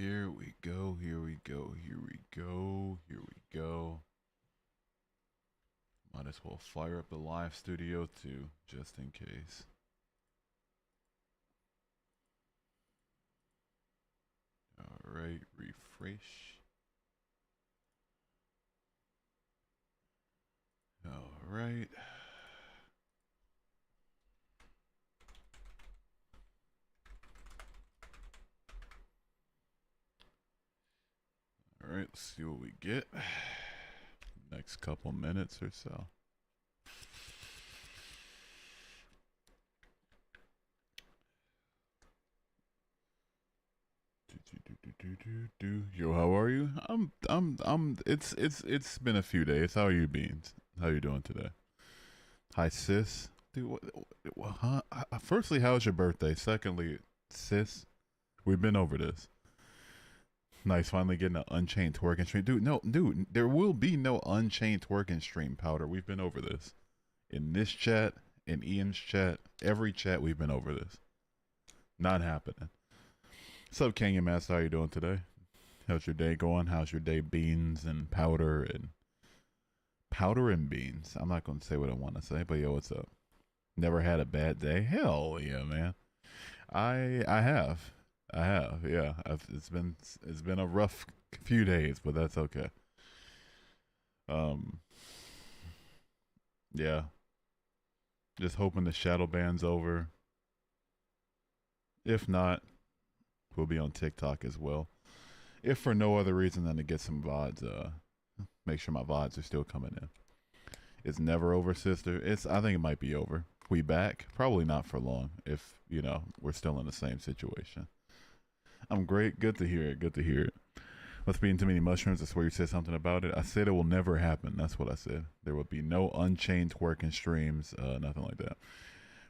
Here we go, here we go, here we go, here we go. Might as well fire up the live studio too, just in case. Alright, refresh. Alright. Alright, let's see what we get. Next couple minutes or so. Yo, how are you? It's been a few days. How are you been? How you doing today? Hi, sis. Dude, huh? Firstly, how's your birthday? Secondly, sis, we've been over this. Nice, finally getting an unchained twerking stream. Dude, there will be no unchained twerking stream, Powder. We've been over this. In this chat, in Ian's chat, every chat, we've been over this. Not happening. What's up, Canyon Master? How you doing today? How's your day going? How's your day, beans and powder and beans? I'm not gonna say what I want to say, but yo, what's up? Never had a bad day? Hell yeah, man. I have. Yeah. It's been a rough few days, but that's okay. Yeah. Just hoping the shadow ban's over. If not, we'll be on TikTok as well. If for no other reason than to get some VODs, make sure my VODs are still coming in. It's never over, sister. I think it might be over. We back? Probably not for long if, we're still in the same situation. I'm great. Good to hear it. Good to hear it. Must be eating too many mushrooms. I swear you said something about it. I said it will never happen. That's what I said. There will be no unchained twerking streams, nothing like that.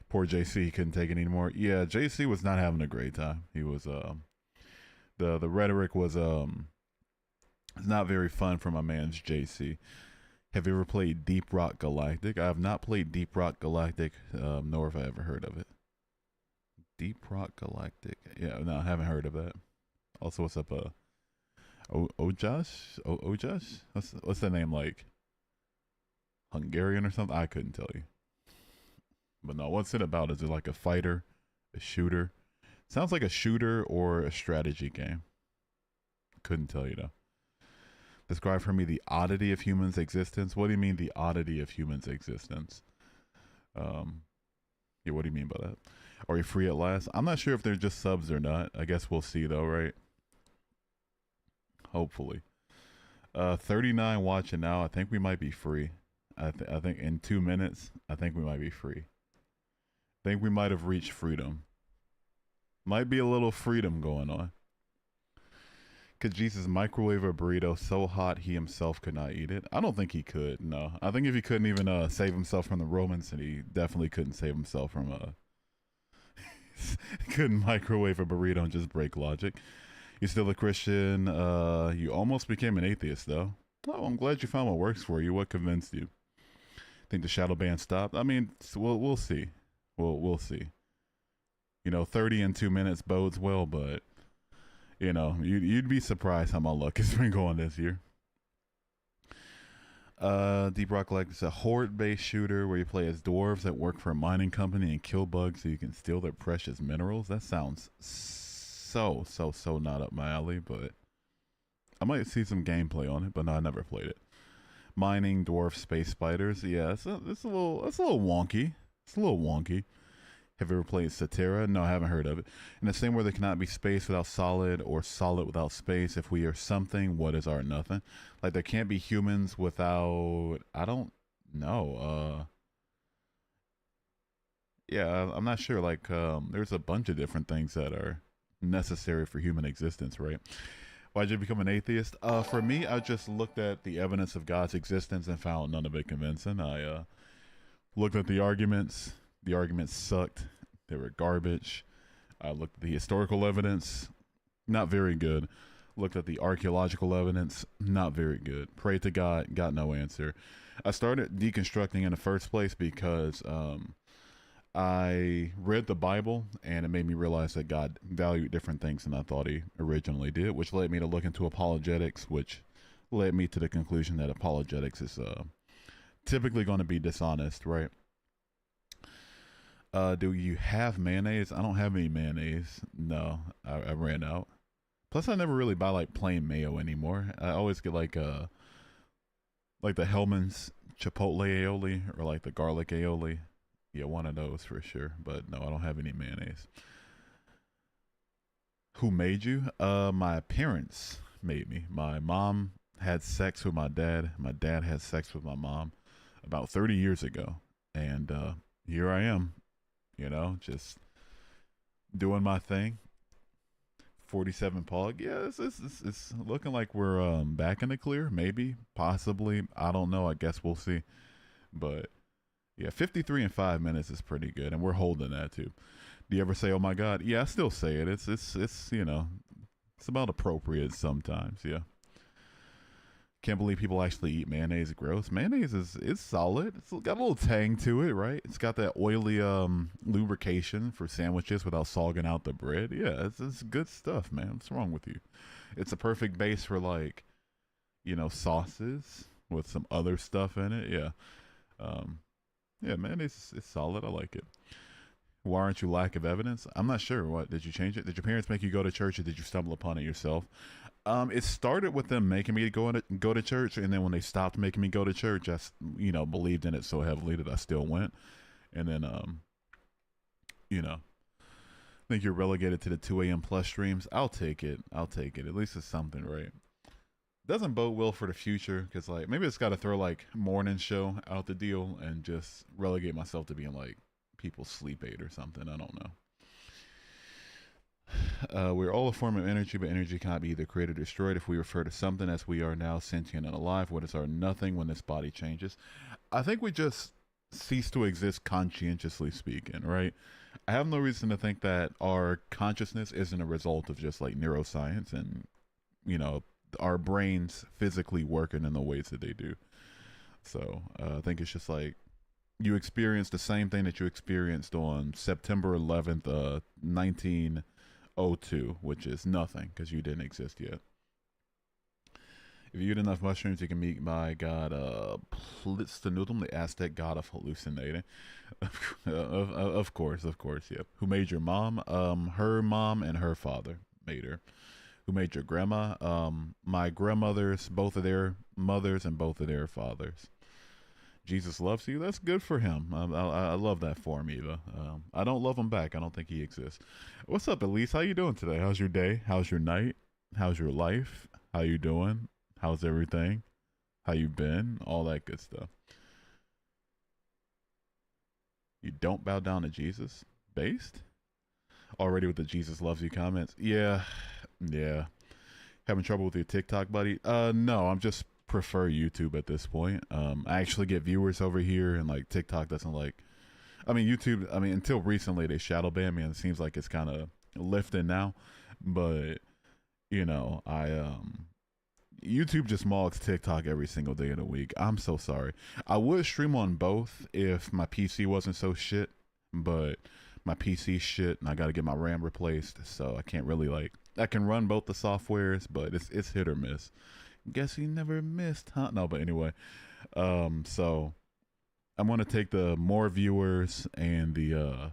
Poor JC, he couldn't take it anymore. Yeah, JC was not having a great time. He was the rhetoric was it's not very fun for my man's JC. Have you ever played Deep Rock Galactic? I have not played Deep Rock Galactic, nor have I ever heard of it. Deep Rock Galactic. Yeah, no, I haven't heard of that. Also, what's up, Ojas? Ojas? What's that name like? Hungarian or something? I couldn't tell you. But no, what's it about? Is it like a fighter? A shooter? Sounds like a shooter or a strategy game. Couldn't tell you though. Describe for me the oddity of humans' existence. What do you mean the oddity of humans' existence? Yeah, what do you mean by that? Are you free at last? I'm not sure if they're just subs or not. I guess we'll see though, right? Hopefully. 39 watching now. I think we might be free. I think in 2 minutes, I think we might be free. I think we might have reached freedom. Might be a little freedom going on. Could Jesus microwave a burrito so hot he himself could not eat it? I don't think he could, no. I think if he couldn't even save himself from the Romans, then he definitely couldn't save himself from couldn't microwave a burrito and just break logic. You're still a Christian. You almost became an atheist, though. Oh, I'm glad you found what works for you. What convinced you? Think the shadow ban stopped? I mean, we'll see. We'll see. 30 in 2 minutes bodes well, but you'd be surprised how my luck has been going this year. Deep Rock Like is a horde-based shooter where you play as dwarves that work for a mining company and kill bugs so you can steal their precious minerals. That sounds so not up my alley, but I might see some gameplay on it, but no, I never played it. Mining, dwarf, space spiders. Yeah, it's a little wonky. It's a little wonky. Have you ever played Satera? No, I haven't heard of it. In the same way there cannot be space without solid or solid without space. If we are something, what is our nothing? Like there can't be humans without, I don't know. Yeah, I'm not sure. Like there's a bunch of different things that are necessary for human existence, right? Why'd you become an atheist? For me, I just looked at the evidence of God's existence and found none of it convincing. I looked at the arguments. The arguments sucked. They were garbage. I looked at the historical evidence. Not very good. Looked at the archaeological evidence. Not very good. Prayed to God. Got no answer. I started deconstructing in the first place because I read the Bible and it made me realize that God valued different things than I thought he originally did, which led me to look into apologetics, which led me to the conclusion that apologetics is typically going to be dishonest, right? Do you have mayonnaise? I don't have any mayonnaise. No, I ran out. Plus, I never really buy like plain mayo anymore. I always get like the Hellman's Chipotle aioli or like the garlic aioli. Yeah, one of those for sure. But no, I don't have any mayonnaise. Who made you? My parents made me. My mom had sex with my dad. My dad had sex with my mom about 30 years ago. And here I am, just doing my thing. 47 Pog. Yeah, it's looking like we're back in the clear. Maybe, possibly. I don't know. I guess we'll see. But yeah, 53 in 5 minutes is pretty good, and we're holding that too. Do you ever say, "Oh my God"? Yeah, I still say it. It's about appropriate sometimes. Yeah. Can't believe people actually eat mayonnaise. Gross. Mayonnaise is solid. It's got a little tang to it, right? It's got that oily lubrication for sandwiches without sogging out the bread. Yeah, it's good stuff, man. What's wrong with you? It's a perfect base for like, sauces with some other stuff in it. Yeah. Yeah, mayonnaise is solid. I like it. Why aren't you lack of evidence? I'm not sure. What did you change it? Did your parents make you go to church, or did you stumble upon it yourself? It started with them making me go to church, and then when they stopped making me go to church, I believed in it so heavily that I still went. And then I think you're relegated to the 2 a.m. plus streams. I'll take it. At least it's something, right? Doesn't bode well for the future because like maybe it's got to throw like morning show out the deal and just relegate myself to being like people's sleep aid or something. I don't know. We're all a form of energy, but energy cannot be either created or destroyed. If we refer to something as we are now, sentient and alive, what is our nothing when this body changes? I think we just cease to exist conscientiously speaking, right? I have no reason to think that our consciousness isn't a result of just like neuroscience and, our brains physically working in the ways that they do. So I think it's just like you experience the same thing that you experienced on September 11th, 1902, which is nothing because you didn't exist yet. If you eat enough mushrooms, you can meet my god, Plitztenudum, the Aztec god of hallucinating. Of course, yep. Who made your mom? Her mom and her father made her. Who made your grandma? My grandmothers, both of their mothers and both of their fathers. Jesus loves you. That's good for him. I love that for him, Eva. I don't love him back. I don't think he exists. What's up, Elise? How you doing today? How's your day? How's your night? How's your life? How you doing? How's everything? How you been? All that good stuff. You don't bow down to Jesus? Based? Already with the Jesus loves you comments? Yeah. Having trouble with your TikTok, buddy? No, I'm just prefer YouTube at this point. I actually get viewers over here, and like TikTok doesn't like. I mean, YouTube. I mean, until recently they shadow banned me, and it seems like it's kind of lifting now. But YouTube just mogs TikTok every single day of the week. I'm so sorry. I would stream on both if my PC wasn't so shit, but my PC shit, and I got to get my RAM replaced, so I can't really like. I can run both the softwares, but it's hit or miss. Guess he never missed, huh? No, but anyway, so I'm gonna take the more viewers and the.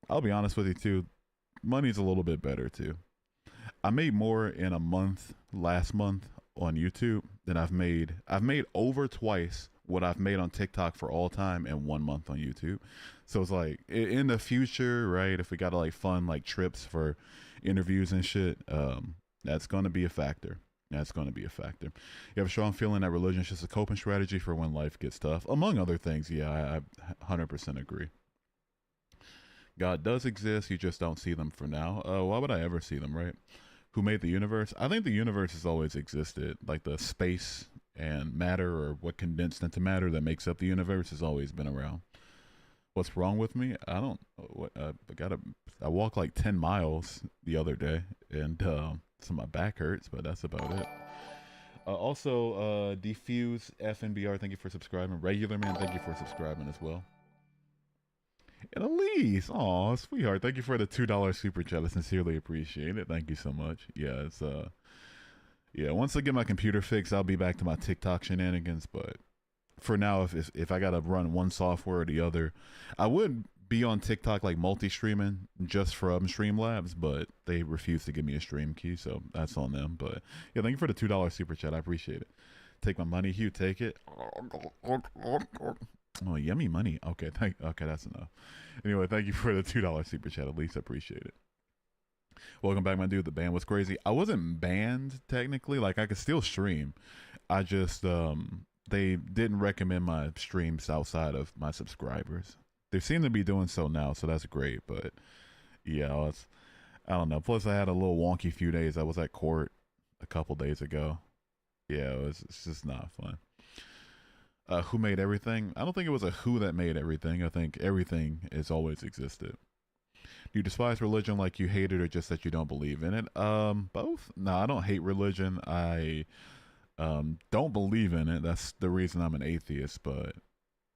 I'll be honest with you too, money's a little bit better too. I made more in a month last month on YouTube than I've made. I've made over twice what I've made on TikTok for all time in 1 month on YouTube. So it's like in the future, right? If we got to like fund like trips for interviews and shit, that's going to be a factor. That's going to be a factor. You have a strong feeling that religion is just a coping strategy for when life gets tough, among other things. Yeah, I 100% agree. God does exist. You just don't see them for now. Why would I ever see them, right? Who made the universe? I think the universe has always existed. Like the space and matter, or what condensed into matter that makes up the universe, has always been around. What's wrong with me? I don't. I walked like 10 miles the other day, and so my back hurts, but that's about it. Also, Diffuse FNBR, thank you for subscribing. Regular Man, thank you for subscribing as well. And Elise, oh sweetheart, thank you for the $2 super chat. I sincerely appreciate it. Thank you so much. Yeah, it's yeah. Once I get my computer fixed, I'll be back to my TikTok shenanigans. But for now, if I gotta run one software or the other, I would be on TikTok like multi-streaming just from Streamlabs, but they refuse to give me a stream key, so that's on them. But yeah, thank you for the $2 super chat. I appreciate it. Take my money, Hugh. Take it. Oh, yummy money. Okay, okay, that's enough. Anyway, thank you for the $2 super chat. At least I appreciate it. Welcome back, my dude. The ban was crazy. I wasn't banned technically. Like I could still stream. I just they didn't recommend my streams outside of my subscribers. They seem to be doing so now, so that's great. But yeah, I don't know. Plus, I had a little wonky few days. I was at court a couple days ago. Yeah, it's just not fun. Who made everything? I don't think it was a who that made everything. I think everything has always existed. Do you despise religion like you hate it, or just that you don't believe in it? Both. No, I don't hate religion. I don't believe in it. That's the reason I'm an atheist. But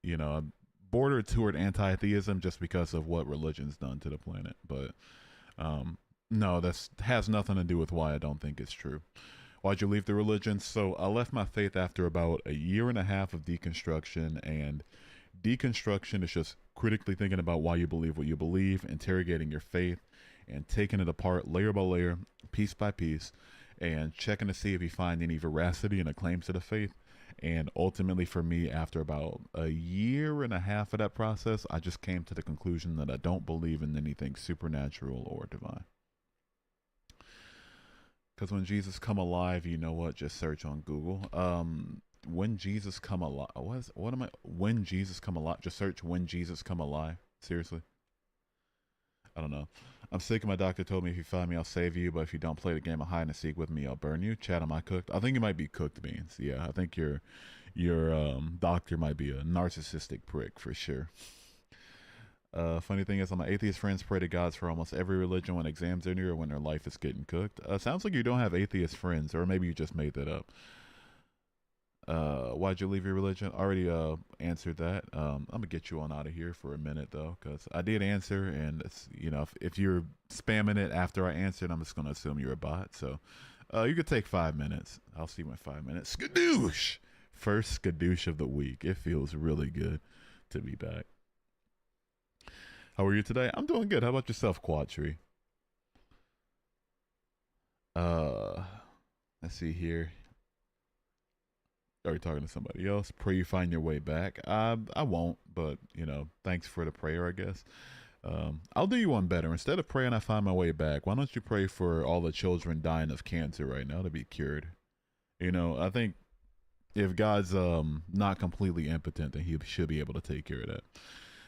you know, I'm bordered toward anti-theism just because of what religion's done to the planet. But no, that's has nothing to do with why I don't think it's true. Why'd you leave the religion? So I left my faith after about a year and a half of deconstruction, and deconstruction is just critically thinking about why you believe what you believe, interrogating your faith, and taking it apart layer by layer, piece by piece, and checking to see if you find any veracity in the claims of the faith. And ultimately, for me, after about a year and a half of that process, I just came to the conclusion that I don't believe in anything supernatural or divine. Because when Jesus come alive, you know what? Just search on Google. When Jesus come alive, what am I? When Jesus come alive, just search when Jesus come alive. Seriously, I don't know. I'm sick. My doctor told me if you find me, I'll save you. But if you don't play the game of hide and seek with me, I'll burn you. Chad, am I cooked? I think it might be cooked beans. Yeah, I think your doctor might be a narcissistic prick for sure. Funny thing is, my atheist friends pray to gods for almost every religion when exams are near or when their life is getting cooked. Sounds like you don't have atheist friends, or maybe you just made that up. Why'd you leave your religion? Already answered that. I'm gonna get you on out of here for a minute though, because I did answer, and it's if you're spamming it after I answered, I'm just gonna assume you're a bot. So, you could take 5 minutes. I'll see my 5 minutes. Skadoosh! First skadoosh of the week. It feels really good to be back. How are you today? I'm doing good. How about yourself, Quatry? Uh, let's see here. Are you talking to somebody else? Pray you find your way back. I won't, but thanks for the prayer, I guess. I'll do you one better. Instead of praying I find my way back, why don't you pray for all the children dying of cancer right now to be cured? I think if God's not completely impotent, then he should be able to take care of that.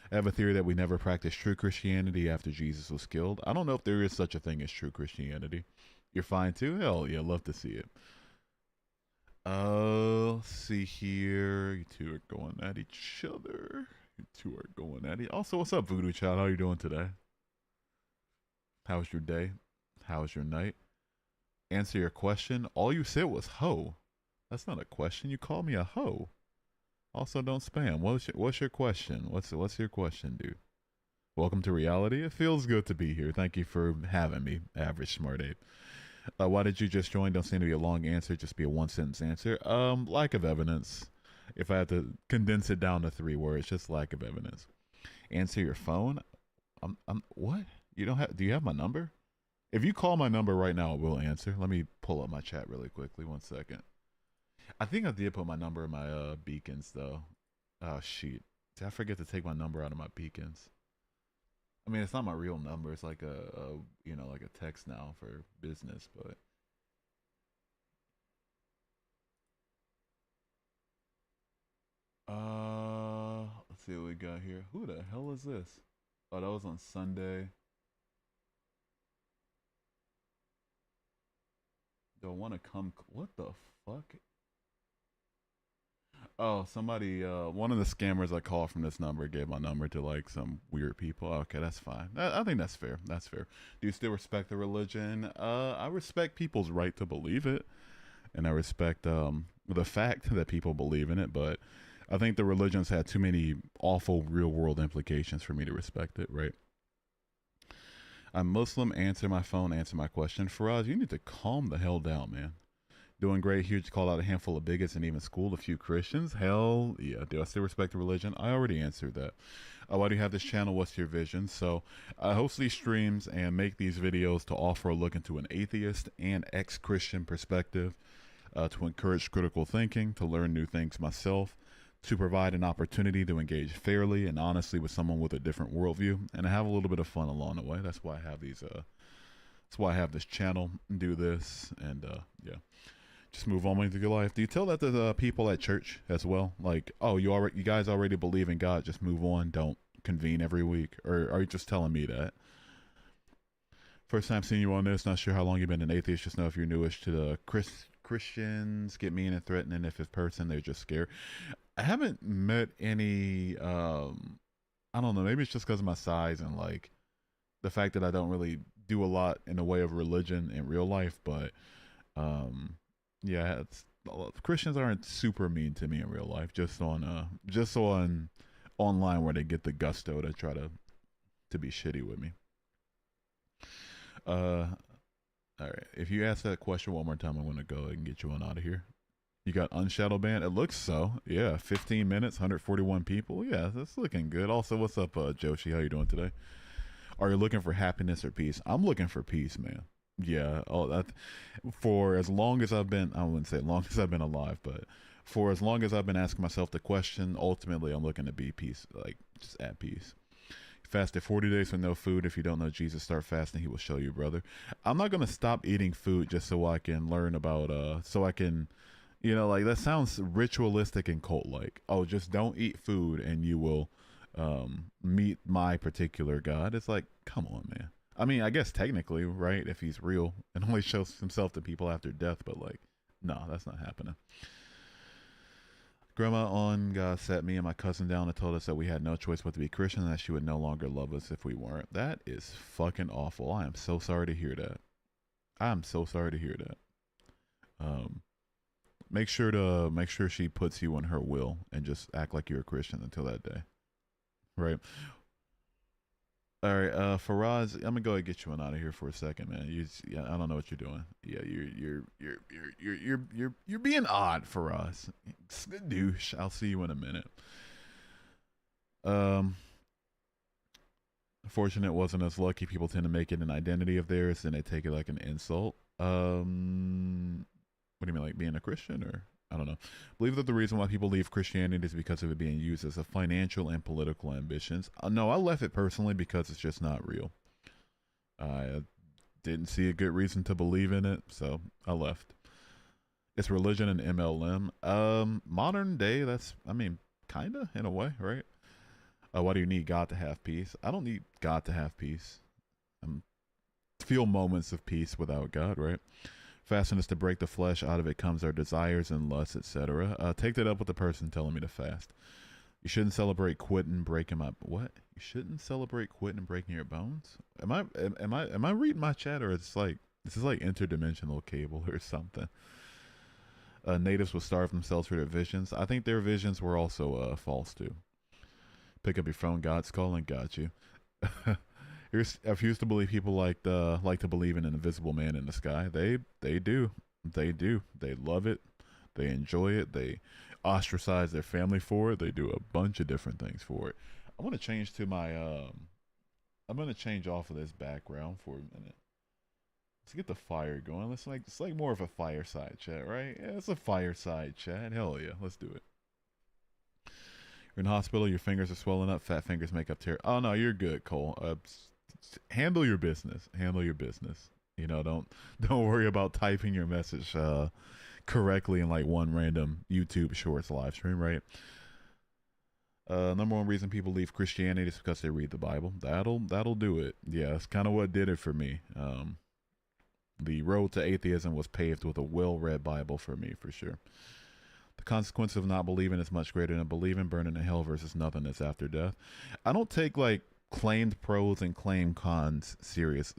I have a theory that we never practiced true Christianity after Jesus was killed. I don't know if there is such a thing as true Christianity. You're fine too? Hell yeah, love to see it. Let's see here. You two are going at each other. You two are going at it. Also, what's up, Voodoo Child? How are you doing today? How's your day? How's your night? Answer your question. All you said was ho. That's not a question. You called me a ho. Also, don't spam. What's your question? What's your question, dude? Welcome to reality. It feels good to be here. Thank you for having me, average smart ape. Why did you just join? Don't seem to be a long answer. Just be a one sentence answer. Lack of evidence. If I had to condense it down to 3 words, just lack of evidence. Answer your phone. What? You don't have? Do you have my number? If you call my number right now, I will answer. Let me pull up my chat really quickly. 1 second. I think I did put my number in my beacons though. Oh shit! Did I forget to take my number out of my beacons? I mean, it's not my real number. It's like like a text now for business, but. Let's see what we got here. Who the hell is this? Oh, that was on Sunday. Do I want to come? What the fuck? Oh, somebody, one of the scammers I called from this number gave my number to like some weird people. Okay, that's fine. I think that's fair. That's fair. Do you still respect the religion? I respect people's right to believe it, and I respect the fact that people believe in it. But I think the religion's had too many awful real world implications for me to respect it, right? I'm Muslim, answer my phone, answer my question. Faraz, you need to calm the hell down, man. Doing great. Huge call out a handful of bigots and even schooled a few Christians. Hell yeah. Do I still respect the religion? I already answered that. Why do you have this channel? What's your vision? So I host these streams and make these videos to offer a look into an atheist and ex-Christian perspective, to encourage critical thinking, to learn new things myself, to provide an opportunity to engage fairly and honestly with someone with a different worldview, and to have a little bit of fun along the way. That's why I have these. That's why I have this channel. Do this, and yeah, just move on with your life. Do you tell that to the people at church as well? Like, oh, you guys already believe in God. Just move on. Don't convene every week. Or are you just telling me that? First time seeing you on this. Not sure how long you've been an atheist. Just know if you're newish to the Christians get mean and threatening. If it's person, they're just scared. I haven't met any. I don't know. Maybe it's just because of my size and like the fact that I don't really do a lot in the way of religion in real life. But yeah, Christians aren't super mean to me in real life. Just on online where they get the gusto to try to be shitty with me. All right. If you ask that question one more time, I'm gonna go and get you on out of here. You got unshadow banned? It looks so. Yeah, 15 minutes, 141 people. Yeah, that's looking good. Also, what's up, Joshi? How you doing today? Are you looking for happiness or peace? I'm looking for peace, man. Yeah. Oh, that for as long as I've been, I wouldn't say as long as I've been alive, but for as long as I've been asking myself the question, ultimately, I'm looking to be peace, like just at peace. Fasted 40 days with no food. If you don't know Jesus, start fasting. He will show you, brother. I'm not gonna stop eating food just so I can learn about so I can, like that sounds ritualistic and cult like. Oh, just don't eat food and you will meet my particular God. It's like, come on, man. I mean, I guess technically, right, if he's real and only shows himself to people after death, but like, no, that's not happening. Grandma on God sat me and my cousin down and told us that we had no choice but to be Christian and that she would no longer love us if we weren't. That is fucking awful. I am so sorry to hear that. I am so sorry to hear that. Make sure she puts you in her will and just act like you're a Christian until that day. Right. All right, Faraz, I'm gonna go ahead and get you on out of here for a second, man. Yeah, I don't know what you're doing. Yeah, you're being odd, Faraz. Douche. I'll see you in a minute. Fortunate wasn't as lucky. People tend to make it an identity of theirs, and they take it like an insult. What do you mean, like being a Christian, or I don't know. Believe that the reason why people leave Christianity is because of it being used as a financial and political ambitions. No, I left it personally because it's just not real. I didn't see a good reason to believe in it, so I left. It's religion and MLM. Modern day, kinda in a way, right? Why do you need God to have peace? I don't need God to have peace. Feel moments of peace without God, right? Fasting is to break the flesh. Out of it comes our desires and lusts, etc. Take that up with the person telling me to fast. You shouldn't celebrate quitting, breaking my what? You shouldn't celebrate quitting and breaking your bones. Am I reading my chat, or it's like this is like interdimensional cable or something? Natives will starve themselves for their visions. I think their visions were also false too. Pick up your phone. God's calling. Got you. I refuse to believe people like to believe in an invisible man in the sky. They do. They love it. They enjoy it. They ostracize their family for it. They do a bunch of different things for it. I want to change to my I'm gonna change off of this background for a minute. Let's get the fire going. It's like more of a fireside chat, right? Yeah, it's a fireside chat. Hell yeah, let's do it. You're in the hospital. Your fingers are swelling up. Fat fingers make up tear. Oh no, you're good, Cole. Handle your business. Handle your business. Don't worry about typing your message correctly in like one random YouTube Shorts live stream, right? Number one reason people leave Christianity is because they read the Bible. That'll do it. Yeah, that's kind of what did it for me. The road to atheism was paved with a well-read Bible for me, for sure. The consequence of not believing is much greater than believing, burning in hell versus nothingness after death. I don't take like claimed pros and claimed cons serious.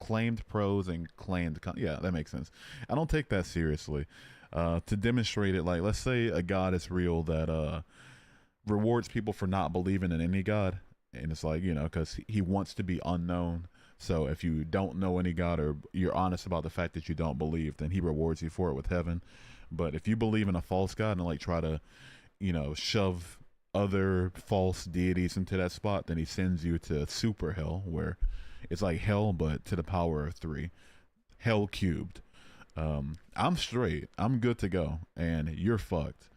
claimed pros and claimed con. Yeah, that makes sense. I don't take that seriously. To demonstrate it, like let's say a God is real that rewards people for not believing in any God, and it's like because he wants to be unknown. So if you don't know any God or you're honest about the fact that you don't believe, then he rewards you for it with heaven. But if you believe in a false God and like try to, shove other false deities into that spot, then he sends you to super hell, where it's like hell but to the power of 3, hell cubed. I'm straight. I'm good to go, and you're fucked.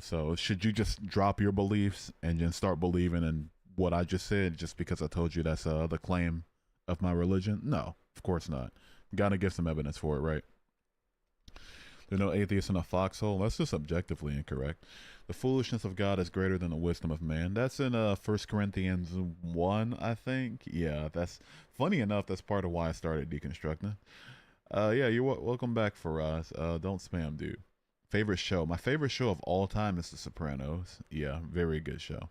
So should you just drop your beliefs and then start believing in what I just said just because I told you that's the claim of my religion? No, of course not. Gotta give some evidence for it, right? There are no atheists in a foxhole. That's just objectively incorrect. The foolishness of God is greater than the wisdom of man. That's in 1 Corinthians 1, I think. Yeah, that's funny enough. That's part of why I started deconstructing. Yeah, you're welcome back, Faraz. Don't spam, dude. Favorite show? My favorite show of all time is The Sopranos. Yeah, very good show.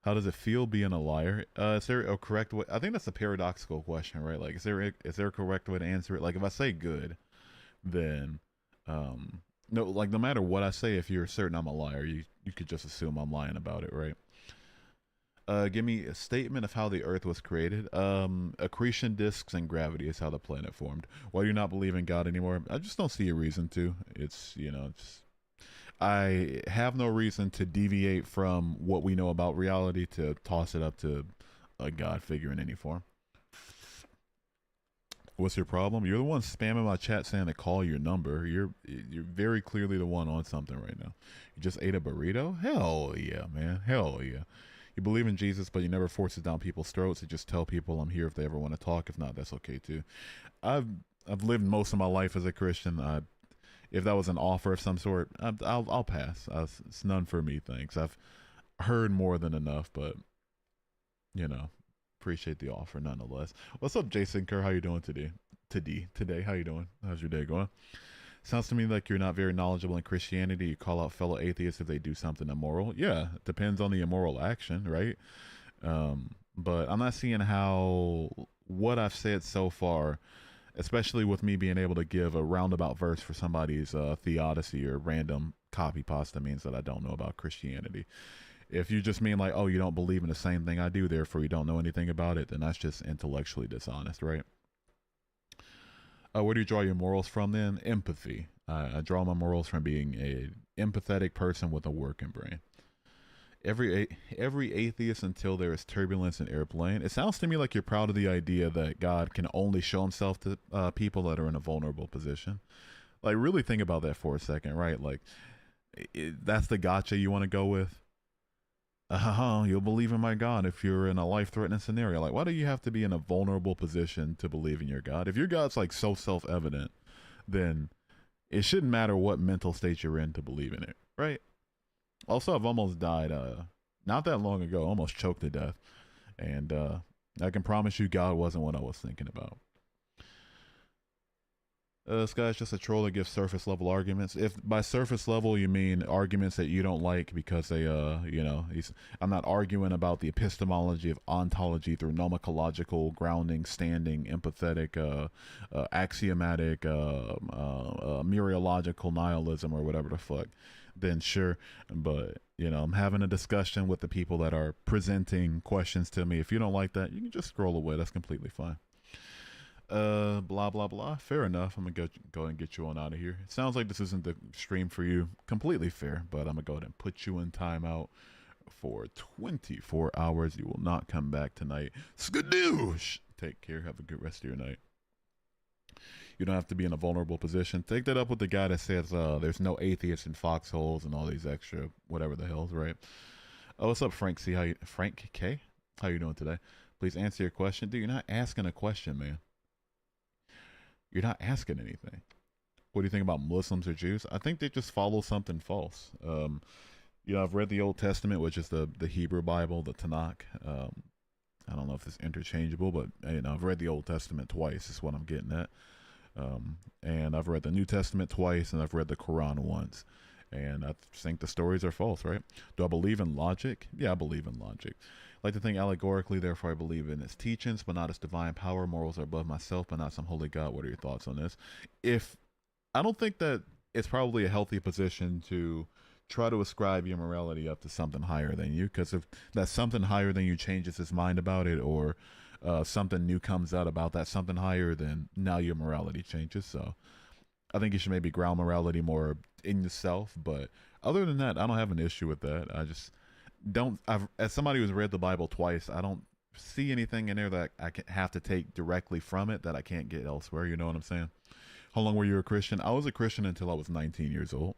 How does it feel being a liar? Is there a correct way? I think that's a paradoxical question, right? Like, is there a correct way to answer it? Like, if I say good, then no, like no matter what I say, if you're certain I'm a liar, you could just assume I'm lying about it, right? Give me a statement of how the Earth was created. Accretion disks and gravity is how the planet formed. Why do you not believe in God anymore? I just don't see a reason to. It's I have no reason to deviate from what we know about reality to toss it up to a God figure in any form. What's your problem? You're the one spamming my chat saying to call your number. You're very clearly the one on something right now. You just ate a burrito? Hell yeah, man. Hell yeah. You believe in Jesus, but you never force it down people's throats. You just tell people I'm here if they ever want to talk. If not, that's okay too. I've lived most of my life as a Christian. If that was an offer of some sort, I'll pass. It's none for me, thanks. I've heard more than enough, but appreciate the offer nonetheless. What's up, Jason Kerr? How you doing today? Today, how you doing? How's your day going? Sounds to me like you're not very knowledgeable in Christianity. You call out fellow atheists if they do something immoral. Yeah, it depends on the immoral action, right? But I'm not seeing how what I've said so far, especially with me being able to give a roundabout verse for somebody's theodicy or random copy pasta, means that I don't know about Christianity. If you just mean like, oh, you don't believe in the same thing I do, therefore you don't know anything about it, then that's just intellectually dishonest, right? Where do you draw your morals from then? Empathy. I draw my morals from being a empathetic person with a working brain. Every atheist until there is turbulence in airplane. It sounds to me like you're proud of the idea that God can only show himself to people that are in a vulnerable position. Like, really think about that for a second, right? Like, that's the gotcha you want to go with. You'll believe in my God if you're in a life-threatening scenario. Like, why do you have to be in a vulnerable position to believe in your God? If your God's like so self-evident, then it shouldn't matter what mental state you're in to believe in it, right? Also, I've almost died not that long ago, almost choked to death. And I can promise you God wasn't what I was thinking about. This guy's just a troll that gives surface level arguments. If by surface level you mean arguments that you don't like because they, I'm not arguing about the epistemology of ontology through nomencological grounding, standing, empathetic, axiomatic, mereological nihilism or whatever the fuck, then sure. But, I'm having a discussion with the people that are presenting questions to me. If you don't like that, you can just scroll away. That's completely fine. Blah blah blah. Fair enough. I'm gonna go and get you on out of here. It sounds like this isn't the stream for you. Completely fair, but I'm gonna go ahead and put you in timeout for 24 hours. You will not come back tonight. Skadoosh! Take care. Have a good rest of your night. You don't have to be in a vulnerable position. Take that up with the guy that says there's no atheists in foxholes and all these extra whatever the hell's, right? Oh, what's up, Frank C? Frank K? How you doing today? Please answer your question. Dude, you're not asking a question, man. You're not asking anything. What do you think about Muslims or Jews? I think they just follow something false. I've read the Old Testament, which is the Hebrew Bible, the Tanakh. I don't know if it's interchangeable, but I've read the Old Testament twice is what I'm getting at. And I've read the New Testament twice, and I've read the Quran once. And I think the stories are false, right? Do I believe in logic? Yeah, I believe in logic. I like to think allegorically, therefore I believe in its teachings, but not its divine power. Morals are above myself, but not some holy God. What are your thoughts on this? If I don't think that it's probably a healthy position to try to ascribe your morality up to something higher than you, because if that something higher than you changes his mind about it, or something new comes out about that something higher, then now your morality changes. So I think you should maybe ground morality more in yourself. But other than that, I don't have an issue with that. I just don't. As somebody who's read the Bible twice, I don't see anything in there that I can have to take directly from it that I can't get elsewhere. You know what I'm saying? How long were you a Christian? I was a Christian until I was 19 years old.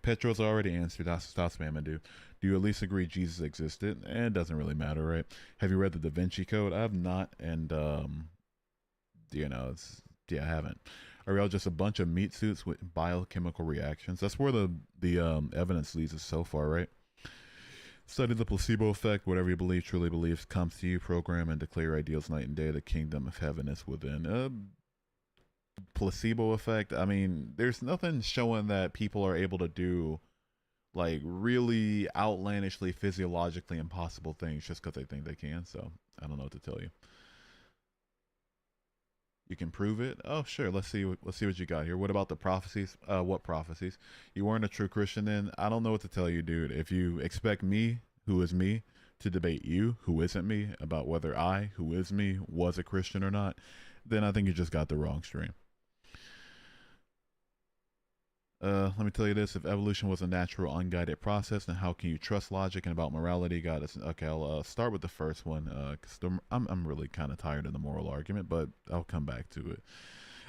Petro's already answered. Stop spamming, dude. Do you at least agree Jesus existed? And it doesn't really matter, right? Have you read the Da Vinci Code? I have not, and I haven't. Are y'all just a bunch of meat suits with biochemical reactions? That's where the evidence leads us so far, right? Study the placebo effect. Whatever you believe, truly believes, comes to you. Program and declare ideals night and day. The kingdom of heaven is within. Placebo effect. I mean, there's nothing showing that people are able to do like really outlandishly physiologically impossible things just because they think they can. So I don't know what to tell you. You can prove it. Oh, sure. Let's see. Let's see what you got here. What about the prophecies? What prophecies? You weren't a true Christian then. I don't know what to tell you, dude. If you expect me, who is me, to debate you, who isn't me, about whether I, who is me, was a Christian or not, then I think you just got the wrong stream. Let me tell you this: if evolution was a natural, unguided process, then how can you trust logic and about morality? God, okay. I'll start with the first one because I'm really kind of tired of the moral argument, but I'll come back to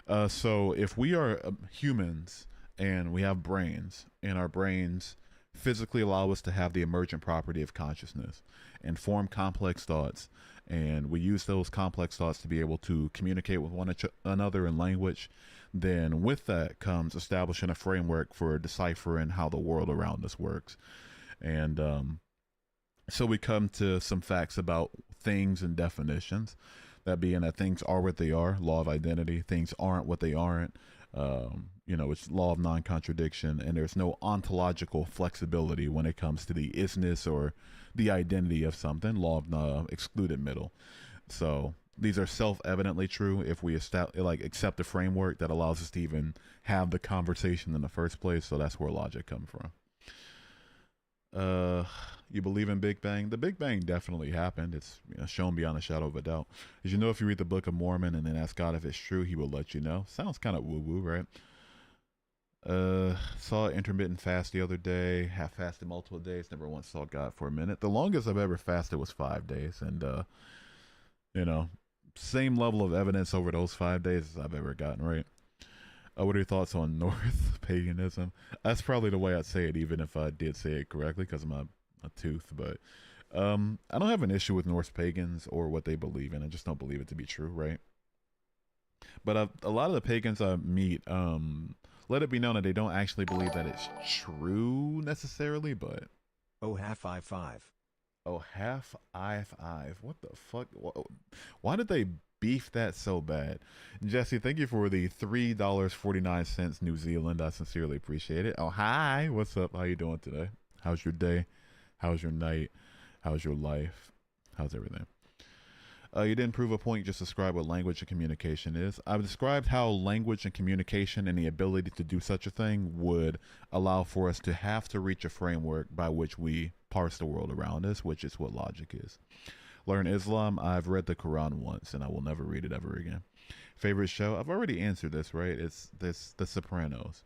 it. So if we are humans and we have brains, and our brains physically allow us to have the emergent property of consciousness and form complex thoughts, and we use those complex thoughts to be able to communicate with one another in language, then with that comes establishing a framework for deciphering how the world around us works. And so we come to some facts about things and definitions, that being that things are what they are, law of identity, things aren't what they aren't, it's law of non-contradiction, and there's no ontological flexibility when it comes to the isness or the identity of something, law of the excluded middle. So these are self-evidently true if we accept the framework that allows us to even have the conversation in the first place. So that's where logic comes from. You believe in Big Bang? The Big Bang definitely happened. It's shown beyond a shadow of a doubt. As you know, if you read the Book of Mormon and then ask God if it's true, He will let you know. Sounds kind of woo-woo, right? Saw intermittent fast the other day. Half fasted multiple days. Never once saw God for a minute. The longest I've ever fasted was 5 days, and same level of evidence over those 5 days as I've ever gotten, right? What are your thoughts on North paganism? That's probably the way I'd say it, even if I did say it correctly, because I'm a tooth. But I don't have an issue with Norse pagans or what they believe in. I just don't believe it to be true, right? But a lot of the pagans I meet, let it be known that they don't actually believe that it's true necessarily, but... Oh, half I-5. Oh, half I-5. What the fuck? Why did they beef that so bad? Jesse, thank you for the $3.49 New Zealand. I sincerely appreciate it. Oh, hi. What's up? How you doing today? How's your day? How's your night? How's your life? How's everything? You didn't prove a point, just describe what language and communication is. I've described how language and communication and the ability to do such a thing would allow for us to have to reach a framework by which we parse the world around us, which is what logic is. Learn Islam. I've read the Quran once and I will never read it ever again. Favorite show? I've already answered this, right? It's The Sopranos.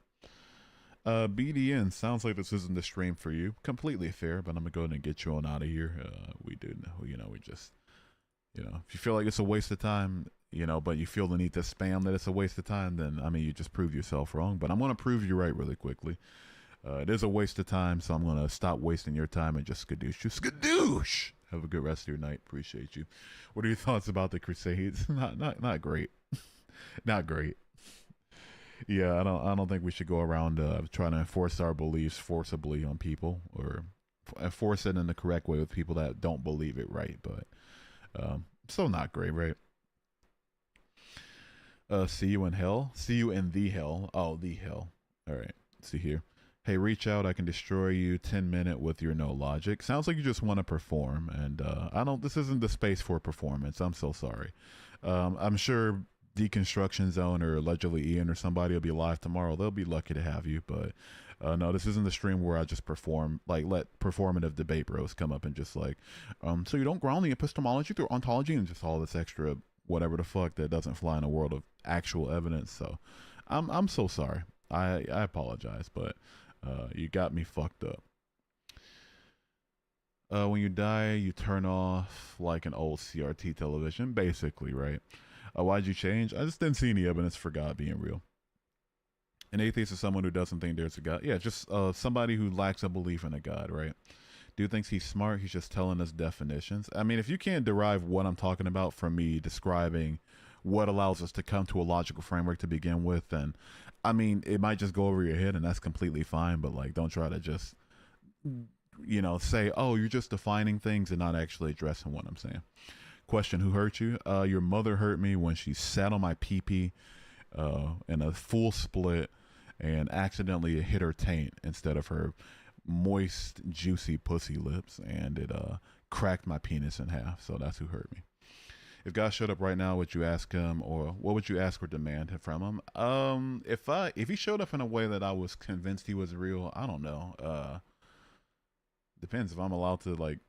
BDN, sounds like this isn't the stream for you. Completely fair, but I'm gonna go ahead and get you on out of here. We do know, we just... if you feel like it's a waste of time, but you feel the need to spam that it's a waste of time, then, you just prove yourself wrong. But I'm going to prove you right really quickly. It is a waste of time, so I'm going to stop wasting your time and just skadoosh you. Skadoosh! Have a good rest of your night. Appreciate you. What are your thoughts about the Crusades? Not great. Not great. Yeah, I don't think we should go around trying to enforce our beliefs forcibly on people, or enforce it in the correct way with people that don't believe it right, but... still not great, right? See you in hell. See you in the hell. Oh, the hell. All right. See here. Hey, reach out. I can destroy you 10-minute with your no logic. Sounds like you just want to perform, and I don't. This isn't the space for performance. I'm so sorry. I'm sure Deconstruction Zone or allegedly Ian or somebody will be live tomorrow. They'll be lucky to have you, but no, this isn't the stream where I just perform, like let performative debate bros come up and just like, so you don't ground the epistemology through ontology and just all this extra whatever the fuck that doesn't fly in a world of actual evidence. So I'm so sorry. I apologize, but you got me fucked up. When you die, you turn off like an old CRT television, basically, right? Why'd you change? I just didn't see any evidence for God being real. An atheist is someone who doesn't think there's a God. Yeah, just somebody who lacks a belief in a God, right? Dude thinks he's smart. He's just telling us definitions. I mean, if you can't derive what I'm talking about from me describing what allows us to come to a logical framework to begin with, then I mean, it might just go over your head, and that's completely fine. But like, don't try to just say, oh, you're just defining things and not actually addressing what I'm saying. Question: who hurt you? Your mother hurt me when she sat on my pee-pee in a full split and accidentally hit her taint instead of her moist, juicy pussy lips, and it cracked my penis in half. So that's who hurt me. If God showed up right now, would you ask him, or what would you ask or demand from him? If he showed up in a way that I was convinced he was real, I don't know. Depends if I'm allowed to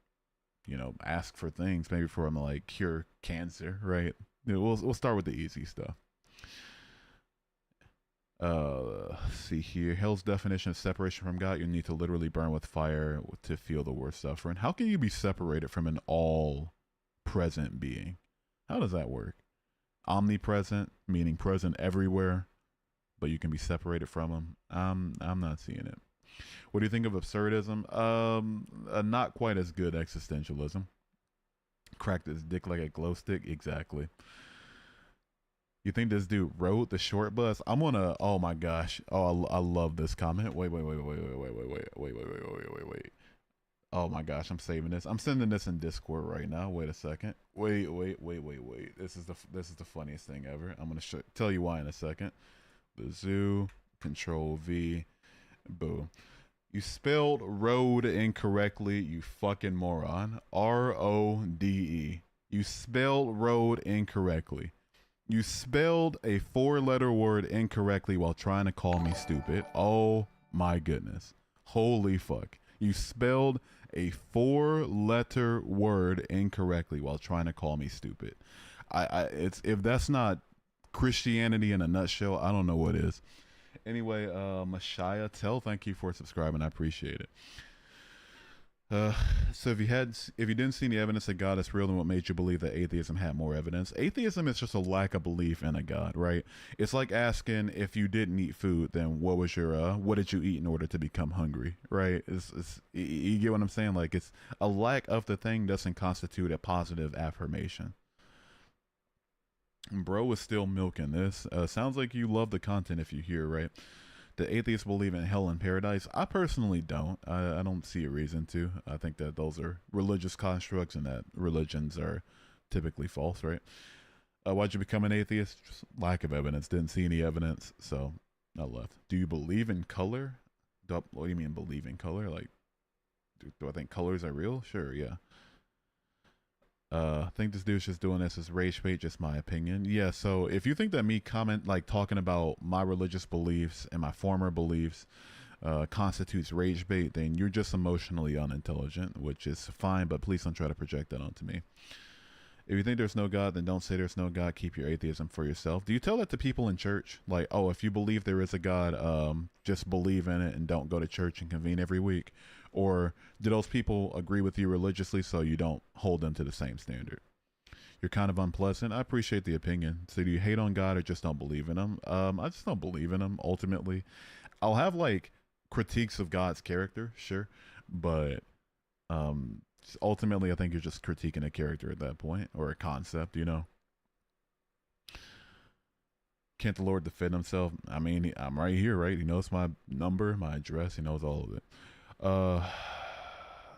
ask for things, maybe for him to like cure cancer, right? We'll start with the easy stuff. Let's see here. Hell's definition of separation from God: you need to literally burn with fire to feel the worst suffering. How can you be separated from an all-present being? How does that work? Omnipresent, meaning present everywhere, but you can be separated from him. I'm not seeing it. What do you think of absurdism? Not quite as good existentialism. Cracked his dick like a glow stick. Exactly. You think this dude wrote the short bus? I'm gonna. Oh my gosh. Oh, I love this comment. Wait. Oh my gosh, I'm saving this. I'm sending this in Discord right now. Wait a second. Wait. This is the funniest thing ever. I'm gonna tell you why in a second. The zoo. Control V. Boom. You spelled road incorrectly, you fucking moron. RODE. You spelled road incorrectly. You spelled a 4-letter word incorrectly while trying to call me stupid. Oh my goodness. Holy fuck. You spelled a 4-letter word incorrectly while trying to call me stupid. It's if that's not Christianity in a nutshell, I don't know what is. Anyway, Messiah Tell, thank you for subscribing. I appreciate it. So if you didn't see any evidence that God is real, then what made you believe that atheism had more evidence? Atheism is just a lack of belief in a God, right? It's like asking, if you didn't eat food, then what did you eat in order to become hungry, right? You get what I'm saying? Like, it's a lack of the thing doesn't constitute a positive affirmation. Bro is still milking this. Sounds like you love the content if you hear, right? The atheists believe in hell and paradise. I personally don't. I don't see a reason to. I think that those are religious constructs and that religions are typically false, right? Why'd you become an atheist? Just lack of evidence. Didn't see any evidence, so I left. Do you believe in color? What do you mean believe in color? Like, do I think colors are real? Sure, yeah. I think this dude's just doing this as rage bait, just my opinion. Yeah, so if you think that me talking about my religious beliefs and my former beliefs constitutes rage bait, then you're just emotionally unintelligent, which is fine, but please don't try to project that onto me. If you think there's no God, then don't say there's no God. Keep your atheism for yourself. Do you tell that to people in church? Like, oh, if you believe there is a God, just believe in it and don't go to church and convene every week? Or do those people agree with you religiously so you don't hold them to the same standard? You're kind of unpleasant. I appreciate the opinion. So do you hate on God or just don't believe in him? I just don't believe in him, ultimately. I'll have, like, critiques of God's character, sure. But ultimately, I think you're just critiquing a character at that point, or a concept, you know? Can't the Lord defend himself? I mean, I'm right here, right? He knows my number, my address. He knows all of it.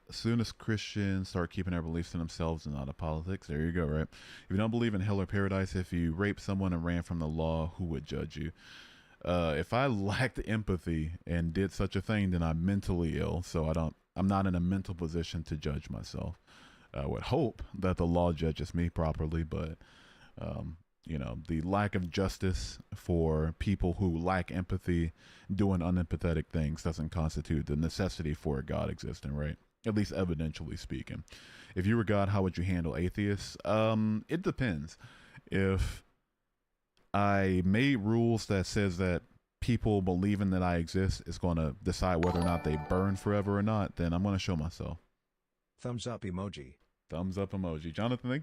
As soon as Christians start keeping their beliefs to themselves and not of politics, there you go, right? If you don't believe in hell or paradise, if you rape someone and ran from the law, who would judge you? If I lacked empathy and did such a thing, then I'm mentally ill. So I'm not in a mental position to judge myself. I would hope that the law judges me properly, but the lack of justice for people who lack empathy doing unempathetic things doesn't constitute the necessity for a God existing, right? At least evidentially speaking. If you were God, how would you handle atheists? It depends. If I made rules that says that people believing that I exist is going to decide whether or not they burn forever or not, then I'm going to show myself. Thumbs up emoji. Thumbs up emoji. Jonathan,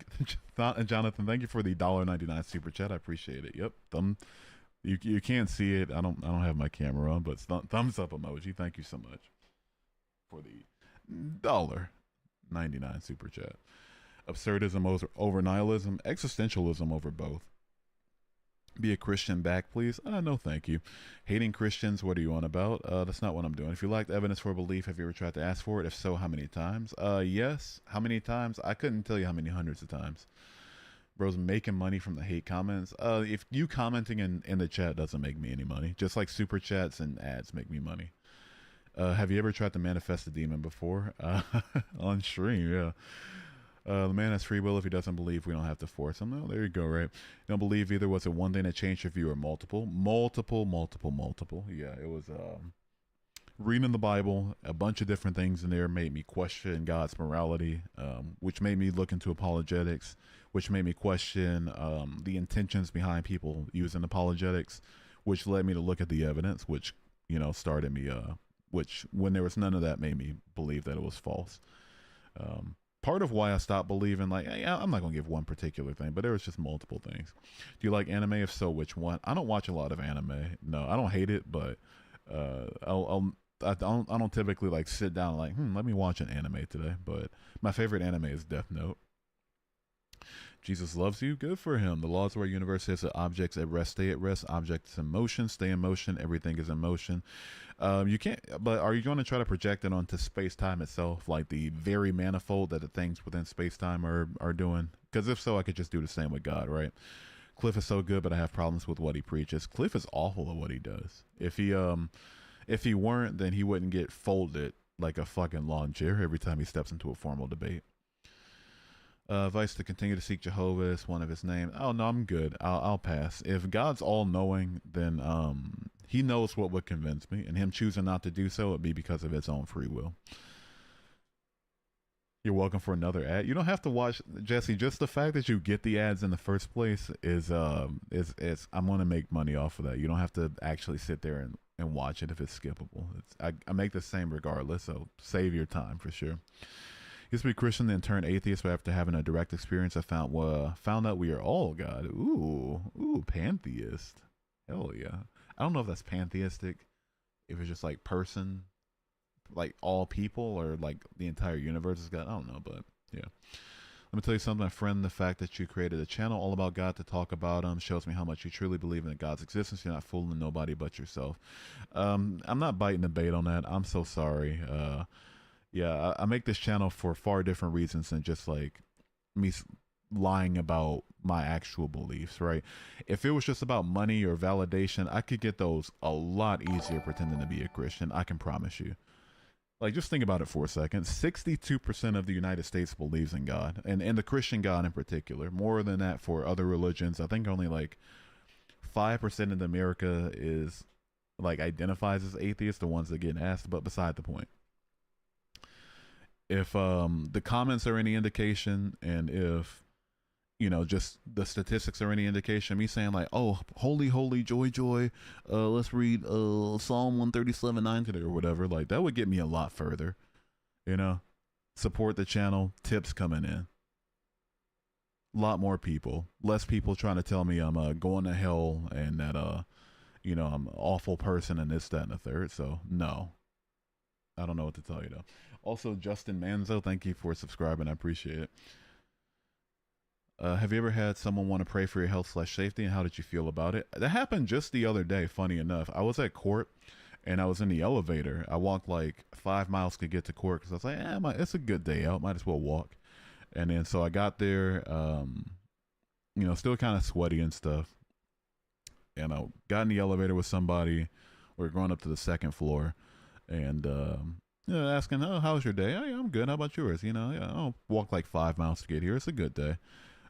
thank you for the $1.99 super chat. I appreciate it. Yep. You can't see it. I don't have my camera on, but thumbs up emoji. Thank you so much for the $1.99 super chat. Absurdism over nihilism, existentialism over both. Be a Christian back, please. No, thank you. Hating Christians, what are you on about? That's not what I'm doing. If you lacked evidence for belief, have you ever tried to ask for it? If so, how many times? Yes. How many times? I couldn't tell you how many hundreds of times. Bro's making money from the hate comments. If you commenting in the chat doesn't make me any money. Just like super chats and ads make me money. Have you ever tried to manifest a demon before? On stream, yeah. The man has free will. If he doesn't believe, we don't have to force him. Oh, there you go, right? You don't believe either. Was it one thing that changed your view or multiple? Multiple. Yeah, it was reading the Bible. A bunch of different things in there made me question God's morality, which made me look into apologetics, which made me question the intentions behind people using apologetics, which led me to look at the evidence, which, started me, which when there was none of that made me believe that it was false. Part of why I stopped believing, I'm not going to give one particular thing, but there was just multiple things. Do you like anime? If so, which one? I don't watch a lot of anime. No, I don't hate it, but I don't typically sit down let me watch an anime today. But my favorite anime is Death Note. Jesus loves you. Good for him. The laws of our universe says that objects at rest stay at rest. Objects in motion stay in motion. Everything is in motion. You can't, but are you going to try to project it onto space-time itself, like the very manifold that the things within space-time are doing? Because if so, I could just do the same with God, right? Cliff is so good, but I have problems with what he preaches. Cliff is awful at what he does. If he weren't, then he wouldn't get folded like a fucking lawn chair every time he steps into a formal debate. Advice to continue to seek Jehovah is one of his names. Oh no, I'm good. I'll pass. If God's all knowing, then he knows what would convince me, and him choosing not to do so would be because of his own free will. You're welcome for another ad. You don't have to watch, Jesse. Just the fact that you get the ads in the first place is I'm gonna make money off of that. You don't have to actually sit there and watch it if it's skippable. I make the same regardless, so save your time for sure. Used to be Christian, then turned atheist, but after having a direct experience, I found out we are all God. Ooh, pantheist. Hell yeah. I don't know if that's pantheistic, if it's just person, all people, or the entire universe is God. I don't know, but yeah. Let me tell you something, my friend. The fact that you created a channel all about God to talk about him shows me how much you truly believe in God's existence. You're not fooling nobody but yourself. I'm not biting the bait on that. I'm so sorry. Yeah, I make this channel for far different reasons than just me lying about my actual beliefs, right? If it was just about money or validation, I could get those a lot easier pretending to be a Christian. I can promise you. Just think about it for a second. 62% of the United States believes in God, and the Christian God in particular. More than that for other religions. I think only 5% of America is identifies as atheist, the ones that get asked, but beside the point. If the comments are any indication, and if just the statistics are any indication, me saying oh, holy, holy, joy, joy, let's read Psalm 137:9 today or whatever, that would get me a lot further. Support the channel, tips coming in, a lot more people, less people trying to tell me I'm going to hell and that I'm an awful person and this, that, and the third. So no, I don't know what to tell you though. Also, Justin Manzo, thank you for subscribing. I appreciate it. Have you ever had someone want to pray for your health/safety, and how did you feel about it? That happened just the other day, funny enough. I was at court, and I was in the elevator. I walked 5 miles to get to court because I was it's a good day out. Might as well walk. And then so I got there, still kind of sweaty and stuff. and I got in the elevator with somebody. We are going up to the second floor, and asking, "Oh, how's your day?" "Oh, yeah, I'm good. How about yours?" Yeah, I'll walk like 5 miles to get here. It's a good day.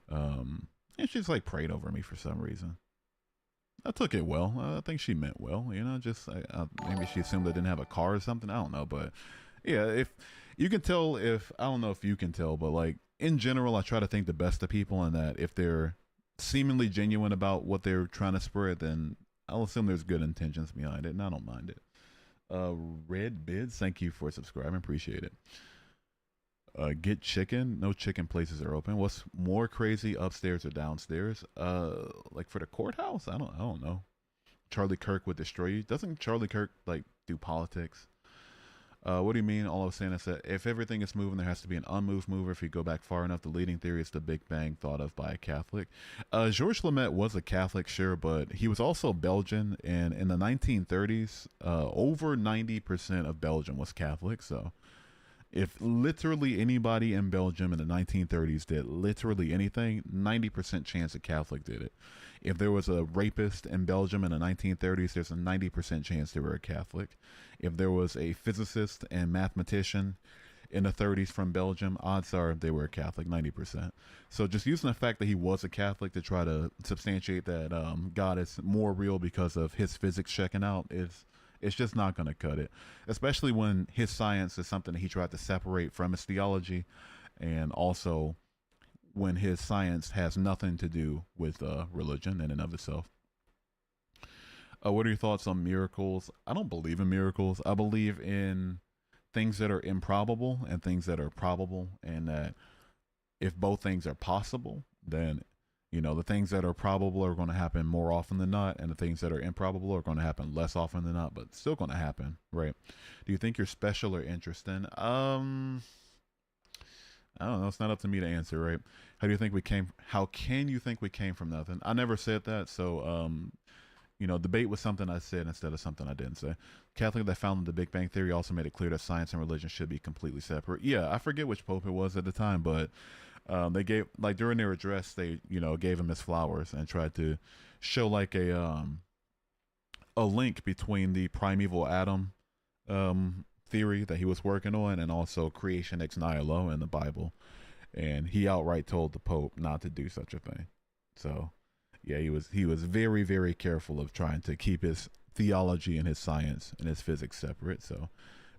And she's like prayed over me for some reason. I took it well. I think she meant well. Just maybe she assumed I didn't have a car or something. I don't know, but yeah, if you can tell, if I don't know if you can tell, but like in general, I try to think the best of people, and that if they're seemingly genuine about what they're trying to spread, then I'll assume there's good intentions behind it, and I don't mind it. Red Bids, thank you for subscribing. Appreciate it. Get chicken. No chicken places are open. What's more crazy, upstairs or downstairs? Like for the courthouse? I don't know. Charlie Kirk would destroy you. Doesn't Charlie Kirk like do politics? What do you mean? All I was saying is that if everything is moving, there has to be an unmoved mover. If you go back far enough, the leading theory is the Big Bang thought of by a Catholic. Georges Lamette was a Catholic, sure, but he was also Belgian, and in the 1930s, over 90% of Belgium was Catholic. So if literally anybody in Belgium in the 1930s did literally anything, 90% chance a Catholic did it. If there was a rapist in Belgium in the 1930s, there's a 90% chance they were a Catholic. If there was a physicist and mathematician in the 30s from Belgium, odds are they were a Catholic, 90%. So just using the fact that he was a Catholic to try to substantiate that God is more real because of his physics checking out is it's just not going to cut it, especially when his science is something that he tried to separate from his theology, and also when his science has nothing to do with religion in and of itself. What are your thoughts on miracles? I don't believe in miracles. I believe in things that are improbable and things that are probable, and that if both things are possible, then the things that are probable are going to happen more often than not, and the things that are improbable are going to happen less often than not, but still going to happen, right? Do you think you're special or interesting? I don't know. It's not up to me to answer, right? How can you think we came from nothing? I never said that, so debate was something I said instead of something I didn't say. Catholic that founded the Big Bang Theory also made it clear that science and religion should be completely separate. Yeah, I forget which pope it was at the time, but they gave, like, during their address, they gave him his flowers and tried to show like a link between the primeval Adam theory that he was working on, and also creation ex nihilo in the Bible. And he outright told the Pope not to do such a thing. So yeah, he was very, very careful of trying to keep his theology and his science and his physics separate. So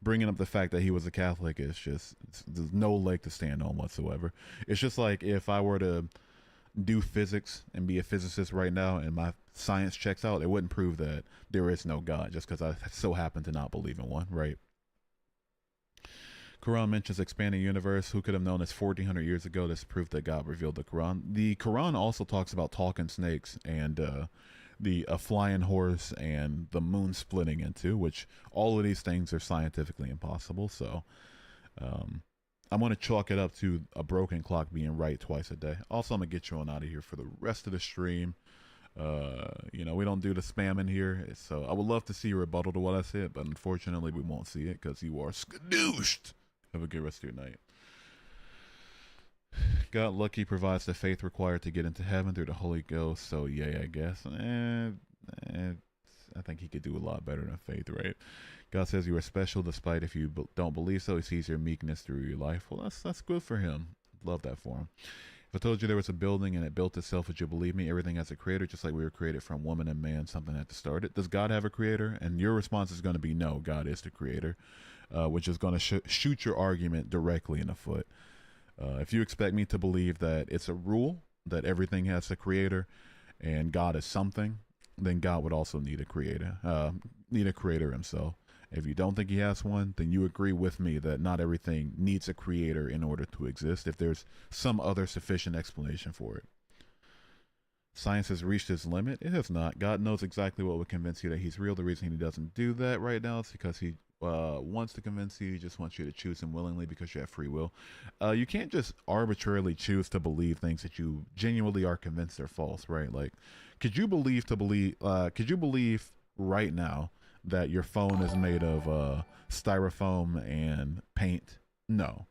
bringing up the fact that he was a Catholic is just, there's no leg to stand on whatsoever. It's just like if I were to do physics and be a physicist right now and my science checks out, it wouldn't prove that there is no God just because I so happen to not believe in one, right? Quran mentions expanding universe. Who could have known this 1400 years ago? This proof that God revealed the Quran. The Quran also talks about talking snakes and the flying horse and the moon splitting in two, which all of these things are scientifically impossible. So I'm going to chalk it up to a broken clock being right twice a day. Also, I'm going to get you on out of here for the rest of the stream. We don't do the spamming here, so I would love to see a rebuttal to what I said, but unfortunately we won't see it because you are skadooshed. Have a good rest of your night. God lucky provides the faith required to get into heaven through the Holy Ghost. So yay, I guess. I think he could do a lot better than faith, right? God says you are special despite if you don't believe so. He sees your meekness through your life. Well, that's good for him. Love that for him. If I told you there was a building and it built itself, would you believe me? Everything has a creator, just like we were created from woman and man. Something had to start it. Does God have a creator? And your response is going to be no, God is the creator, which is going to shoot your argument directly in the foot. If you expect me to believe that it's a rule, that everything has a creator and God is something, then God would also need a creator himself. If you don't think he has one, then you agree with me that not everything needs a creator in order to exist, if there's some other sufficient explanation for it. Science has reached its limit. It has not. God knows exactly what would convince you that he's real. The reason he doesn't do that right now is because he wants to convince you. He just wants you to choose him willingly because you have free will. You can't just arbitrarily choose to believe things that you genuinely are convinced are false, right? Like, could you believe right now that your phone is made of styrofoam and paint? No.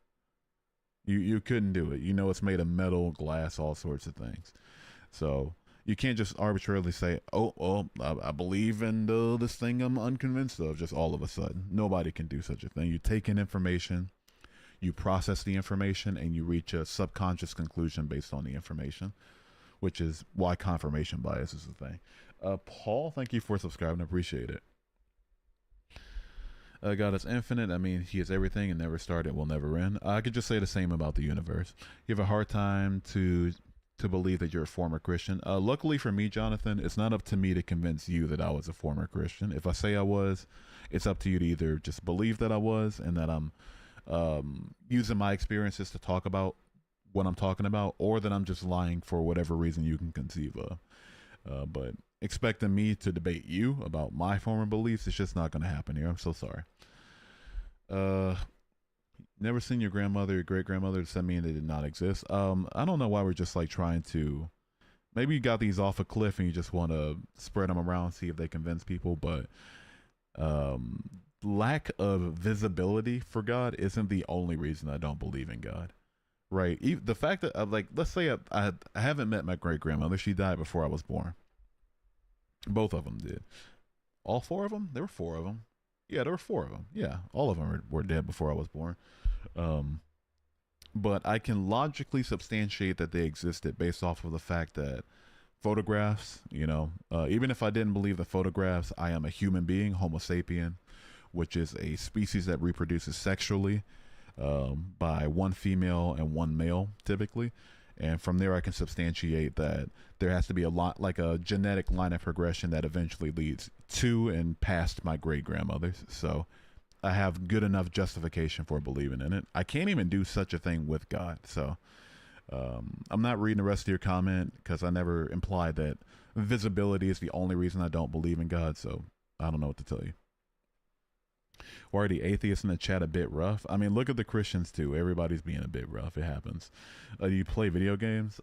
You couldn't do it. It's made of metal, glass, all sorts of things. So You can't just arbitrarily say, "Oh, well, I believe in this thing I'm unconvinced of." Just all of a sudden, nobody can do such a thing. You take in information, you process the information, and you reach a subconscious conclusion based on the information, which is why confirmation bias is a thing. Paul, thank you for subscribing. I appreciate it. God is infinite. I mean, he is everything and never started, will never end. I could just say the same about the universe. You have a hard time to believe that you're a former Christian. Luckily for me, Jonathan, it's not up to me to convince you that I was a former Christian. If I say I was, it's up to you to either just believe that I was and that I'm using my experiences to talk about what I'm talking about, or that I'm just lying for whatever reason you can conceive of. But expecting me to debate you about my former beliefs, it's just not going to happen here. I'm so sorry. Never seen your grandmother, your great grandmother. Does that mean they did not exist? I don't know why we're just like trying to. Maybe you got these off a cliff and you just want to spread them around, see if they convince people. But lack of visibility for God isn't the only reason I don't believe in God. Right? The fact that like, let's say I haven't met my great grandmother. She died before I was born. Both of them did. All four of them? There were four of them. Yeah, there were four of them. Yeah, all of them were dead before I was born. But I can logically substantiate that they existed based off of the fact that photographs, even if I didn't believe the photographs, I am a human being, Homo sapien, which is a species that reproduces sexually by one female and one male, typically. And from there, I can substantiate that there has to be a genetic line of progression that eventually leads to and past my great grandmothers. So I have good enough justification for believing in it. I can't even do such a thing with God. So I'm not reading the rest of your comment because I never implied that visibility is the only reason I don't believe in God. So I don't know what to tell you. Why are the atheists in the chat a bit rough? I mean, look at the Christians too. Everybody's being a bit rough. It happens. You play video games?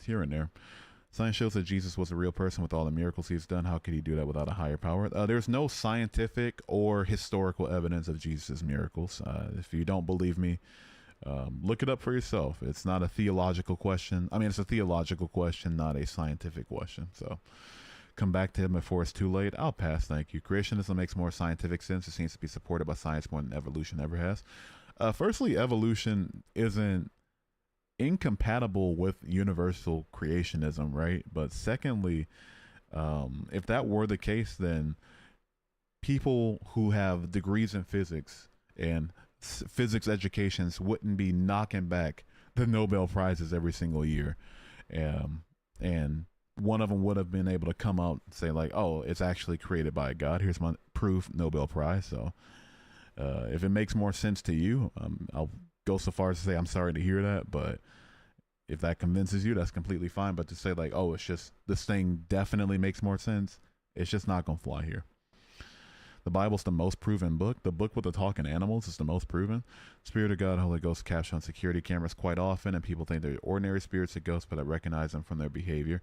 Here and there. Science shows that Jesus was a real person with all the miracles he's done. How could he do that without a higher power? There's no scientific or historical evidence of Jesus' miracles. If you don't believe me, look it up for yourself. It's not a theological question. I mean, it's a theological question, not a scientific question. So come back to him before it's too late. I'll pass, thank you. Creationism makes more scientific sense. It seems to be supported by science more than evolution ever has. Firstly, evolution isn't incompatible with universal creationism, right? But secondly, if that were the case, then people who have degrees in physics and physics educations wouldn't be knocking back the Nobel Prizes every single year. And one of them would have been able to come out and say like, oh, it's actually created by God. Here's my proof, Nobel Prize. So if it makes more sense to you, I'll go so far as to say I'm sorry to hear that, but if that convinces you, that's completely fine. But to say like, oh, it's just this thing definitely makes more sense, it's just not gonna fly here. The Bible's the most proven book. The book with the talking animals is the most proven. Spirit of God, Holy Ghost captured on security cameras quite often, and people think they're ordinary spirits or ghosts, but I recognize them from their behavior.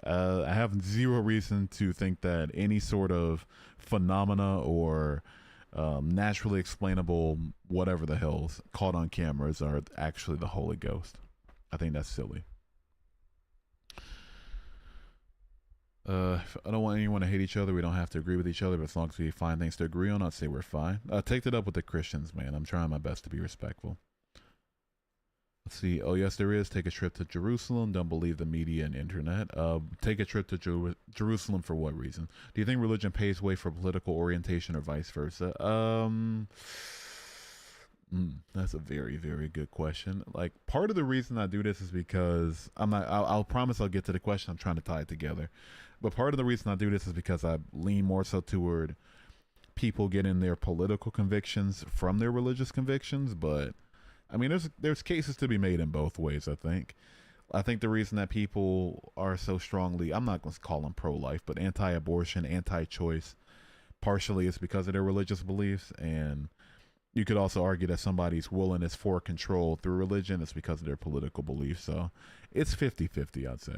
I have zero reason to think that any sort of phenomena or naturally explainable whatever the hell's caught on cameras are actually the Holy Ghost. I think that's silly. I don't want anyone to hate each other. We don't have to agree with each other, but as long as we find things to agree on, I'd say we're fine. Take it up with the Christians, man. I'm trying my best to be respectful. Let's see. Oh, yes, there is. Take a trip to Jerusalem. Don't believe the media and internet. Take a trip to Jerusalem for what reason? Do you think religion paves way for political orientation or vice versa? That's a very, very good question. Like, part of the reason I do this is because I'll promise I'll get to the question. I'm trying to tie it together. But part of the reason I do this is because I lean more so toward people getting their political convictions from their religious convictions. But I mean, there's cases to be made in both ways, I think. I think the reason that people are so strongly, I'm not going to call them pro-life, but anti-abortion, anti-choice, partially it's because of their religious beliefs. And you could also argue that somebody's willingness for control through religion is because of their political beliefs. So it's 50-50, I'd say.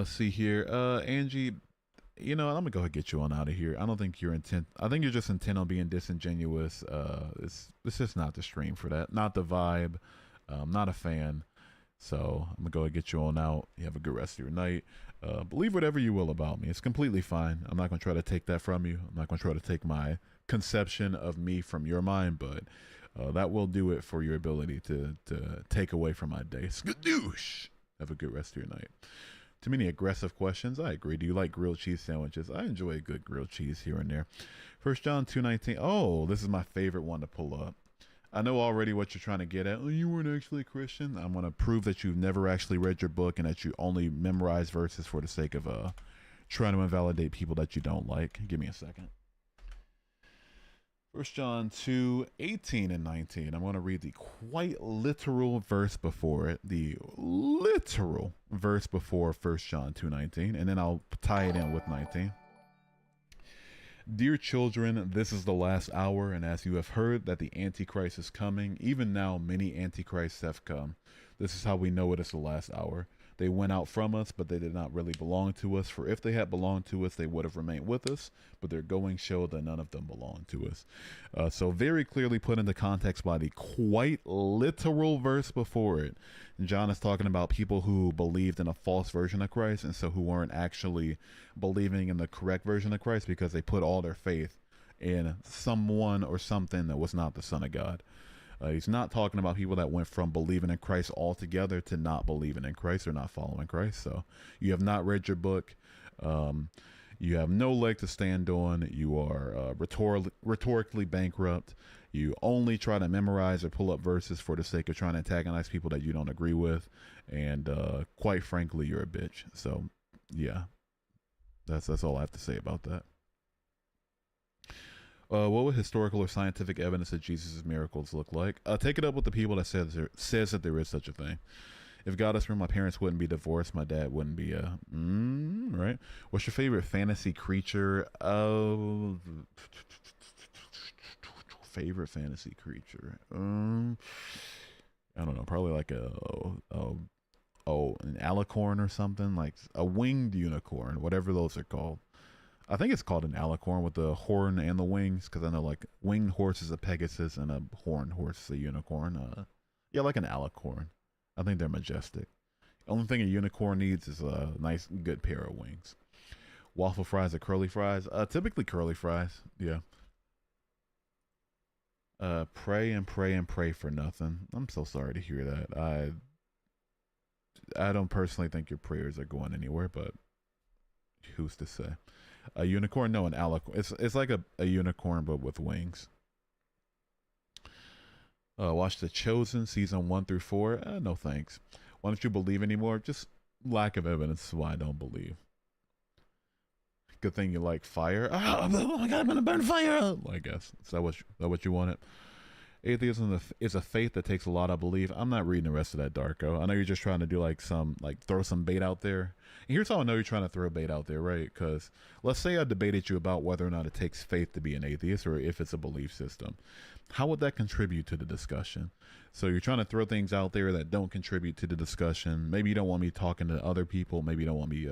See here. Angie, I'm gonna go ahead and get you on out of here. I don't think you're intent. I think you're just intent on being disingenuous. It's just not the stream for that. Not the vibe. I'm not a fan. So I'm gonna go and get you on out. You have a good rest of your night. Believe whatever you will about me. It's completely fine. I'm not gonna try to take that from you. I'm not gonna try to take my conception of me from your mind, but that will do it for your ability to take away from my day. Skadoosh. Have a good rest of your night. Too many aggressive questions. I agree. Do you like grilled cheese sandwiches? I enjoy a good grilled cheese here and there. 1 John 2:19. Oh, this is my favorite one to pull up. I know already what you're trying to get at. Oh, you weren't actually a Christian. I'm going to prove that you've never actually read your book and that you only memorize verses for the sake of trying to invalidate people that you don't like. Give me a second. 1 John 2:18 and 19. I'm going to read the quite literal verse before it. The literal verse before 1 John 2:19. And then I'll tie it in with 19. Dear children, this is the last hour, and as you have heard that the Antichrist is coming, even now many Antichrists have come. This is how we know it is the last hour. They went out from us, but they did not really belong to us, for if they had belonged to us, they would have remained with us, but their going showed that none of them belonged to us. So very clearly put into context by the quite literal verse before it. John is talking about people who believed in a false version of Christ, and so who weren't actually believing in the correct version of Christ because they put all their faith in someone or something that was not the Son of God. He's not talking about people that went from believing in Christ altogether to not believing in Christ or not following Christ. So you have not read your book. You have no leg to stand on. You are rhetorically bankrupt. You only try to memorize or pull up verses for the sake of trying to antagonize people that you don't agree with. And quite frankly, you're a bitch. So yeah, that's all I have to say about that. What would historical or scientific evidence of Jesus' miracles look like? Take it up with the people that says that there is such a thing. If God is real, my parents wouldn't be divorced. My dad wouldn't be right. What's your favorite fantasy creature? Favorite fantasy creature? I don't know. Probably like an alicorn or something, like a winged unicorn, whatever those are called. I think it's called an alicorn with the horn and the wings, because I know like winged horse is a Pegasus and a horned horse is a unicorn. Yeah, like an alicorn. I think they're majestic. The only thing a unicorn needs is a nice, good pair of wings. Waffle fries or curly fries? Typically curly fries. Yeah. Pray and pray and pray for nothing. I'm so sorry to hear that. I don't personally think your prayers are going anywhere, but who's to say? A unicorn? No, an alicorn. It's like a unicorn, but with wings. Watch The Chosen, season 1 through 4. No thanks. Why don't you believe anymore? Just lack of evidence is why I don't believe. Good thing you like fire. Oh my God, I'm gonna burn fire! I guess. Is that what you wanted? Atheism is a faith that takes a lot, I believe. I'm not reading the rest of that, Darko. I know you're just trying to do throw some bait out there. And here's how I know you're trying to throw bait out there, right? Because let's say I debated you about whether or not it takes faith to be an atheist or if it's a belief system. How would that contribute to the discussion? So you're trying to throw things out there that don't contribute to the discussion. Maybe you don't want me talking to other people. Maybe you don't want me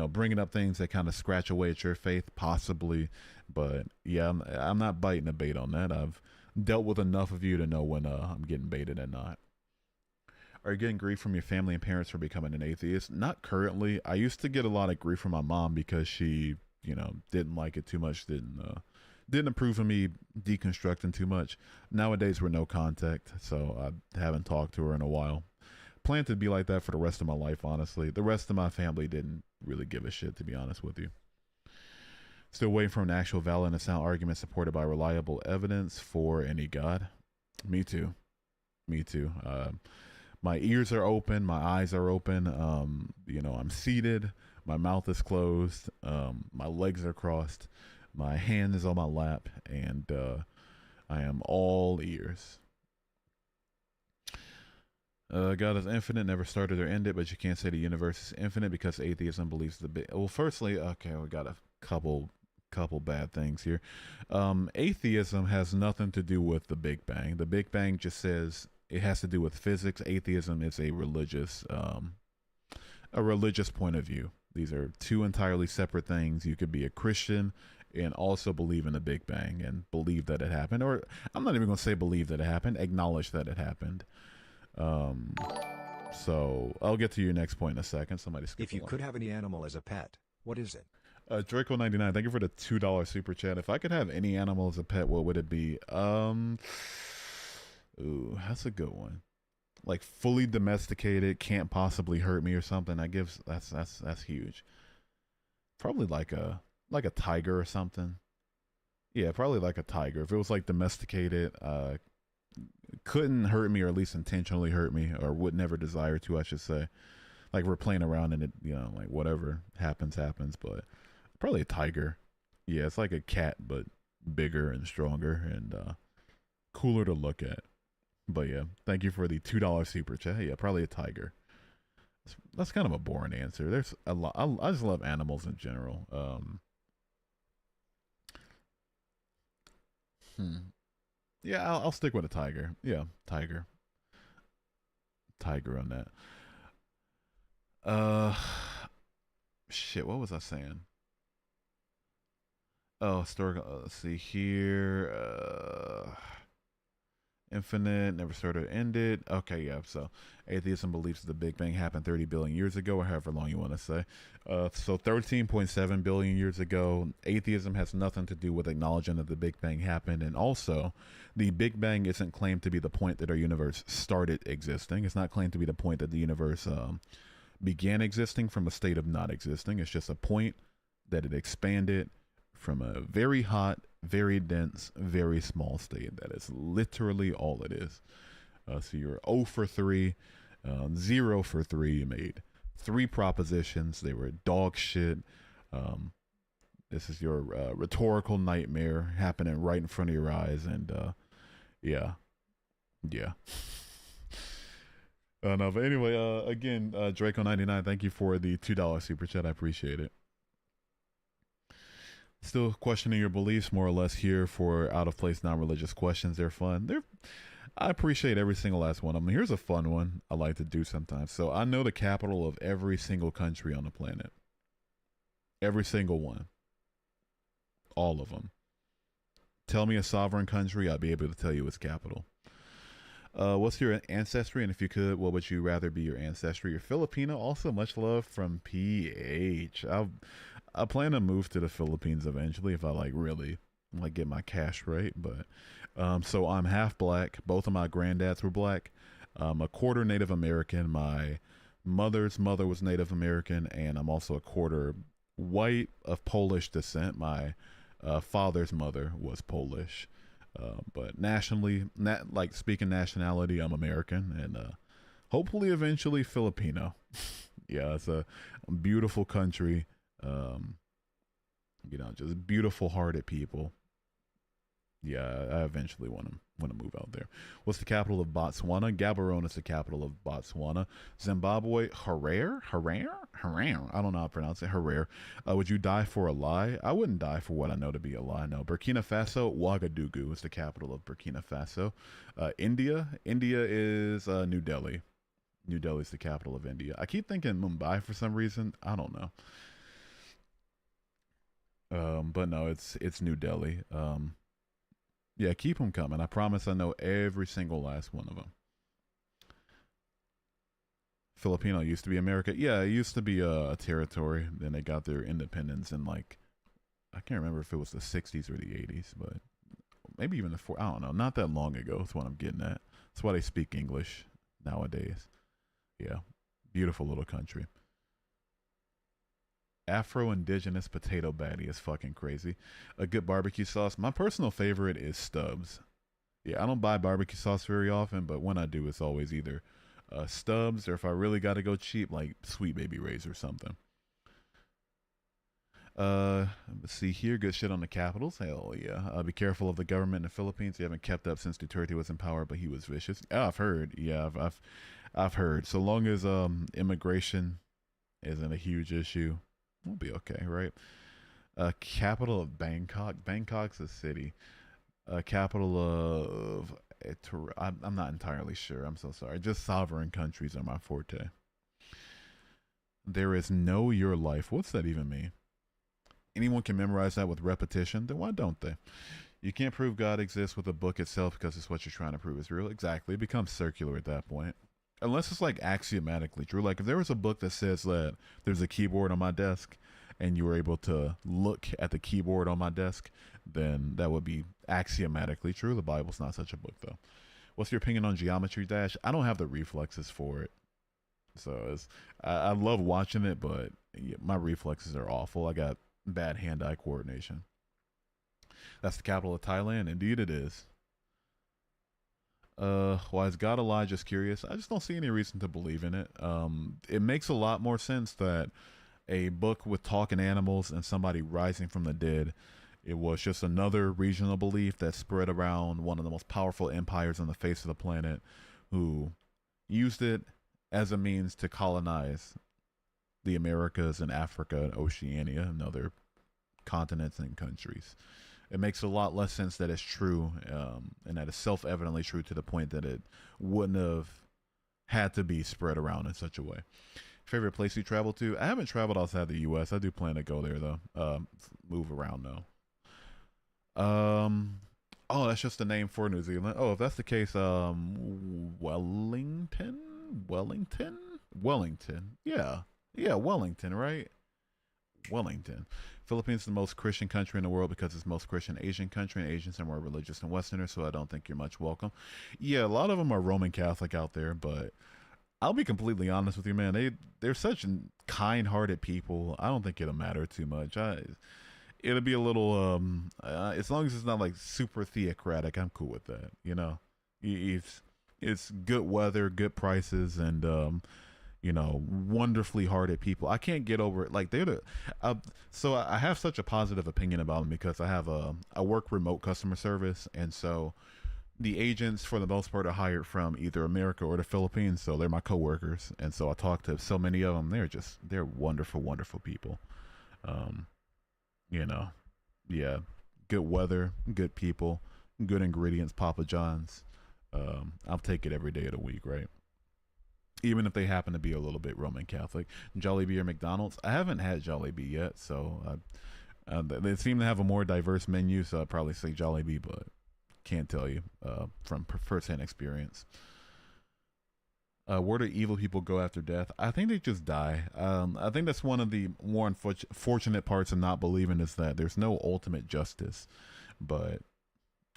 bringing up things that kind of scratch away at your faith, possibly. But yeah, I'm not biting a bait on that. I've dealt with enough of you to know when I'm getting baited and not. Are you getting grief from your family and parents for becoming an atheist? Not currently. I used to get a lot of grief from my mom because she, didn't like it too much, didn't approve of me deconstructing too much. Nowadays, we're no contact, so I haven't talked to her in a while. Plan to be like that for the rest of my life, honestly. The rest of my family didn't really give a shit, to be honest with you. Still waiting for an actual valid and sound argument supported by reliable evidence for any God. Me too. My ears are open. My eyes are open. I'm seated. My mouth is closed. My legs are crossed. My hand is on my lap. And I am all ears. God is infinite, never started or ended, but you can't say the universe is infinite because atheism believes the big. Well, firstly, okay, we got a couple bad things here. Atheism has nothing to do with the Big Bang. The Big Bang just says it has to do with physics. Atheism is a religious point of view. These are two entirely separate things. You could be a Christian and also believe in the Big Bang and believe that it happened. Or I'm not even going to say believe that it happened, acknowledge that it happened. Um, so I'll get to your next point in a second. Somebody skip If you along. could have any animal as a pet, what is it? Draco99, thank you for the $2 super chat. If I could have any animal as a pet, what would it be? Ooh, that's a good one. Like fully domesticated, can't possibly hurt me or something. That's huge. Probably like a tiger or something. Yeah, probably like a tiger. If it was like domesticated, couldn't hurt me or at least intentionally hurt me or would never desire to, I should say. Like we're playing around and it, like whatever happens, happens. But probably a tiger. Yeah, it's like a cat, but bigger and stronger and cooler to look at. But yeah, thank you for the $2 super chat. Yeah, probably a tiger. That's kind of a boring answer. There's a lot. I just love animals in general. Yeah, I'll stick with a tiger. Yeah, tiger. Tiger on that. Uh, shit. What was I saying? Oh, historical. Let's see here. Infinite, never started, ended. Okay, yeah. So, atheism believes the Big Bang happened 30 billion years ago, or however long you want to say. So, 13.7 billion years ago. Atheism has nothing to do with acknowledging that the Big Bang happened, and also, the Big Bang isn't claimed to be the point that our universe started existing. It's not claimed to be the point that the universe began existing from a state of not existing. It's just a point that it expanded from a very hot, very dense, very small state. That is literally all it is. So you're 0 for 3, 0 for 3. You made 3 propositions. They were dog shit. This is your rhetorical nightmare happening right in front of your eyes. And yeah. No, but anyway, again, Draco99, thank you for the $2 super chat. I appreciate it. Still questioning your beliefs, more or less, here for out of place, non religious questions. They're fun. I appreciate every single last one of them. Here's a fun one I like to do sometimes. So I know the capital of every single country on the planet. Every single one. All of them. Tell me a sovereign country, I'll be able to tell you its capital. What's your ancestry? And if you could, what would you rather be your ancestry? You're Filipino. Also, much love from PH. I plan to move to the Philippines eventually if I really get my cash right. But so I'm half black. Both of my granddads were black. I'm a quarter Native American. My mother's mother was Native American, and I'm also a quarter white of Polish descent. My father's mother was Polish. But nationally, speaking nationality, I'm American, and hopefully eventually Filipino. Yeah, it's a beautiful country. Just beautiful hearted people. Yeah, I eventually want to move out there. What's the capital of Botswana? Gaborone is the capital of Botswana. Zimbabwe, Harare? I don't know how to pronounce it. Harare. Would you die for a lie? I wouldn't die for what I know to be a lie. No. Burkina Faso, Ouagadougou is the capital of Burkina Faso. India is New Delhi. New Delhi is the capital of India. I keep thinking Mumbai for some reason. I don't know. But no, it's New Delhi. Yeah, keep them coming. I promise I know every single last one of them. Filipino used to be America. Yeah, it used to be a territory. Then they got their independence in I can't remember if it was the 60s or the 80s, but maybe even the 40s. I don't know. Not that long ago. That's what I'm getting at. That's why they speak English nowadays. Yeah, beautiful little country. Afro-indigenous potato batty is fucking crazy. A good barbecue sauce. My personal favorite is Stubbs. Yeah, I don't buy barbecue sauce very often, but when I do, it's always either Stubbs, or if I really got to go cheap, like Sweet Baby Ray's or something. Let's see here. Good shit on the capitals. Hell yeah. Be careful of the government in the Philippines. They haven't kept up since Duterte was in power, but he was vicious. Oh, I've heard. Yeah, I've heard. So long as immigration isn't a huge issue, we'll be okay, right? Capital of Bangkok. Bangkok's a city. Capital of I'm not entirely sure. I'm so sorry. Just sovereign countries are my forte. There is no your life. What's that even mean? Anyone can memorize that with repetition, then why don't they? You can't prove God exists with a book itself because it's what you're trying to prove is real. Exactly. It becomes circular at that point. Unless it's like axiomatically true. Like if there was a book that says that there's a keyboard on my desk and you were able to look at the keyboard on my desk, then that would be axiomatically true. The Bible's not such a book though. What's your opinion on Geometry Dash? I don't have the reflexes for it. So I love watching it, but my reflexes are awful. I got bad hand-eye coordination. That's the capital of Thailand. Indeed it is. Why is God alive? Just curious. I just don't see any reason to believe in it. It makes a lot more sense that a book with talking animals and somebody rising from the dead, it was just another regional belief that spread around one of the most powerful empires on the face of the planet who used it as a means to colonize the Americas and Africa and Oceania and other continents and countries. It makes a lot less sense that it's true, and that it's self-evidently true to the point that it wouldn't have had to be spread around in such a way. Favorite place you travel to? I haven't traveled outside the U.S. I do plan to go there though. Move around though. Oh, that's just a name for New Zealand. Oh, if that's the case, Wellington. Yeah, Wellington, right? Wellington. Philippines is the most Christian country in the world because it's the most Christian Asian country, and Asians are more religious than Westerners, so I don't think you're much welcome. Yeah, a lot of them are Roman Catholic out there, but I'll be completely honest with you, man. They're such kind-hearted people. I don't think it'll matter too much. It'll be a little as long as it's not like super theocratic, I'm cool with that. You know, it's good weather, good prices, and wonderfully hearted people. I can't get over it. Like so I have such a positive opinion about them because I work remote customer service, and so the agents for the most part are hired from either America or the Philippines, so they're my coworkers, and so I talk to so many of them. They're wonderful, wonderful people. Yeah, good weather, good people, good ingredients, Papa John's. I'll take it every day of the week, right? Even if they happen to be a little bit Roman Catholic. Jollibee or McDonald's? I haven't had Jollibee yet, so they seem to have a more diverse menu, so I'd probably say Jollibee, but can't tell you from first-hand experience. Where do evil people go after death? I think they just die. I think that's one of the more unfortunate parts of not believing is that there's no ultimate justice. But,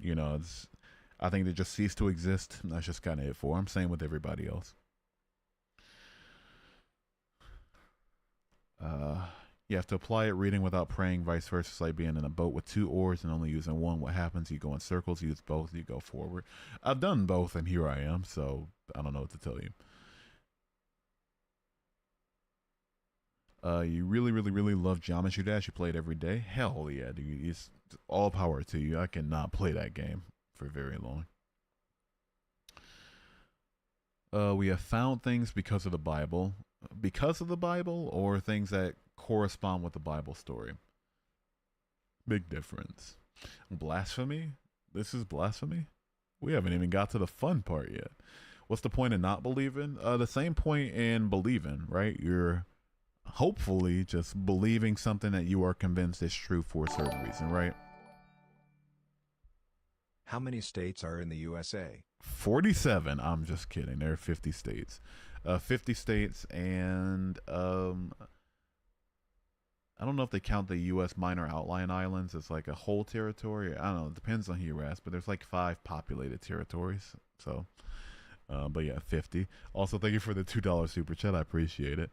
I think they just cease to exist. And that's just kind of it for them. Same with everybody else. You have to apply it reading without praying, vice versa. It's like being in a boat with two oars and only using one. What happens? You go in circles, use both, you go forward. I've done both, and here I am, so I don't know what to tell you. You really, really, really love Geometry Dash. You play it every day. Hell yeah, dude. It's all power to you. I cannot play that game for very long. We have found things because of the Bible. Because of the Bible, or things that correspond with the Bible story? Big difference. Blasphemy? This is blasphemy? We haven't even got to the fun part yet. What's the point in not believing? The same point in believing, right? You're hopefully just believing something that you are convinced is true for a certain reason, right? How many states are in the USA? 47. I'm just kidding. There are 50 states. 50 states, and I don't know if they count the U.S. minor outlying islands as like a whole territory. I don't know. It depends on who you ask, but there's like 5 populated territories. So, but yeah, 50. Also, thank you for the $2 super chat. I appreciate it.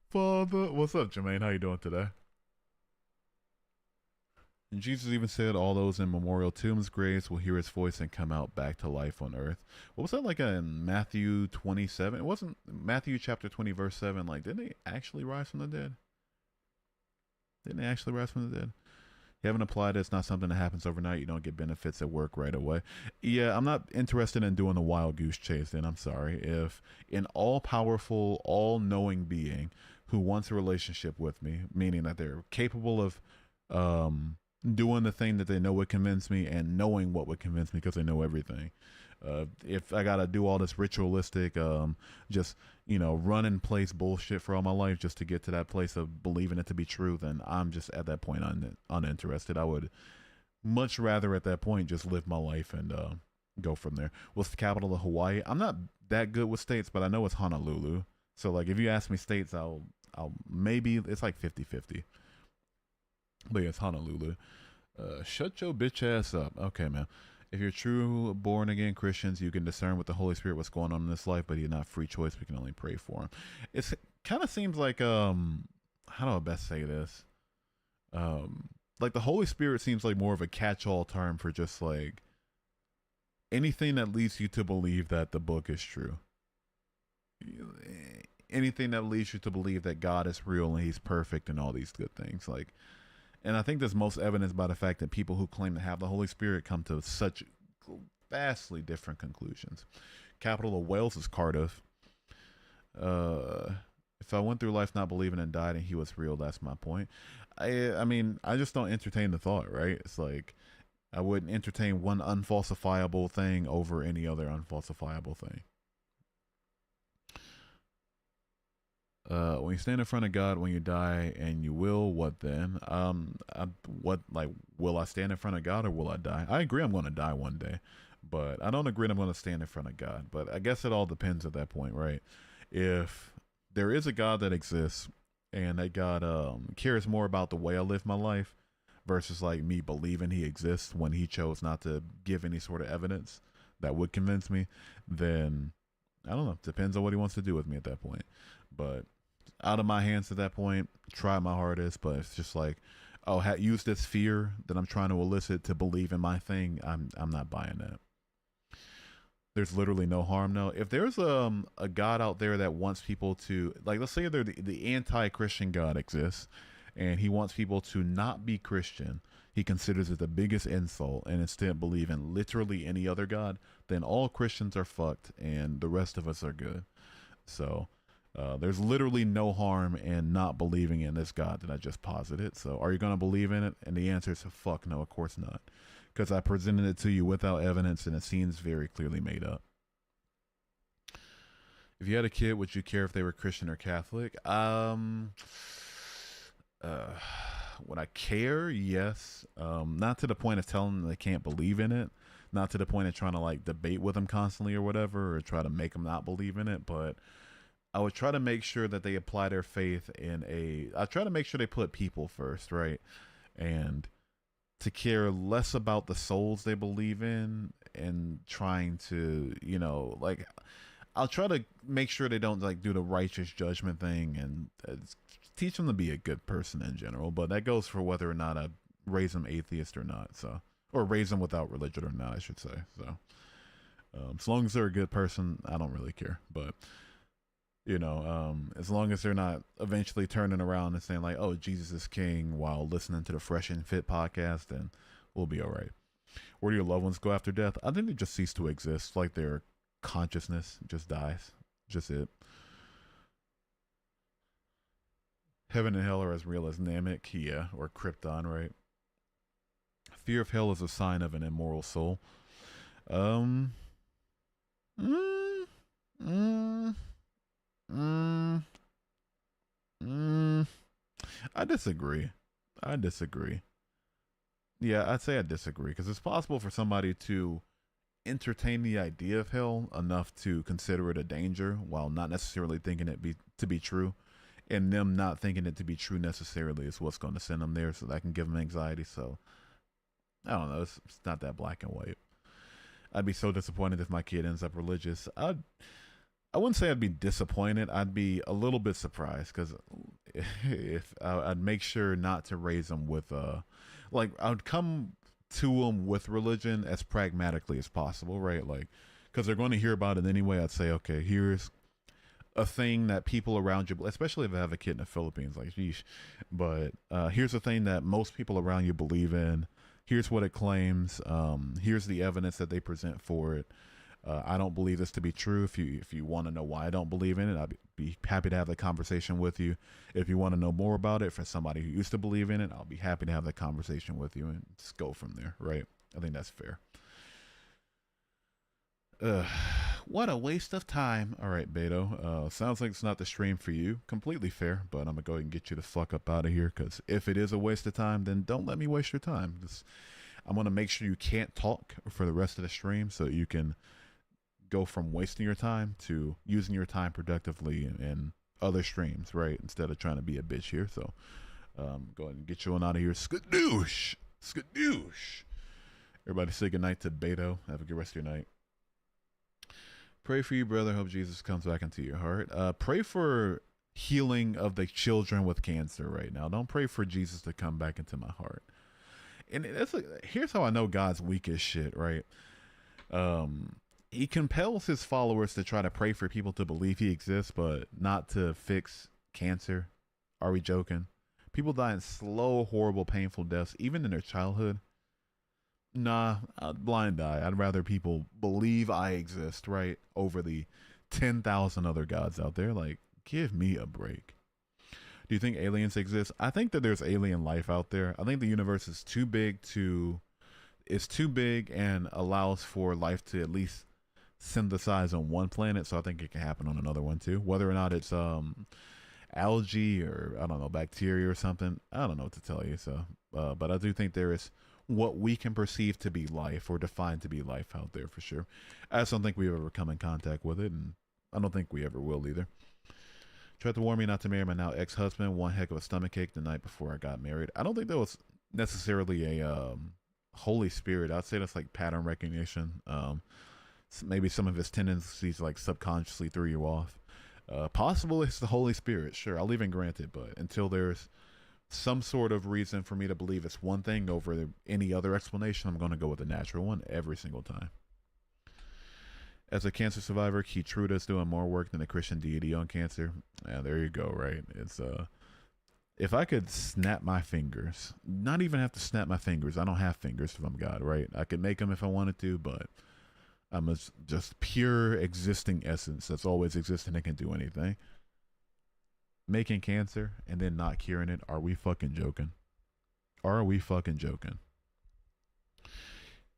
Father, what's up, Jermaine? How you doing today? And Jesus even said, all those in memorial tombs, graves will hear his voice and come out back to life on earth. What was that like in Matthew 27? It wasn't Matthew chapter 20, verse 7. Like, didn't they actually rise from the dead? Didn't they actually rise from the dead? You haven't applied it. It's not something that happens overnight. You don't get benefits at work right away. Yeah, I'm not interested in doing the wild goose chase then. I'm sorry. If an all-powerful, all-knowing being who wants a relationship with me, meaning that they're capable of doing the thing that they know would convince me and knowing what would convince me because they know everything. If I got to do all this ritualistic, just, run in place bullshit for all my life just to get to that place of believing it to be true, then I'm just at that point uninterested. I would much rather at that point just live my life and go from there. What's the capital of Hawaii? I'm not that good with states, but I know it's Honolulu. So like if you ask me states, I'll maybe it's like 50-50. But yeah, it's Honolulu. Shut your bitch ass up. Okay, man. If you're true born again Christians, you can discern with the Holy Spirit what's going on in this life, but you're not free choice. We can only pray for him. It kind of seems like how do I best say this? Like the Holy Spirit seems like more of a catch-all term for just like anything that leads you to believe that the book is true. Anything that leads you to believe that God is real and he's perfect and all these good things. Like, and I think there's most evidenced by the fact that people who claim to have the Holy Spirit come to such vastly different conclusions. Capital of Wales is Cardiff. If I went through life not believing and died and he was real, that's my point. I mean, I just don't entertain the thought, right? It's like I wouldn't entertain one unfalsifiable thing over any other unfalsifiable thing. When you stand in front of God when you die, and you will, what then? Will I stand in front of God or will I die? I agree I'm going to die one day, but I don't agree I'm going to stand in front of God. But I guess it all depends at that point, right? If there is a God that exists and that God cares more about the way I live my life versus like me believing he exists when he chose not to give any sort of evidence that would convince me, then I don't know. Depends on what he wants to do with me at that point. But out of my hands at that point, try my hardest, but it's just like, oh, use this fear that I'm trying to elicit to believe in my thing. I'm not buying that. There's literally no harm. No, if there's a God out there that wants people to, like, let's say the anti-Christian God exists, and he wants people to not be Christian, he considers it the biggest insult, and instead believe in literally any other God, then all Christians are fucked, and the rest of us are good. So there's literally no harm in not believing in this God that I just posited. So are you going to believe in it? And the answer is fuck no, of course not. Because I presented it to you without evidence and it seems very clearly made up. If you had a kid, would you care if they were Christian or Catholic? Would I care? Yes. Not to the point of telling them they can't believe in it. Not to the point of trying to like debate with them constantly or whatever, or try to make them not believe in it. But I would try to make sure that they apply their faith I try to make sure they put people first, right? And to care less about the souls they believe in and trying to, like, I'll try to make sure they don't like do the righteous judgment thing and teach them to be a good person in general. But that goes for whether or not I raise them atheist or not. So, or raise them without religion or not, I should say. So, as long as they're a good person, I don't really care. But as long as they're not eventually turning around and saying like, oh, Jesus is king while listening to the Fresh and Fit podcast, then we'll be all right. Where do your loved ones go after death? I think they just cease to exist. Like their consciousness just dies. Just it. Heaven and hell are as real as Namek, yeah, or Krypton, right? Fear of hell is a sign of an immoral soul. I disagree. Yeah, I'd say I disagree because it's possible for somebody to entertain the idea of hell enough to consider it a danger while not necessarily thinking it to be true, and them not thinking it to be true necessarily is what's going to send them there, so that can give them anxiety. So I don't know. It's not that black and white. I'd be so disappointed if my kid ends up religious. I wouldn't say I'd be disappointed. I'd be a little bit surprised because if I'd make sure not to raise them with like I'd come to them with religion as pragmatically as possible, right? Like, because they're going to hear about it anyway. I'd say, okay, here's a thing that people around you, especially if I have a kid in the Philippines, like, sheesh, but here's a thing that most people around you believe in. Here's what it claims. Here's the evidence that they present for it. I don't believe this to be true. If you want to know why I don't believe in it, I'd be happy to have the conversation with you. If you want to know more about it for somebody who used to believe in it, I'll be happy to have that conversation with you and just go from there, right? I think that's fair. What a waste of time. All right, Beto. Sounds like it's not the stream for you. Completely fair, but I'm going to go ahead and get you the fuck up out of here because if it is a waste of time, then don't let me waste your time. I'm gonna make sure you can't talk for the rest of the stream, so you can go from wasting your time to using your time productively in other streams, right? Instead of trying to be a bitch here. So go ahead and get you on out of here. Skadoosh! Skadoosh! Everybody say goodnight to Beto. Have a good rest of your night. Pray for you, brother. Hope Jesus comes back into your heart. Pray for healing of the children with cancer right now. Don't pray for Jesus to come back into my heart. And here's how I know God's weak as shit, right? He compels his followers to try to pray for people to believe he exists, but not to fix cancer. Are we joking? People die in slow, horrible, painful deaths, even in their childhood. Nah, I'd blind die. I'd rather people believe I exist, right? Over the 10,000 other gods out there. Like, give me a break. Do you think aliens exist? I think that there's alien life out there. I think the universe is too big and allows for life to at least synthesize on one planet. So I think it can happen on another one too. Whether or not it's algae or I don't know, bacteria or something. I don't know what to tell you. So, but I do think there is what we can perceive to be life or define to be life out there for sure. I just don't think we've ever come in contact with it, and I don't think we ever will either. Tried to warn me not to marry my now ex-husband. One heck of a stomachache the night before I got married. I don't think that was necessarily a Holy Spirit. I'd say that's like pattern recognition. Maybe some of his tendencies like subconsciously threw you off. Possible it's the Holy Spirit. Sure, I'll even grant it, but until there's some sort of reason for me to believe it's one thing over any other explanation, I'm going to go with the natural one every single time. As a cancer survivor, Keytruda's doing more work than a Christian deity on cancer. Yeah, there you go, right? It's if I could snap my fingers, not even have to snap my fingers. I don't have fingers if I'm God, right? I could make them if I wanted to, but I'm just pure existing essence that's always existing and can do anything. Making cancer and then not curing it. Are we fucking joking? Are we fucking joking?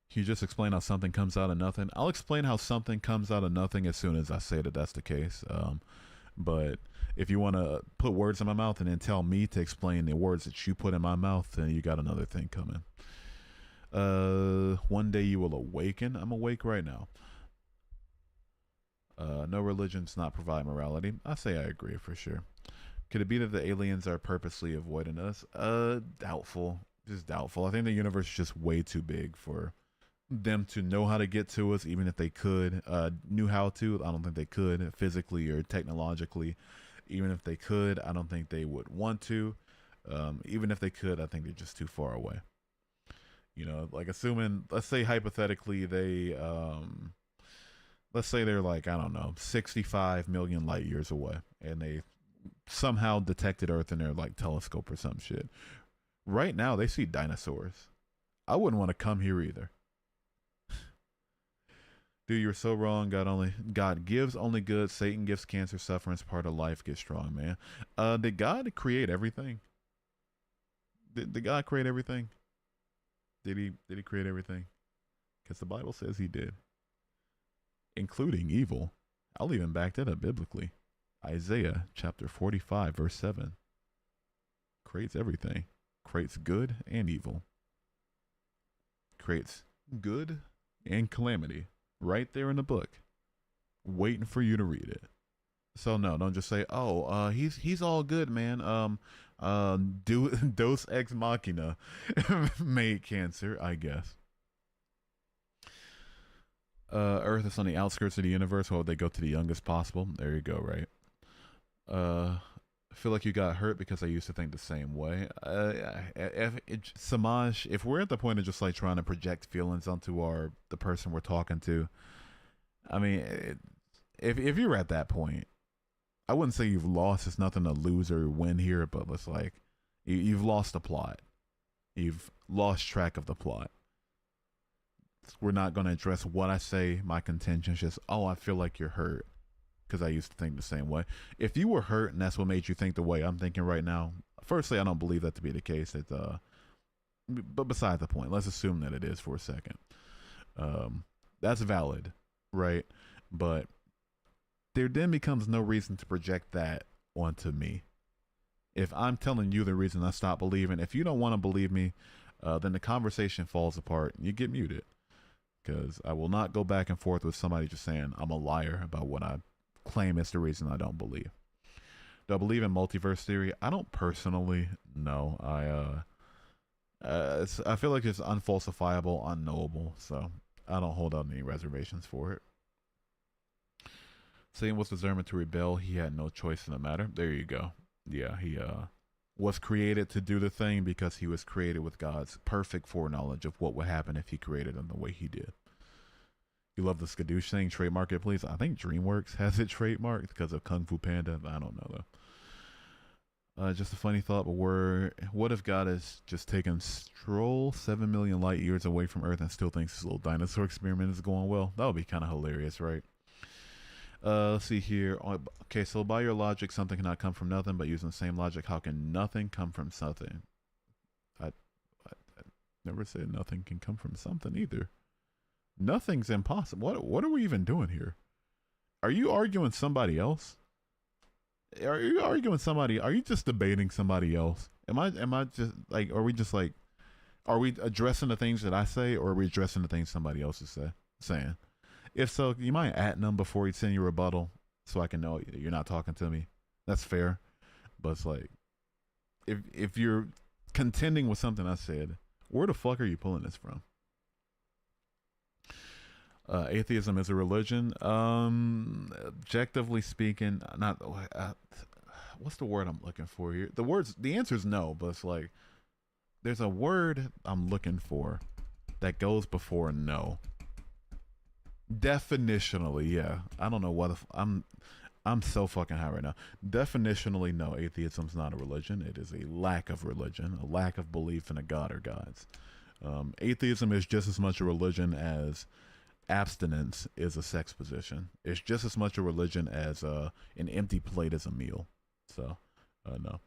Can you just explain how something comes out of nothing? I'll explain how something comes out of nothing as soon as I say that that's the case. But if you want to put words in my mouth and then tell me to explain the words that you put in my mouth, then you got another thing coming. One day you will awaken. I'm awake right now. No religion's not provide morality. I say I agree for sure. Could it be that the aliens are purposely avoiding us? Doubtful. Just doubtful. I think the universe is just way too big for them to know how to get to us, even if they could. Knew how to, I don't think they could physically or technologically. Even if they could, I don't think they would want to. Even if they could, I think they're just too far away. You know, like assuming, let's say hypothetically they, let's say they're like, I don't know, 65 million light years away, and they somehow detected Earth in their like telescope or some shit. Right now, they see dinosaurs. I wouldn't want to come here either. Dude, you're so wrong. God gives only good. Satan gives cancer, suffering is part of life. Get strong, man. Did God create everything? Did God create everything? Did he create everything? Because the Bible says he did, including evil. I'll even back that up biblically. Isaiah chapter 45 verse 7 creates everything. Creates good and evil. Creates good and calamity. Right there in the book. Waiting for you to read it. So no, don't just say, oh, he's all good, man. Deus ex machina made cancer, I guess. Earth is on the outskirts of the universe. Why would they go to the youngest possible? There you go, right? I feel like you got hurt because I used to think the same way. Samaj, if we're at the point of just like trying to project feelings onto the person we're talking to, I mean, if you're at that point, I wouldn't say you've lost. It's nothing to lose or win here, but it's like you've lost the plot. You've lost track of the plot. We're not going to address what I say, my contentions. Just, oh, I feel like you're hurt because I used to think the same way. If you were hurt and that's what made you think the way I'm thinking right now, firstly, I don't believe that to be the case. But beside the point, let's assume that it is for a second. That's valid, right? But there then becomes no reason to project that onto me. If I'm telling you the reason I stopped believing, if you don't want to believe me, then the conversation falls apart and you get muted. Because I will not go back and forth with somebody just saying I'm a liar about what I claim is the reason I don't believe. Do I believe in multiverse theory? I don't personally know. I feel like it's unfalsifiable, unknowable, so I don't hold out any reservations for it. Satan was determined to rebel. He had no choice in the matter. There you go. Yeah, he was created to do the thing because he was created with God's perfect foreknowledge of what would happen if he created him the way he did. You love the skadoosh thing, trademark it, please. I think DreamWorks has it trademarked because of Kung Fu Panda. I don't know though. Just a funny thought, but what if God is just taking stroll 7 million light years away from Earth and still thinks his little dinosaur experiment is going well? That would be kind of hilarious, right? Let's see here. Okay, so by your logic, something cannot come from nothing, but using the same logic, how can nothing come from something? I never said nothing can come from something either. Nothing's impossible. What are we even doing here? Are you arguing somebody else? Are you arguing somebody? Are you just debating somebody else? Am I just like? Are we just like? Are we addressing the things that I say, or are we addressing the things somebody else is saying? If so, you mind adding them before you send your rebuttal, so I can know you're not talking to me. That's fair, but it's like, if you're contending with something I said, where the fuck are you pulling this from? Atheism is a religion. Objectively speaking, not. What's the word I'm looking for here? The answer is no, but it's like there's a word I'm looking for that goes before no. Definitionally, yeah. I don't know what I'm so fucking high right now. Definitionally, no. Atheism's not a religion. It is a lack of religion, a lack of belief in a god or gods. Atheism is just as much a religion as abstinence is a sex position. It's just as much a religion as an empty plate is a meal. So, no.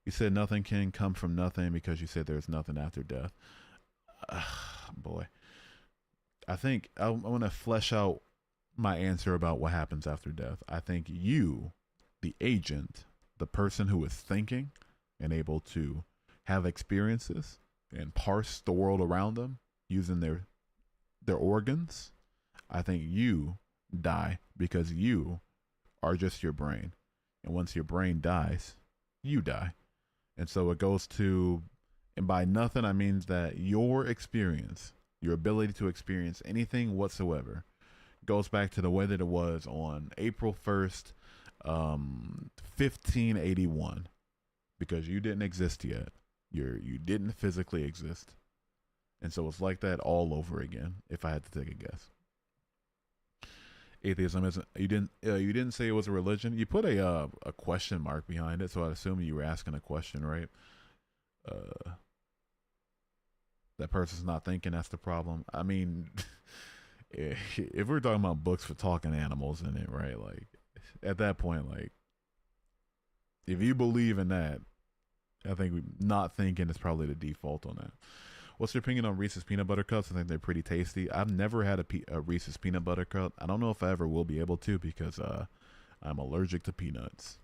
You said nothing can come from nothing because you said there's nothing after death. Boy. I think I want to flesh out my answer about what happens after death. I think you, the agent, the person who is thinking and able to have experiences and parse the world around them using their organs, I think you die because you are just your brain. And once your brain dies, you die. And so it goes to, and by nothing, I mean that your experience, your ability to experience anything whatsoever, goes back to the way that it was on April 1st, 1581, because you didn't exist yet. You didn't physically exist. And so it's like that all over again, if I had to take a guess. Atheism isn't, you didn't say it was a religion. You put a question mark behind it, so I assume you were asking a question, right? That person's not thinking, that's the problem. I mean, if we're talking about books for talking animals in it, right? Like, at that point, like, if you believe in that, I think not thinking is probably the default on that. What's your opinion on Reese's peanut butter cups? I think they're pretty tasty. I've never had a Reese's peanut butter cup. I don't know if I ever will be able to because I'm allergic to peanuts.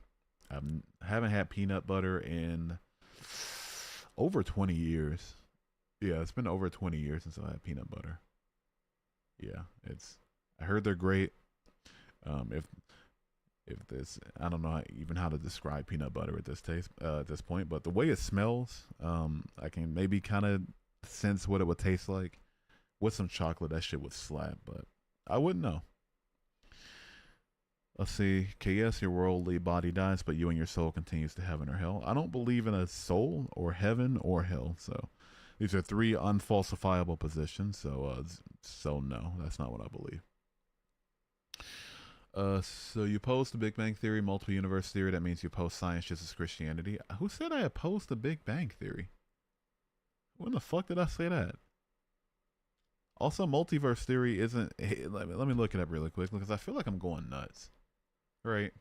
I haven't had peanut butter in over 20 years. Yeah, it's been over 20 years since I had peanut butter. Yeah, I heard they're great. If this, I don't know even how to describe peanut butter at this point, but the way it smells, I can maybe kind of sense what it would taste like. With some chocolate, that shit would slap, but I wouldn't know. Let's see. Okay, yes, your worldly body dies, but you and your soul continues to heaven or hell. I don't believe in a soul or heaven or hell, so these are three unfalsifiable positions, so no, that's not what I believe. So you oppose the Big Bang Theory, multiple universe theory. That means you oppose science just as Christianity. Who said I opposed the Big Bang Theory? When the fuck did I say that? Also, multiverse theory isn't. Hey, let me look it up really quick because I feel like I'm going nuts. Right?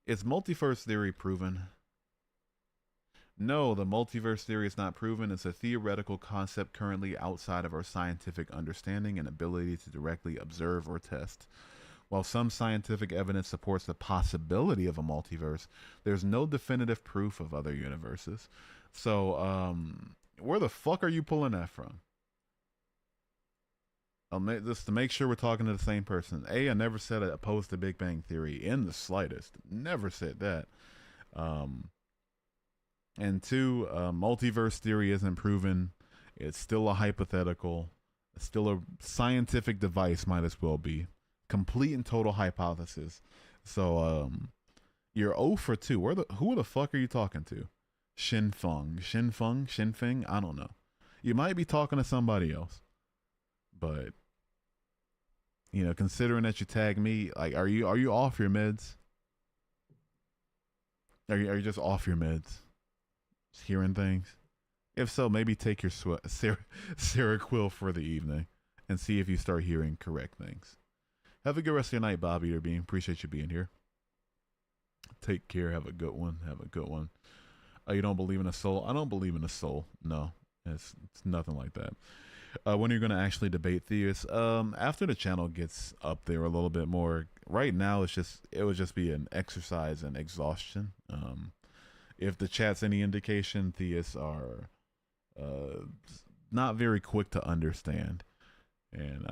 Is multiverse theory proven? No, the multiverse theory is not proven. It's a theoretical concept currently outside of our scientific understanding and ability to directly observe or test. While some scientific evidence supports the possibility of a multiverse, there's no definitive proof of other universes. So, where the fuck are you pulling that from? Just to make sure we're talking to the same person. A, I never said I opposed the Big Bang Theory in the slightest. Never said that. And two, multiverse theory isn't proven. It's still a hypothetical. It's still a scientific device, might as well be. Complete and total hypothesis. So, you're 0 for 2. Who the fuck are you talking to? Shinfeng? I don't know. You might be talking to somebody else. But, you know, considering that you tagged me, like, are you off your meds? Are you just off your meds? Just hearing things? If so, maybe take your Seroquel for the evening and see if you start hearing correct things. Have a good rest of your night, Bobby or Bean. Appreciate you being here. Take care. Have a good one. You don't believe in a soul? I don't believe in a soul. No, it's nothing like that. When are you going to actually debate theists? After the channel gets up there a little bit more. Right now, it would just be an exercise in exhaustion. If the chat's any indication, theists are not very quick to understand. And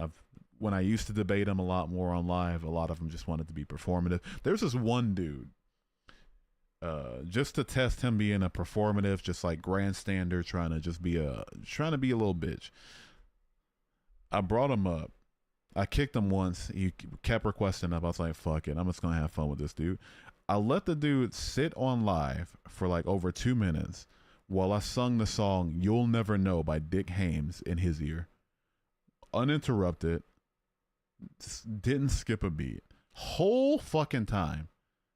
when I used to debate them a lot more on live, a lot of them just wanted to be performative. There's this one dude, just to test him being a performative, just like grandstander, trying to be a little bitch. I brought him up. I kicked him once. He kept requesting up. I was like, fuck it. I'm just going to have fun with this dude. I let the dude sit on live for like over 2 minutes while I sung the song You'll Never Know by Dick Hames in his ear. Uninterrupted. Didn't skip a beat. Whole fucking time.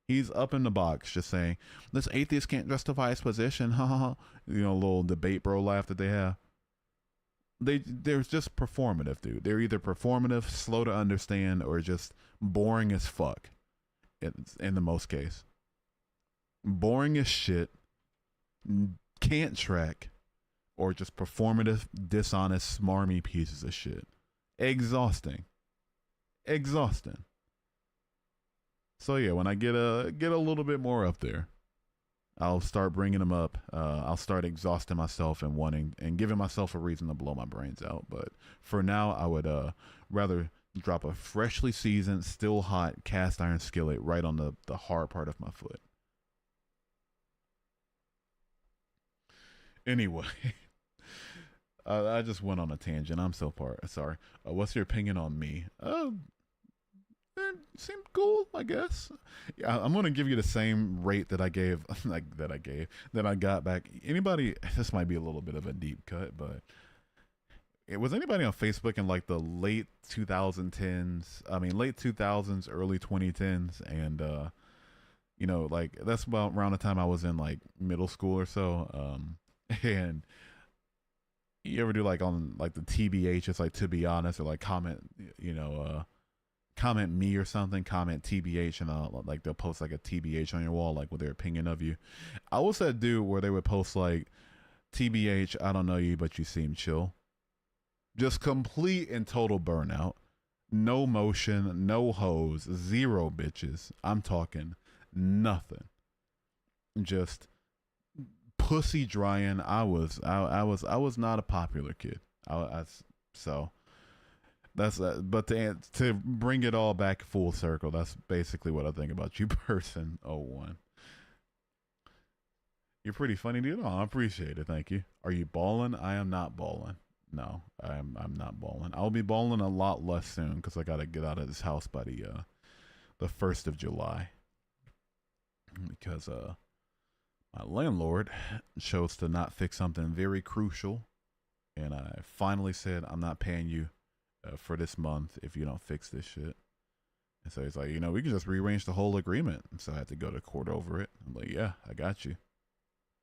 He's up in the box just saying, this atheist can't justify his position. Ha ha ha. You know, a little debate bro laugh that they have. They're just performative, dude. They're either performative, slow to understand, or just boring as fuck. In the most case. Boring as shit. Can't track. Or just performative, dishonest, smarmy pieces of shit. Exhausting. So yeah, when I get a little bit more up there, I'll start bringing them up. I'll start exhausting myself and wanting and giving myself a reason to blow my brains out. But for now, I would rather drop a freshly seasoned, still hot cast iron skillet right on the hard part of my foot. Anyway, I just went on a tangent. I'm so sorry. What's your opinion on me? It seemed cool, I guess. Yeah, I'm gonna give you the same rate that I gave, that I got back. Anybody? This might be a little bit of a deep cut, but was anybody on Facebook in like the late 2010s? I mean, late 2000s, early 2010s, and you know, like that's about around the time I was in like middle school or so. And you ever do like on like the TBH, it's like to be honest, or like comment, you know, comment me or something, comment TBH, and like they'll post like a TBH on your wall, like with their opinion of you. I was that dude where they would post like TBH, I don't know you, but you seem chill. Just complete and total burnout. No motion, no hoes, zero bitches. I'm talking nothing. Just pussy drying. I was not a popular kid. So that's but to bring it all back full circle, that's basically what I think about you, person 01. You're pretty funny, dude. Oh, I appreciate it. Thank you. Are you balling? I am not balling. No, I'm not balling. I'll be balling a lot less soon because I got to get out of this house by the 1st of July because my landlord chose to not fix something very crucial, and I finally said I'm not paying you for this month if you don't fix this shit. And so he's like, you know, we can just rearrange the whole agreement. And so I had to go to court over it. I'm like, yeah, I got you.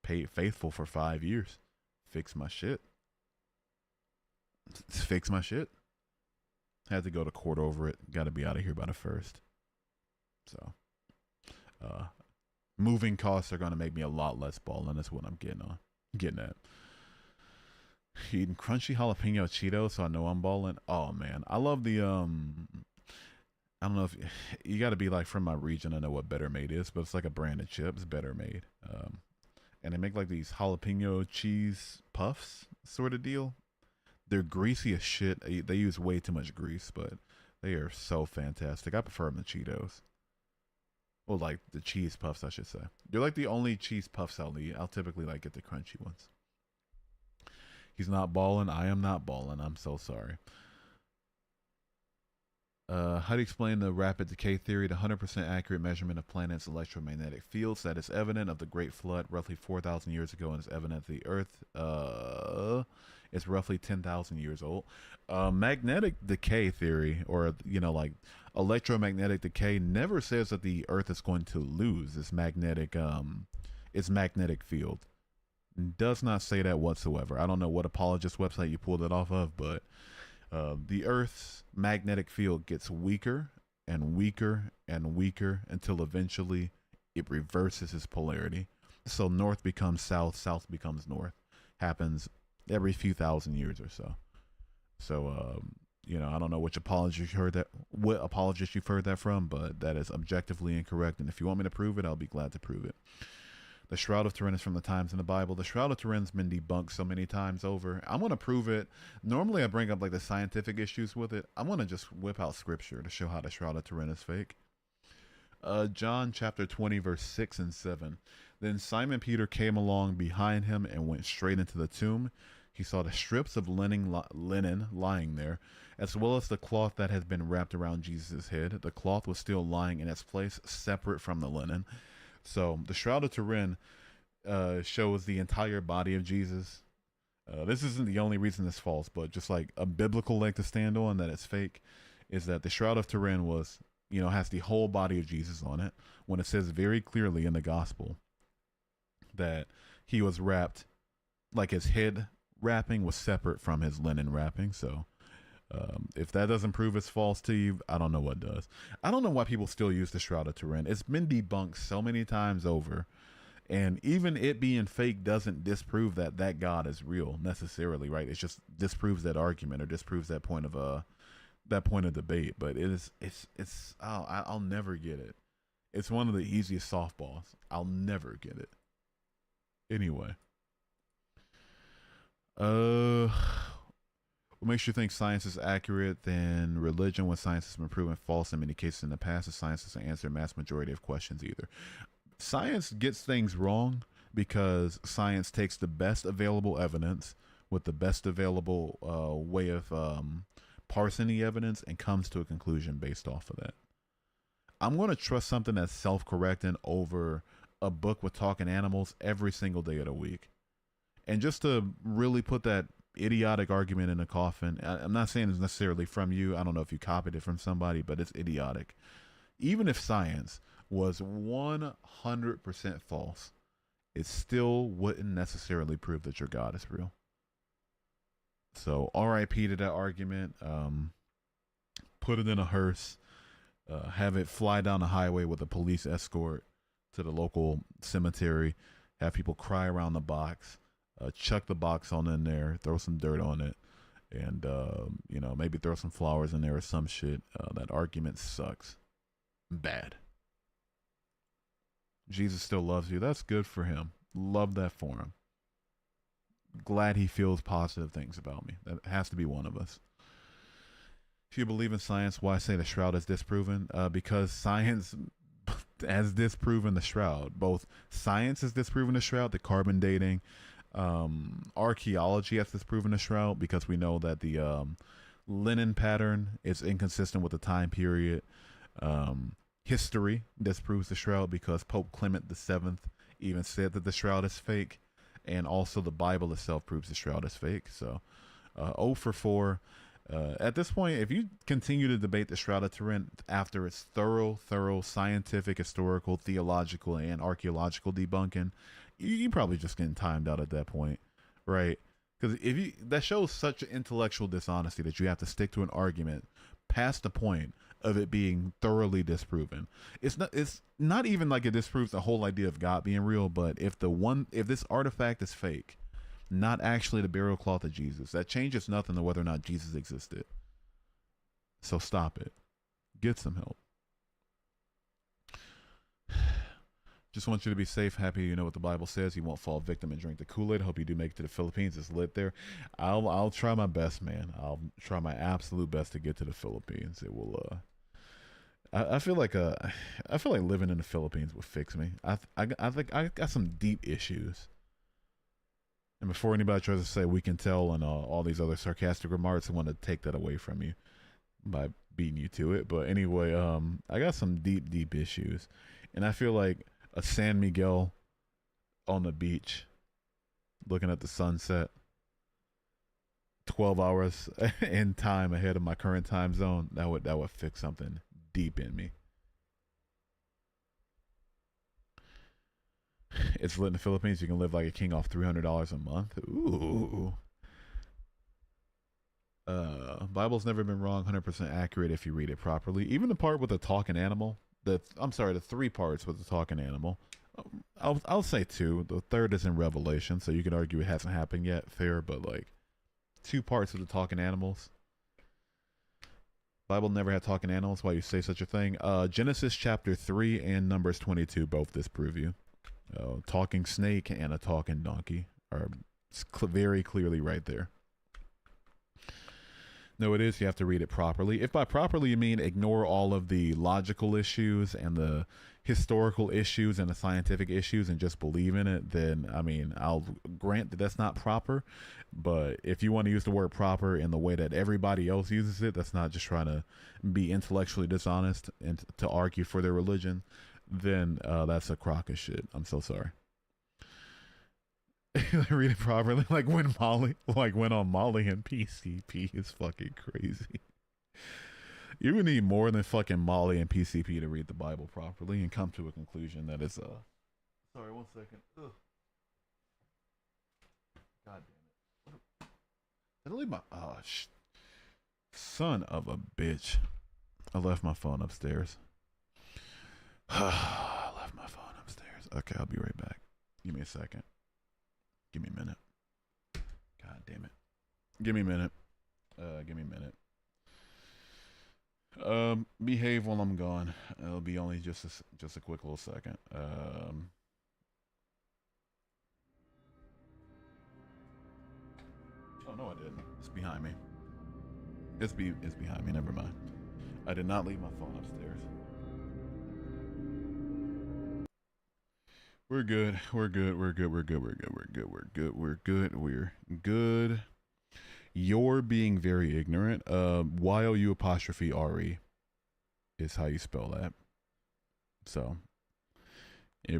Paid faithful for 5 years. Fix my shit. Fix my shit. Had to go to court over it. Got to be out of here by the 1st. So, moving costs are going to make me a lot less balling. That's what I'm getting at. Eating crunchy jalapeno Cheetos, so I know I'm balling. Oh man, I love the I don't know if you got to be like from my region to know what Better Made is, but it's like a brand of chips, Better Made. And they make like these jalapeno cheese puffs sort of deal. They're greasy as shit. They use way too much grease, but they are so fantastic. I prefer them to Cheetos. Well, like the cheese puffs, I should say. They're like the only cheese puffs I'll eat. I'll typically like get the crunchy ones. He's not balling. I am not balling. I'm so sorry. How do you explain the rapid decay theory? The 100% accurate measurement of planets' electromagnetic fields that is evident of the Great Flood roughly 4,000 years ago and is evident that the Earth is roughly 10,000 years old. Magnetic decay theory, or like electromagnetic decay, never says that the Earth is going to lose its magnetic field. Does not say that whatsoever. I don't know what apologist website you pulled it off of, but the Earth's magnetic field gets weaker and weaker and weaker until eventually it reverses its polarity. So north becomes south, south becomes north. Happens every few thousand years or so. So, I don't know what apologist you've heard that from, but that is objectively incorrect. And if you want me to prove it, I'll be glad to prove it. The Shroud of Turin is from the times in the Bible. The Shroud of Turin's been debunked so many times over. I'm going to prove it. Normally I bring up like the scientific issues with it. I'm going to just whip out scripture to show how the Shroud of Turin is fake. John chapter 20 verse 6 and 7. Then Simon Peter came along behind him and went straight into the tomb. He saw the strips of linen lying there, as well as the cloth that had been wrapped around Jesus' head. The cloth was still lying in its place, separate from the linen. So the Shroud of Turin shows the entire body of Jesus. This isn't the only reason it's false, but just like a biblical leg to stand on that it's fake is that the Shroud of Turin has the whole body of Jesus on it, when it says very clearly in the gospel that he was wrapped, like his head wrapping was separate from his linen wrapping. So if that doesn't prove it's false to you, I don't know what does. I don't know why people still use the Shroud of Turin. It's been debunked so many times over, and even it being fake doesn't disprove that God is real necessarily, right? It just disproves that argument or disproves that point of debate. But I'll never get it. It's one of the easiest softballs. I'll never get it. Anyway, what makes you think science is accurate than religion when science has been proven false in many cases in the past? The science doesn't answer the mass majority of questions either. Science gets things wrong because science takes the best available evidence with the best available way of parsing the evidence and comes to a conclusion based off of that. I'm going to trust something that's self-correcting over a book with talking animals every single day of the week. And just to really put that idiotic argument in a coffin, I'm not saying it's necessarily from you. I don't know if you copied it from somebody, but it's idiotic. Even if science was 100% false, it still wouldn't necessarily prove that your God is real. So RIP to that argument. Put it in a hearse, have it fly down the highway with a police escort to the local cemetery, have people cry around the box, chuck the box on in there, throw some dirt on it, and maybe throw some flowers in there or some shit. That argument sucks. Bad. Jesus still loves you. That's good for him. Love that for him. Glad he feels positive things about me. That has to be one of us. If you believe in science, why say the Shroud is disproven? Because science has disproven the Shroud. Both science has disproven the Shroud, the carbon dating. Archaeology has disproven the Shroud because we know that the linen pattern is inconsistent with the time period. History disproves the Shroud because Pope Clement VII even said that the Shroud is fake. And also the Bible itself proves the Shroud is fake. So 0 for 4. At this point, if you continue to debate the Shroud of Turin after its thorough scientific, historical, theological, and archaeological debunking, you're probably just getting timed out at that point, right? Because that shows such intellectual dishonesty that you have to stick to an argument past the point of it being thoroughly disproven. It's not even like it disproves the whole idea of God being real, but if this artifact is fake, not actually the burial cloth of Jesus, that changes nothing to whether or not Jesus existed. So stop it. Get some help. Just want you to be safe, happy. You know what the Bible says. You won't fall victim and drink the Kool-Aid. Hope you do make it to the Philippines. It's lit there. I'll try my best, man. I'll try my absolute best to get to the Philippines. It will. I feel like living in the Philippines would fix me. I think I got some deep issues. And before anybody tries to say we can tell and all these other sarcastic remarks, I want to take that away from you by beating you to it. But anyway, I got some deep issues, and I feel like a San Miguel on the beach, looking at the sunset, 12 hours in time ahead of my current time zone, that would fix something deep in me. It's lit in the Philippines. You can live like a king off $300 a month. Ooh. Bible's never been wrong. 100% accurate if you read it properly. Even the part with the talking animal. The 3 parts with the talking animal. I'll say 2. The third is in Revelation, so you can argue it hasn't happened yet. Fair, but like 2 parts of the talking animals. Bible never had talking animals. Why you say such a thing? Genesis chapter 3 and Numbers 22 both disprove you. Talking snake and a talking donkey are very clearly right there. No, it is. You have to read it properly. If by properly you mean ignore all of the logical issues and the historical issues and the scientific issues and just believe in it, then, I mean, I'll grant that that's not proper. But if you want to use the word proper in the way that everybody else uses it, that's not just trying to be intellectually dishonest and to argue for their religion, then that's a crock of shit. I'm so sorry. Read it properly. Like when on Molly and PCP is fucking crazy. You would need more than fucking Molly and PCP to read the Bible properly and come to a conclusion that it's sorry, 1 second. Ugh. God damn it. Did I leave my son of a bitch. I left my phone upstairs. I left my phone upstairs. Okay, I'll be right back. Give me a second. Give me a minute. God damn it. Give me a minute. Give me a minute. Behave while I'm gone. It'll be only just a quick little second. Oh no, I didn't. It's behind me. It's behind me. Never mind. I did not leave my phone upstairs. We're good. We're good. We're good. We're good. We're good. We're good. We're good. We're good. We're good. You're being very ignorant. YOU''RE is how you spell that. So,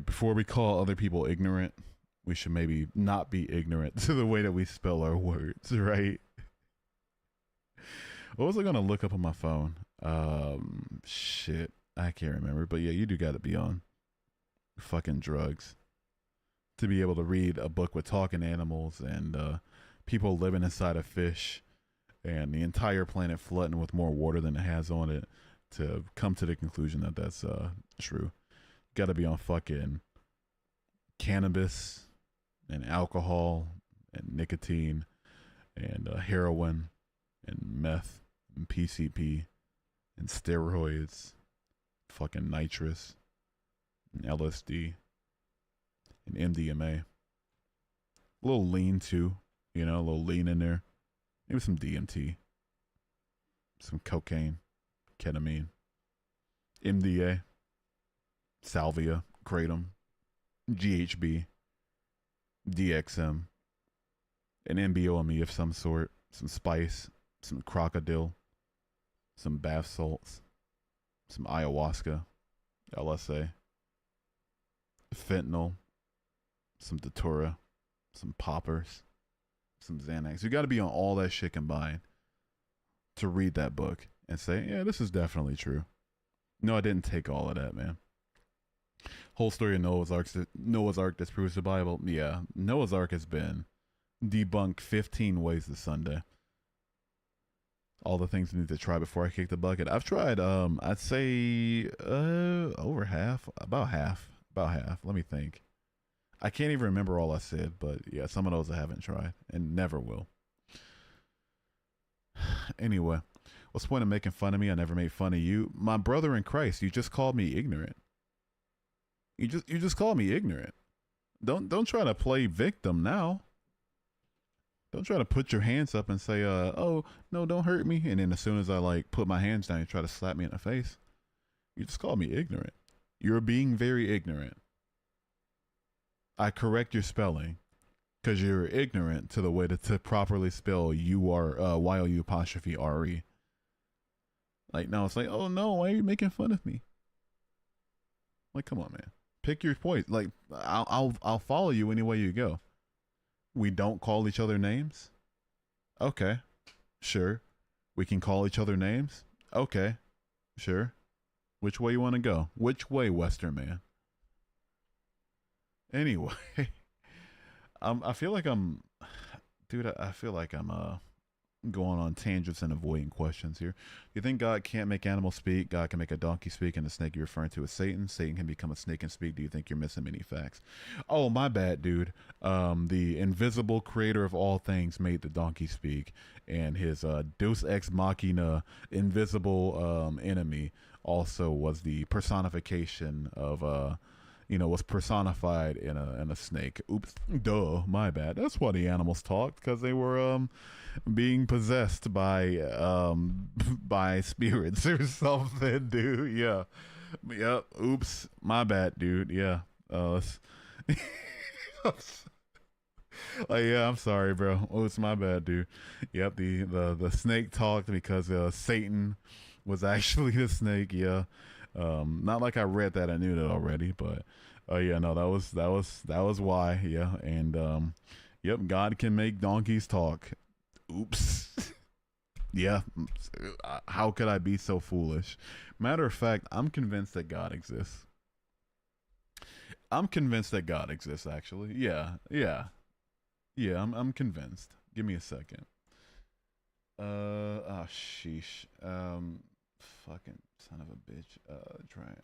before we call other people ignorant, we should maybe not be ignorant to the way that we spell our words, right? What was I gonna look up on my phone? Shit, I can't remember. But yeah, you do got to be on fucking drugs to be able to read a book with talking animals and people living inside a fish and the entire planet flooding with more water than it has on it to come to the conclusion that that's true. Got to be on fucking cannabis and alcohol and nicotine and heroin and meth and PCP and steroids, fucking nitrous and LSD and MDMA. A little lean too, a little lean in there. Maybe some DMT, some cocaine, ketamine, MDA, salvia, kratom, GHB, DXM, an MBOME of some sort, some spice, some crocodile, some bath salts, some ayahuasca, LSA, fentanyl, some datura, some poppers, some Xanax. You got to be on all that shit combined to read that book and say, yeah, this is definitely true. No, I didn't take all of that, man. Whole story of Noah's Ark disproves the Bible. Yeah, Noah's Ark has been debunked 15 ways this Sunday. All the things I need to try before I kick the bucket. I've tried, I'd say over half, about half. Let me think. I can't even remember all I said, but yeah, some of those I haven't tried and never will. Anyway, What's the point of making fun of me? I never made fun of you. My brother in Christ, you just called me ignorant. You just called me ignorant. Don't try to play victim now. Don't try to put your hands up and say, oh no, don't hurt me. And then as soon as I like put my hands down, you try to slap me in the face. You just called me ignorant. You're being very ignorant. I correct your spelling because you're ignorant to the way to properly spell YOU apostrophe RE. Like, no, it's like, oh no, why are you making fun of me? Like, come on, man. Pick your point. Like, I'll follow you any way you go. We don't call each other names? Okay. Sure. We can call each other names? Okay. Sure. Which way you want to go? Which way, Western man? Anyway, I feel like I'm, dude. I feel like I'm going on tangents and avoiding questions here. You think God can't make animals speak? God can make a donkey speak, and the snake you're referring to is Satan. Satan can become a snake and speak. Do you think you're missing many facts? Oh, my bad, dude. The invisible creator of all things made the donkey speak, and his Deus Ex Machina invisible enemy also was the personification of was personified in a snake. Oops, duh, my bad. That's why the animals talked, because they were being possessed by by spirits or something, dude. Yeah, yep. Oops, my bad, dude. Yeah. Like, yeah, I'm sorry, bro. Oh, it's my bad, dude. Yep, the snake talked because Satan was actually the snake. Yeah. Not like I read that, I knew that already, but yeah, no, that was why. Yeah. And yep, God can make donkeys talk. Oops. Yeah. How could I be so foolish? Matter of fact, I'm convinced that God exists. I'm convinced that God exists, actually. Yeah. I'm convinced. Give me a second. Oh sheesh. Fucking son of a bitch. Trying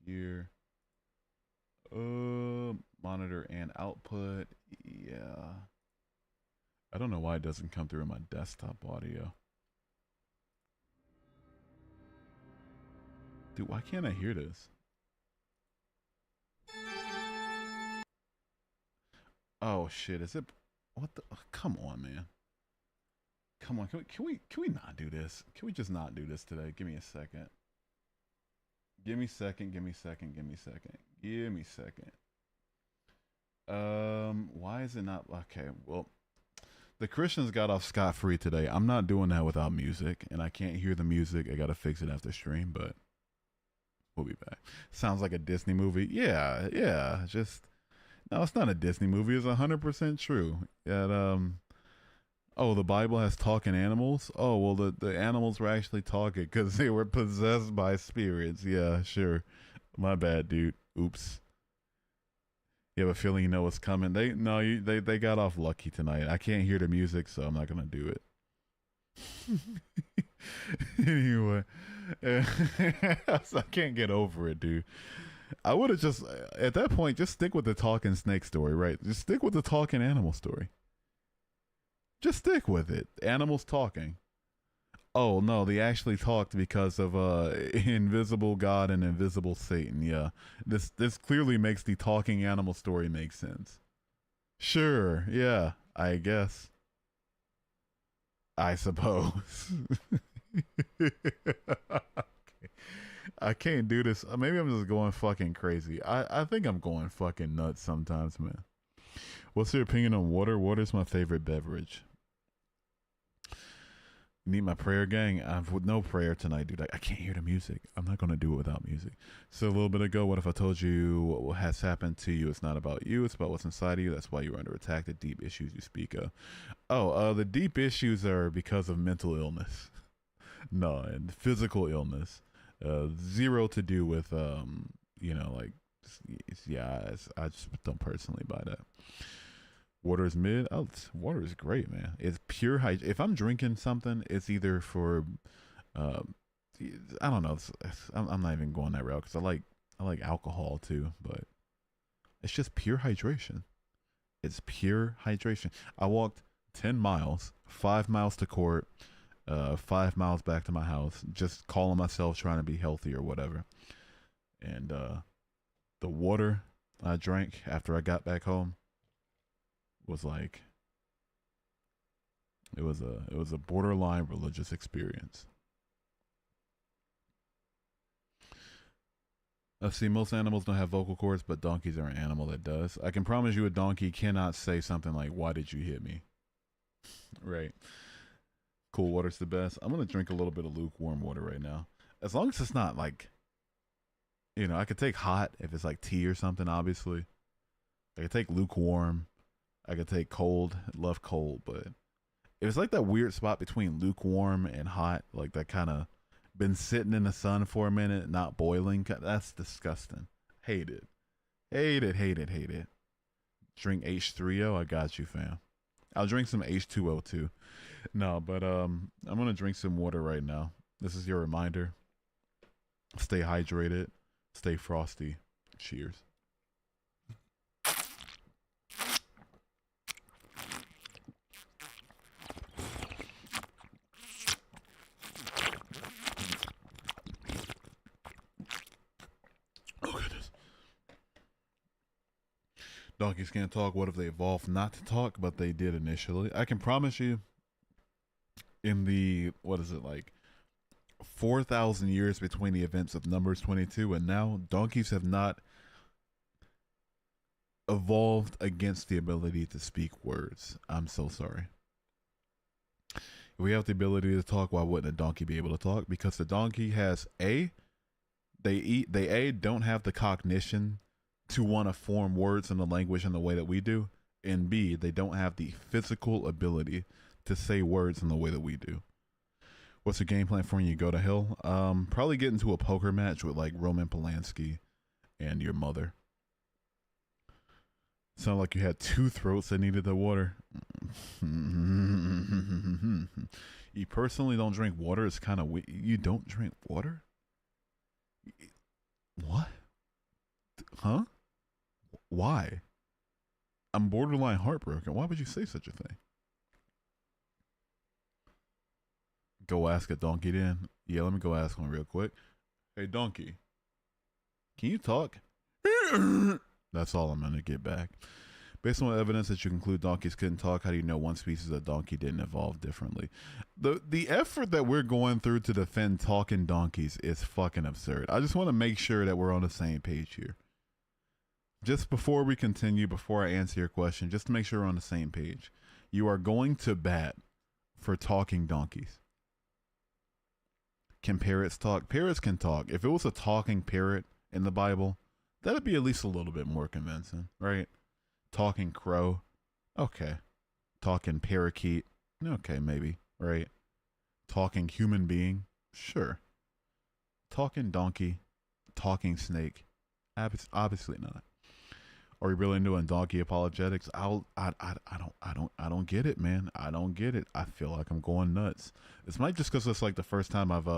here. Monitor and output. Yeah. I don't know why it doesn't come through in my desktop audio. Dude, why can't I hear this? Oh shit, is it what the come on, man. Come on, can we not do this? Can we just not do this today? Give me a second. Give me a second. Why is it not okay? Well, the Christians got off scot-free today. I'm not doing that without music, and I can't hear the music. I gotta fix it after stream, but we'll be back. Sounds like a Disney movie. Yeah. Just no, it's not a Disney movie. It's 100% true. That oh, the Bible has talking animals? Oh, well, the animals were actually talking because they were possessed by spirits. Yeah, sure. My bad, dude. Oops. You have a feeling you know what's coming. They got off lucky tonight. I can't hear the music, so I'm not gonna do it. Anyway, I can't get over it, dude. I would have just at that point just stick with the talking snake story, right? Just stick with the talking animal story. Just stick with it. Animals talking. Oh no, they actually talked because of invisible God and invisible Satan. Yeah. This clearly makes the talking animal story make sense. Sure, yeah, I guess. I suppose. Okay. I can't do this. Maybe I'm just going fucking crazy. I think I'm going fucking nuts sometimes, man. What's your opinion on water? Water's my favorite beverage. Need my prayer, gang? I've with no prayer tonight, dude. I can't hear the music. I'm not gonna do it without music. So a little bit ago, what if I told you what has happened to you? It's not about you. It's about what's inside of you. That's why you're under attack. The deep issues you speak of. Oh, the deep issues are because of mental illness. No, and physical illness. Zero to do with like yeah. I just don't personally buy that. Water is mid. Oh, water is great, man. It's pure hydration. If I'm drinking something, it's either for, I don't know. I'm not even going that route because I like alcohol too, but it's just pure hydration. It's pure hydration. I walked 10 miles, 5 miles to court, 5 miles back to my house, just calling myself trying to be healthy or whatever. And the water I drank after I got back home was like it was a borderline religious experience. See, most animals don't have vocal cords, but donkeys are an animal that does. I can promise you a donkey cannot say something like, "Why did you hit me?" Right. Cool water's the best. I'm going to drink a little bit of lukewarm water right now. As long as it's not like, I could take hot if it's like tea or something, obviously. I could take lukewarm. I could take cold. I love cold, but if it's like that weird spot between lukewarm and hot, like that kind of been sitting in the sun for a minute, not boiling, that's disgusting. Hate it. Hate it, hate it, hate it. Drink H3O, I got you, fam. I'll drink some H2O too. No, but I'm gonna drink some water right now. This is your reminder. Stay hydrated, stay frosty. Cheers. Oh goodness. Donkeys can't talk. What if they evolved not to talk, but they did initially? I can promise you, in the what is it like 4,000 years between the events of Numbers 22 and now, donkeys have not evolved against the ability to speak words. I'm so sorry. If we have the ability to talk, why wouldn't a donkey be able to talk? Because the donkey has they don't have the cognition to want to form words in the language in the way that we do, and B, they don't have the physical ability to say words in the way that we do. What's your game plan for when you go to hell? Probably get into a poker match with like Roman Polanski and your mother. Sound like you had two throats that needed the water. You personally don't drink water. It's kind of weird. You don't drink water? What? Huh? Why? I'm borderline heartbroken. Why would you say such a thing? Go ask a donkey then. Yeah, let me go ask one real quick. Hey, donkey. Can you talk? That's all I'm going to get back. Based on evidence that you conclude donkeys couldn't talk, how do you know one species of donkey didn't evolve differently? The effort that we're going through to defend talking donkeys is fucking absurd. I just want to make sure that we're on the same page here. Just before we continue, before I answer your question, just to make sure we're on the same page. You are going to bat for talking donkeys. Can parrots talk? Parrots can talk. If it was a talking parrot in the Bible, that'd be at least a little bit more convincing, right? Talking crow, okay. Talking parakeet, okay, maybe, right? Talking human being, sure. Talking donkey, talking snake, obviously not. Are we really doing donkey apologetics? I don't get it, man. I don't get it. I feel like I'm going nuts. This might just because it's like the first time I've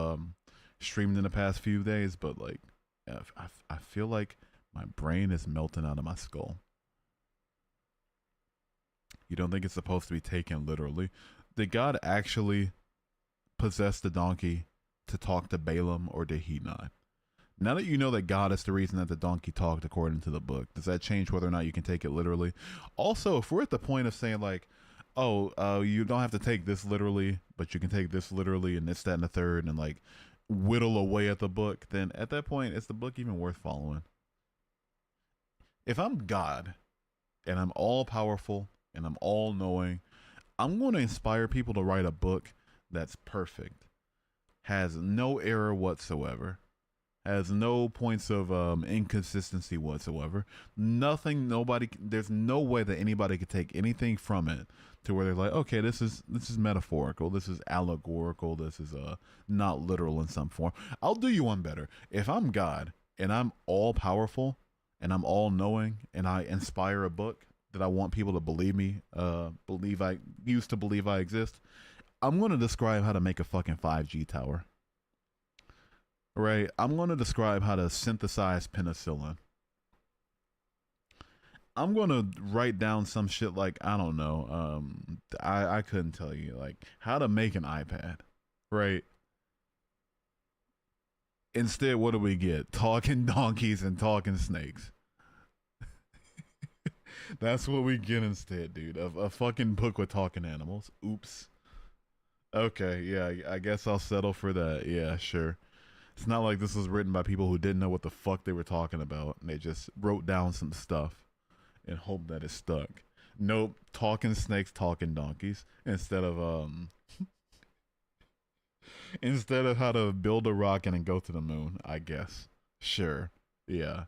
streamed in the past few days, but like, I feel like my brain is melting out of my skull. You don't think it's supposed to be taken literally? Did God actually possess the donkey to talk to Balaam, or did he not? Now that you know that God is the reason that the donkey talked according to the book, does that change whether or not you can take it literally? Also, if we're at the point of saying like, you don't have to take this literally, but you can take this literally and this, that, and the third, and like whittle away at the book, then at that point, is the book even worth following? If I'm God and I'm all powerful and I'm all knowing, I'm going to inspire people to write a book that's perfect, has no error whatsoever, has no points of inconsistency whatsoever. Nothing, nobody, there's no way that anybody could take anything from it to where they're like, okay, this is metaphorical, this is allegorical, this is not literal in some form. I'll do you one better. If I'm God and I'm all powerful and I'm all knowing and I inspire a book that I want people to believe me, believe I exist, I'm going to describe how to make a fucking 5G tower. Right, I'm going to describe how to synthesize penicillin. I'm going to write down some shit like, I don't know, I couldn't tell you, like how to make an iPad. right? Instead, what do we get? Talking donkeys and talking snakes. That's what we get instead, dude. A fucking book with talking animals. Oops. Okay, yeah, I guess I'll settle for that. Yeah, sure. It's not like this was written by people who didn't know what the fuck they were talking about. And they just wrote down some stuff and hope that it stuck. Nope, talking snakes, talking donkeys. Instead of how to build a rocket and go to the moon, I guess. Sure. Yeah.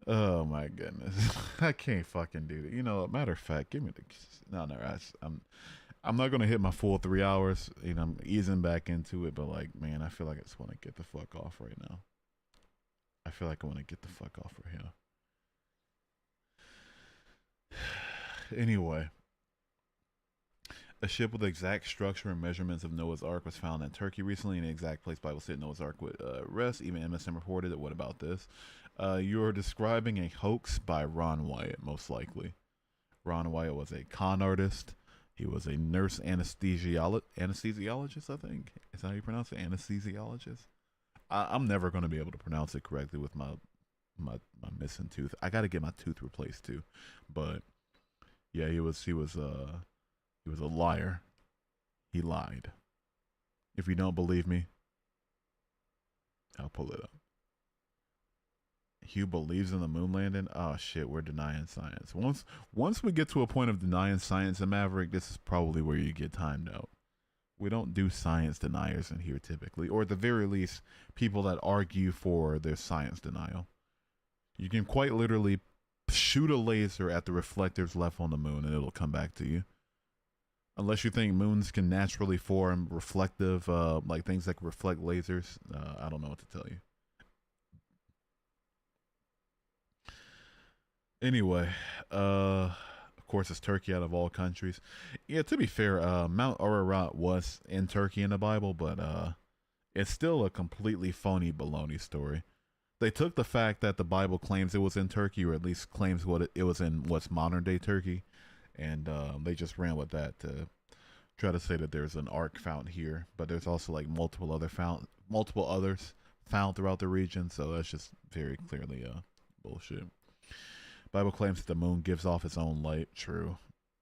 Oh my goodness. I can't fucking do that. You know, matter of fact, give me the no, I'm not gonna hit my full 3 hours. You know, I'm easing back into it, but like, man, I feel like I just want to get the fuck off right now. I feel like I want to get the fuck off right here. Anyway, a ship with the exact structure and measurements of Noah's Ark was found in Turkey recently, in the exact place Bible said Noah's Ark would rest. Even MSN reported it. What about this? You're describing a hoax by Ron Wyatt, most likely. Ron Wyatt was a con artist. He was a nurse anesthesiologist, I think. Is that how you pronounce it? Anesthesiologist? I'm never going to be able to pronounce it correctly with my missing tooth. I got to get my tooth replaced too. But yeah, he was a liar. He lied. If you don't believe me, I'll pull it up. Hugh believes in the moon landing. Oh shit, we're denying science. Once we get to a point of denying science in Maverick, this is probably where you get timed out. We don't do science deniers in here typically, or at the very least, people that argue for their science denial. You can quite literally shoot a laser at the reflectors left on the moon and it'll come back to you. Unless you think moons can naturally form reflective, like things that can reflect lasers, I don't know what to tell you. Anyway, of course, it's Turkey out of all countries. Yeah, to be fair, Mount Ararat was in Turkey in the Bible, but it's still a completely phony baloney story. They took the fact that the Bible claims it was in Turkey, or at least claims what it was in what's modern day Turkey, and they just ran with that to try to say that there's an ark found here, but there's also like multiple others found throughout the region. So that's just very clearly bullshit. Bible claims that the moon gives off its own light. True.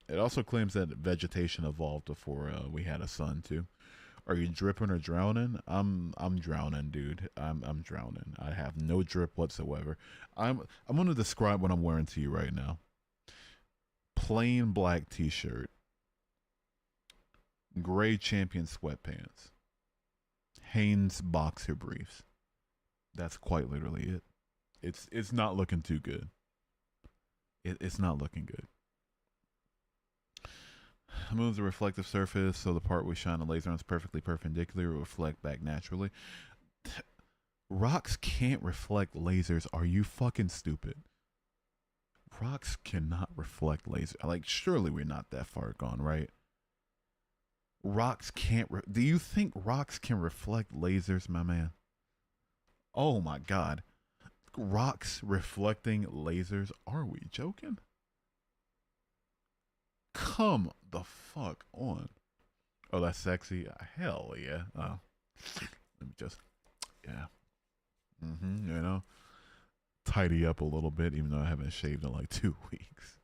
It also claims that vegetation evolved before we had a sun too. Are you dripping or drowning? I'm drowning, dude. I'm drowning. I have no drip whatsoever. I'm gonna describe what I'm wearing to you right now. Plain black t-shirt, gray Champion sweatpants, Hanes boxer briefs. That's quite literally it. It's not looking too good. It's not looking good. The moon's a reflective surface, so the part we shine a laser on is perfectly perpendicular. It will reflect back naturally. Rocks can't reflect lasers. Are you fucking stupid? Rocks cannot reflect lasers. Like, surely we're not that far gone, right? Rocks can't. Do you think rocks can reflect lasers, my man? Oh my god. Rocks reflecting lasers? Are we joking? Come the fuck on. Oh, that's sexy. Hell yeah. Oh. Let me just, yeah. You know, tidy up a little bit, even though I haven't shaved in like 2 weeks.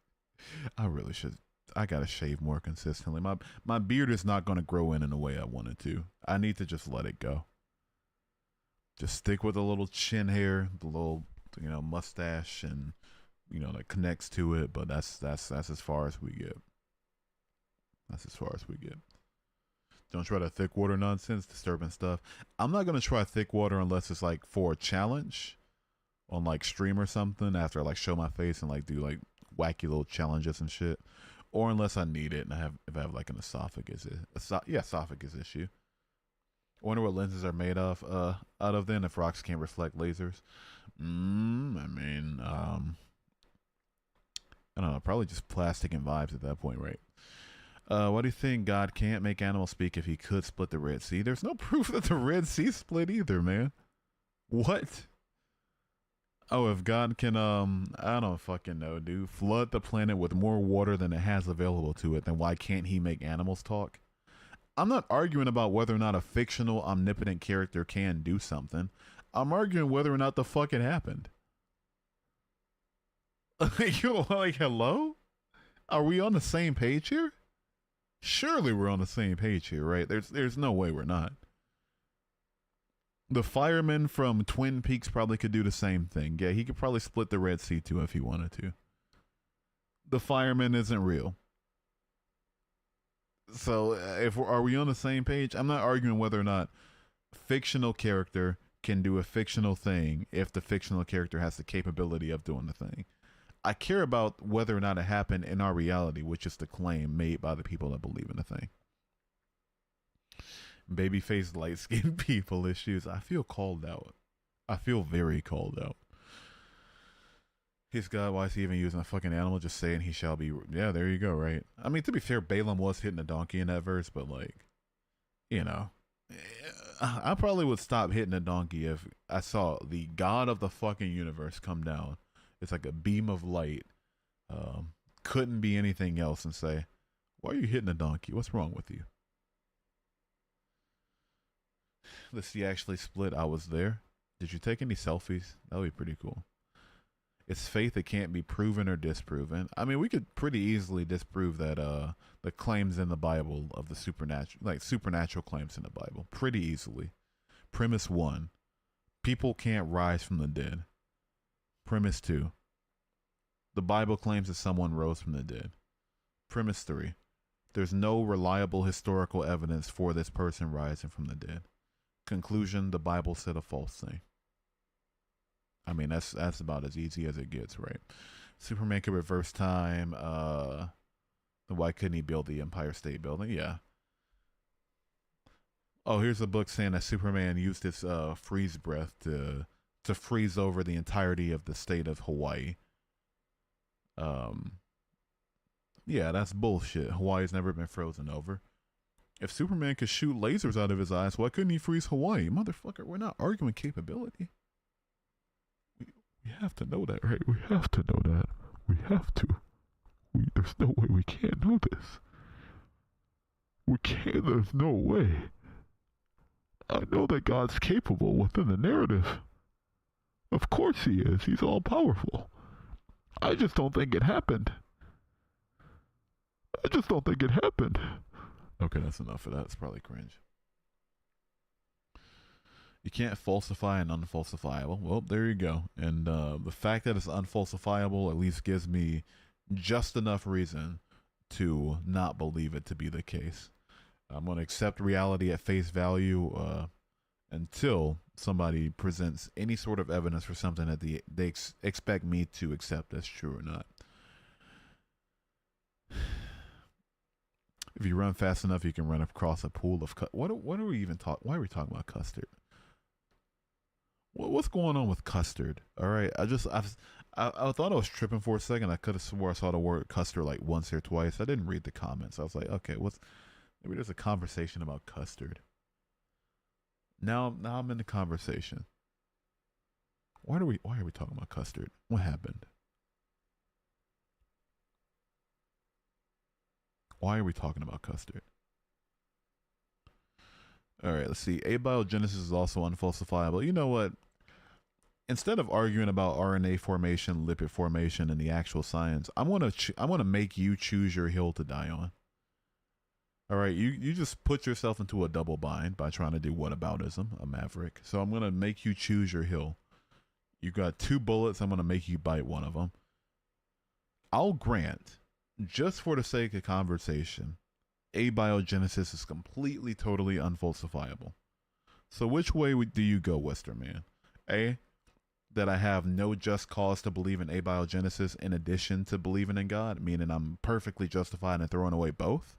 I really should. I gotta shave more consistently. My beard is not gonna grow in the way I want it to. I need to just let it go. Just stick with a little chin hair, the little, you know, mustache, and you know, that connects to it. But that's as far as we get. That's as far as we get. Don't try the thick water nonsense, disturbing stuff. I'm not gonna try thick water unless it's like for a challenge on like stream or something. After I like show my face and like do like wacky little challenges and shit, or unless I need it and if I have like an esophagus issue. I wonder what lenses are made of out of then if rocks can't reflect lasers. I mean, I don't know, probably just plastic and vibes at that point, right? What do you think? God can't make animals speak if he could split the Red Sea? There's no proof that the Red Sea split either, man. What? Oh, if God can, I don't fucking know, dude. Flood the planet with more water than it has available to it, then why can't he make animals talk? I'm not arguing about whether or not a fictional omnipotent character can do something. I'm arguing whether or not the fuck it happened. You're like, hello? Are we on the same page here? Surely we're on the same page here, right? There's no way we're not. The fireman from Twin Peaks probably could do the same thing. Yeah, he could probably split the Red Sea too if he wanted to. The fireman isn't real. So, are we on the same page? I'm not arguing whether or not a fictional character can do a fictional thing if the fictional character has the capability of doing the thing. I care about whether or not it happened in our reality, which is the claim made by the people that believe in the thing. Babyface, light-skinned people issues. I feel called out. I feel very called out. He's God, why is he even using a fucking animal? Just saying he shall be. Yeah, there you go, right? I mean, to be fair, Balaam was hitting a donkey in that verse, but like, you know, I probably would stop hitting a donkey if I saw the God of the fucking universe come down. It's like a beam of light. Couldn't be anything else, and say, why are you hitting a donkey? What's wrong with you? The sea actually split. I was there. Did you take any selfies? That would be pretty cool. It's faith that can't be proven or disproven. I mean, we could pretty easily disprove that the claims in the Bible of the supernatural, like supernatural claims in the Bible, pretty easily. Premise 1, people can't rise from the dead. Premise 2, the Bible claims that someone rose from the dead. Premise 3, there's no reliable historical evidence for this person rising from the dead. Conclusion, the Bible said a false thing. I mean, that's about as easy as it gets, right? Superman could reverse time. Why couldn't he build the Empire State Building? Yeah. Oh, here's a book saying that Superman used his freeze breath to freeze over the entirety of the state of Hawaii. Yeah, that's bullshit. Hawaii's never been frozen over. If Superman could shoot lasers out of his eyes, why couldn't he freeze Hawaii? Motherfucker, we're not arguing capability. We have to know that, right? We have to know that. We have to. There's no way we can't know this. We can't, there's no way. I know that God's capable within the narrative. Of course he is. He's all powerful. I just don't think it happened. I just don't think it happened. Okay, that's enough of that. It's probably cringe. You can't falsify an unfalsifiable. Well, there you go. And the fact that it's unfalsifiable at least gives me just enough reason to not believe it to be the case. I'm going to accept reality at face value until somebody presents any sort of evidence for something that they expect me to accept as true or not. If you run fast enough, you can run across a pool of what are we even talking? Why are we talking about custard? What's going on with custard? All right, I thought I was tripping for a second. I could have swore I saw the word custard like once or twice. I didn't read the comments. I was like, okay, maybe there's a conversation about custard. Now I'm in the conversation. Why are we talking about custard? What happened? Why are we talking about custard? All right, let's see. Abiogenesis is also unfalsifiable. You know what? Instead of arguing about RNA formation, lipid formation, and the actual science, I want to make you choose your hill to die on. All right, you just put yourself into a double bind by trying to do whataboutism, a maverick. So I'm going to make you choose your hill. You got 2 bullets. I'm going to make you bite one of them. I'll grant, just for the sake of conversation, abiogenesis is completely, totally unfalsifiable. So which way do you go, Western Man? A, that I have no just cause to believe in abiogenesis in addition to believing in God, meaning I'm perfectly justified in throwing away both?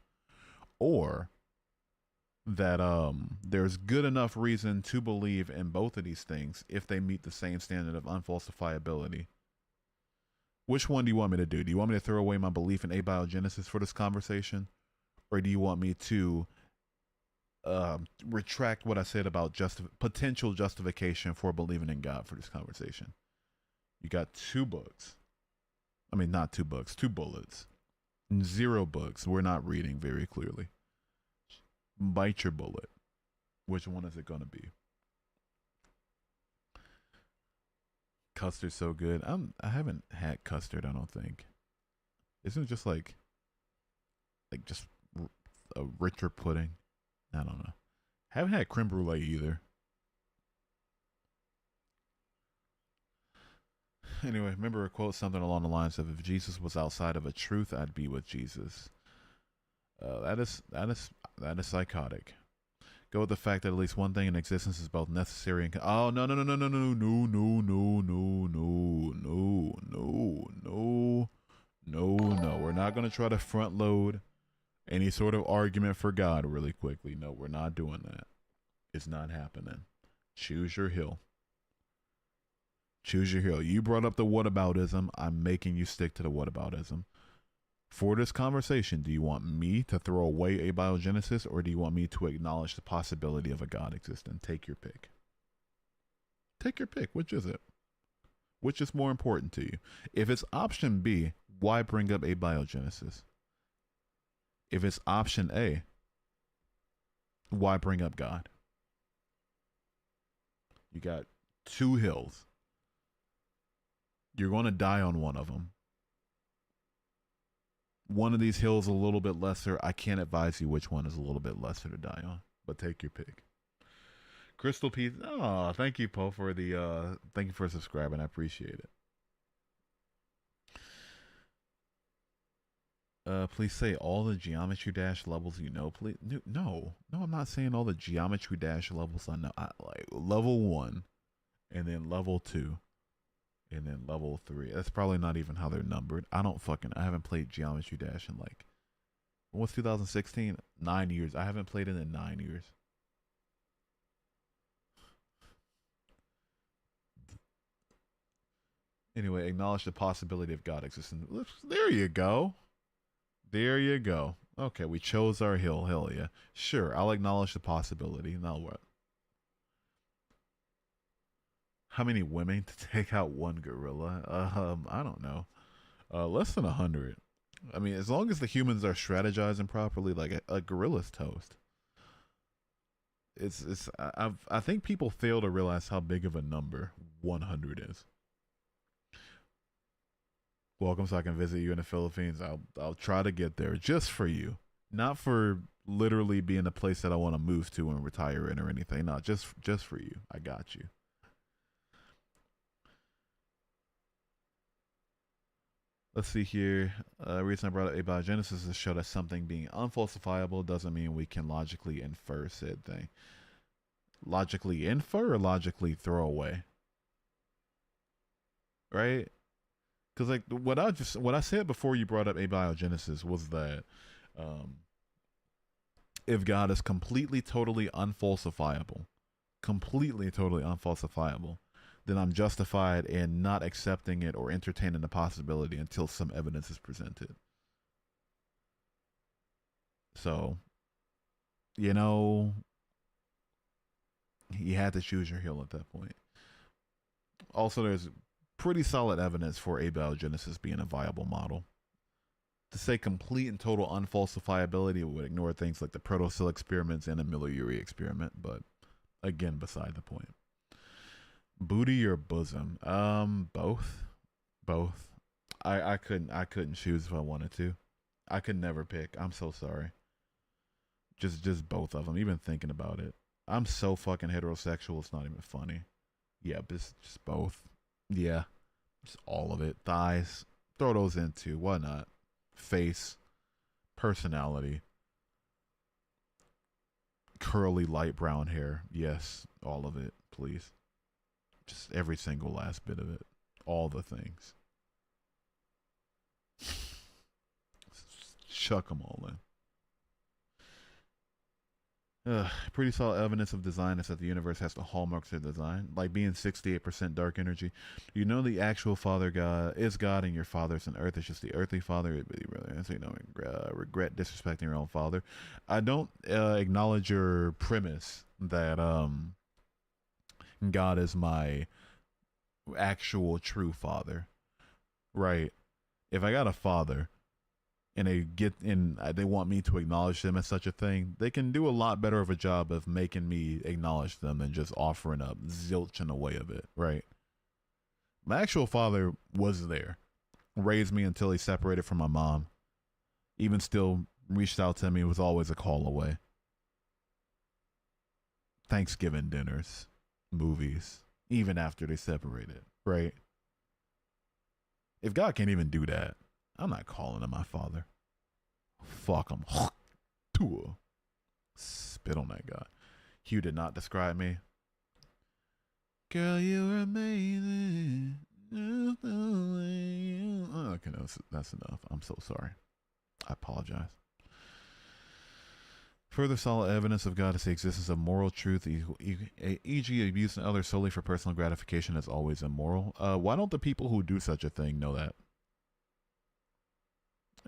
Or that there's good enough reason to believe in both of these things if they meet the same standard of unfalsifiability? Which one do you want me to do? Do you want me to throw away my belief in abiogenesis for this conversation? Or do you want me to retract what I said about potential justification for believing in God for this conversation? You got 2 books. I mean, not 2 books, 2 bullets. 0 books. We're not reading very clearly. Bite your bullet. Which one is it gonna be? Custard's so good. I haven't had custard. I don't think. Isn't it just like just a richer pudding? I don't know. Haven't had creme brulee either. Anyway, remember a quote something along the lines of, "If Jesus was outside of a truth, I'd be with Jesus." That is psychotic. Go with the fact that at least one thing in existence is both necessary and oh no no no no no no no no no no no no no no no. We're not gonna try to front load any sort of argument for God really quickly. No, we're not doing that. It's not happening. Choose your hill. Choose your hill. You brought up the whataboutism. I'm making you stick to the whataboutism. For this conversation, do you want me to throw away abiogenesis, or do you want me to acknowledge the possibility of a God existing? Take your pick. Take your pick. Which is it? Which is more important to you? If it's option B, why bring up abiogenesis? If it's option A, why bring up God? You got two hills. You're going to die on one of them. One of these hills a little bit lesser. I can't advise you which one is a little bit lesser to die on, but take your pick. Crystal Peace. Oh, thank you, Poe, for the thank you for subscribing. I appreciate it. Please say all the Geometry Dash levels you know, please. No, I'm not saying all the Geometry Dash levels I know. Like level 1, and then level 2. And then level 3. That's probably not even how they're numbered. I haven't played Geometry Dash in what's 2016? 9 years. I haven't played it in 9 years. Anyway, acknowledge the possibility of God existing. There you go. There you go. Okay, we chose our hill. Hell yeah. Sure, I'll acknowledge the possibility. Now what? How many women to take out one gorilla? I don't know. Less than 100. I mean, as long as the humans are strategizing properly, like a gorilla's toast. I think people fail to realize how big of a number 100 is. Welcome, so I can visit you in the Philippines. I'll try to get there just for you, not for literally being a place that I want to move to and retire in or anything. No, just for you. I got you. Let's see here. Reason I brought up abiogenesis is to show that something being unfalsifiable doesn't mean we can logically infer said thing. Logically infer or logically throw away? Right? Because like what I said before you brought up abiogenesis was that if God is completely, totally unfalsifiable, then I'm justified in not accepting it or entertaining the possibility until some evidence is presented. So, you had to choose your hill at that point. Also, there's pretty solid evidence for abiogenesis being a viable model. To say complete and total unfalsifiability would ignore things like the protosil experiments and the Miller-Urey experiment, but again, beside the point. Booty or bosom? Both. I couldn't choose if I wanted to. I could never pick. I'm so sorry. Just both of them. Even thinking about it, I'm so fucking heterosexual. It's not even funny. Yeah, just both. Yeah, just all of it. Thighs. Throw those in too. Why not? Face. Personality. Curly light brown hair. Yes, all of it, please. Just every single last bit of it. All the things. Chuck them all in. Pretty solid evidence of design is that the universe has the hallmarks of design, like being 68% dark energy. You know the actual Father God is God, and your father's on Earth. It's just the earthly father. So you don't regret disrespecting your own father. I don't acknowledge your premise that God is my actual true father. Right. If I got a father, and they want me to acknowledge them as such a thing, they can do a lot better of a job of making me acknowledge them than just offering up zilch in the way of it, right? My actual father was there, raised me until he separated from my mom. Even still, reached out to me, was always a call away. Thanksgiving dinners, movies, even after they separated, right? If God can't even do that, I'm not calling him my father. Fuck him. Spit on that guy. Hugh did not describe me. Girl, you're amazing. Okay, no, that's enough. I'm so sorry. I apologize. Further solid evidence of God is the existence of moral truth, e.g., abuse and others solely for personal gratification is always immoral. Why don't the people who do such a thing know that?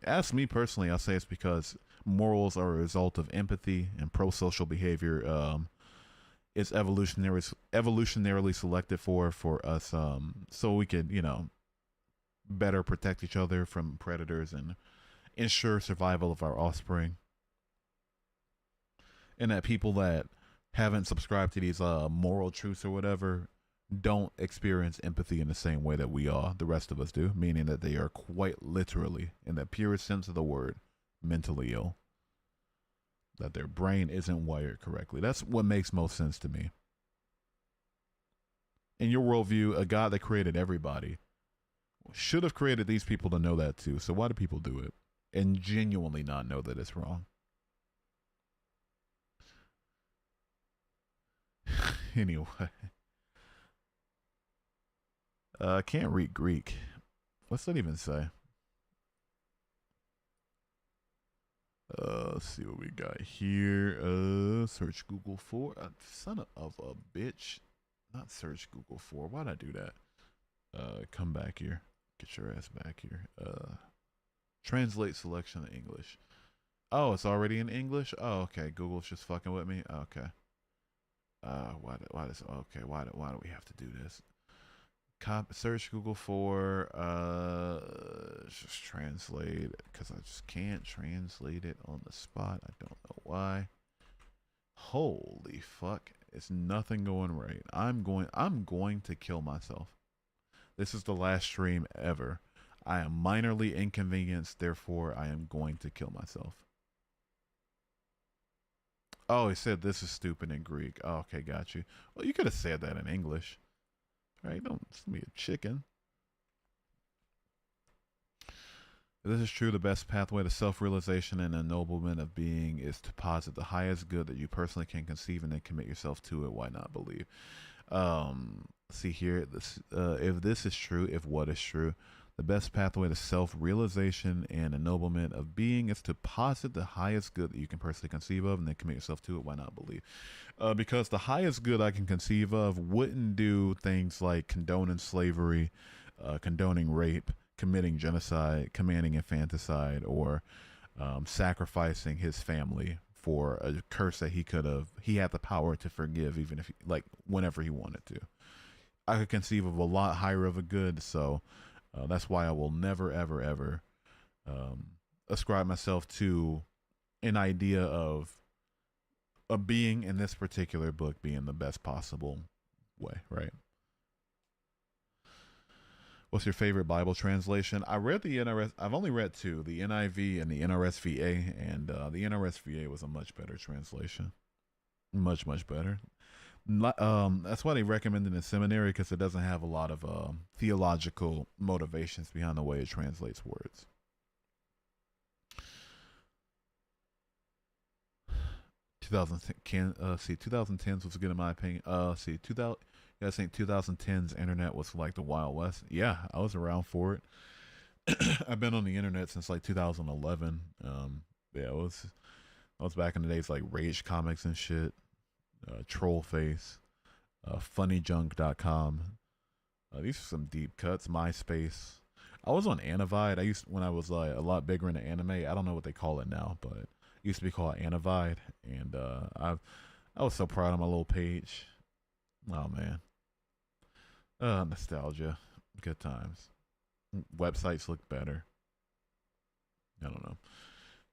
Ask me personally, I'll say it's because morals are a result of empathy and pro-social behavior. It's evolutionarily selected for us, so we could, better protect each other from predators and ensure survival of our offspring. And that people that haven't subscribed to these moral truths or whatever don't experience empathy in the same way that the rest of us do, meaning that they are quite literally, in the purest sense of the word, mentally ill. That their brain isn't wired correctly. That's what makes most sense to me. In your worldview, a God that created everybody should have created these people to know that too. So why do people do it and genuinely not know that it's wrong? Anyway. I can't read Greek. What's that even say? Let's see what we got here. Search Google for son of a bitch. Not search Google for. Why'd I do that? Come back here. Get your ass back here. Translate selection to English. Oh, it's already in English. Oh, okay. Google's just fucking with me. Okay. Why do we have to do this? Search Google for just translate because I just can't translate it on the spot. I don't know why. Holy fuck. It's nothing going right. I'm going to kill myself. This is the last stream ever. I am minorly inconvenienced, therefore I am going to kill myself. Oh, he said this is stupid in Greek. Oh, okay, got you. Well, you could have said that in English. Right? Don't be a chicken. If this is true, the best pathway to self-realization and ennoblement of being is to posit the highest good that you personally can conceive and then commit yourself to it. Why not believe? See here, if this is true, if what is true, the best pathway to self-realization and ennoblement of being is to posit the highest good that you can personally conceive of and then commit yourself to it. Why not believe? Because the highest good I can conceive of wouldn't do things like condoning slavery, condoning rape, committing genocide, commanding infanticide, or sacrificing his family for a curse that he had the power to forgive, even if whenever he wanted to. I could conceive of a lot higher of a good, so that's why I will never, ever, ever ascribe myself to an idea of a being in this particular book being the best possible way, right? What's your favorite Bible translation? I read the NRS. I've only read two, the NIV and the NRSVA, and the NRSVA was a much better translation. Much, much better. That's why they recommend it in seminary, because it doesn't have a lot of theological motivations behind the way it translates words. See, 2010s was good in my opinion. I think 2010's internet was like the Wild West. Yeah, I was around for it. I've been on the internet since like 2011. Yeah, I was back in the days like Rage Comics and shit, Trollface, funnyjunk.com. These are some deep cuts. MySpace. I was on Anivide. When I was like a lot bigger into anime. I don't know what they call it now, but it used to be called Anivide, and I was so proud of my little page. Oh man. Nostalgia. Good times. Websites look better. I don't know.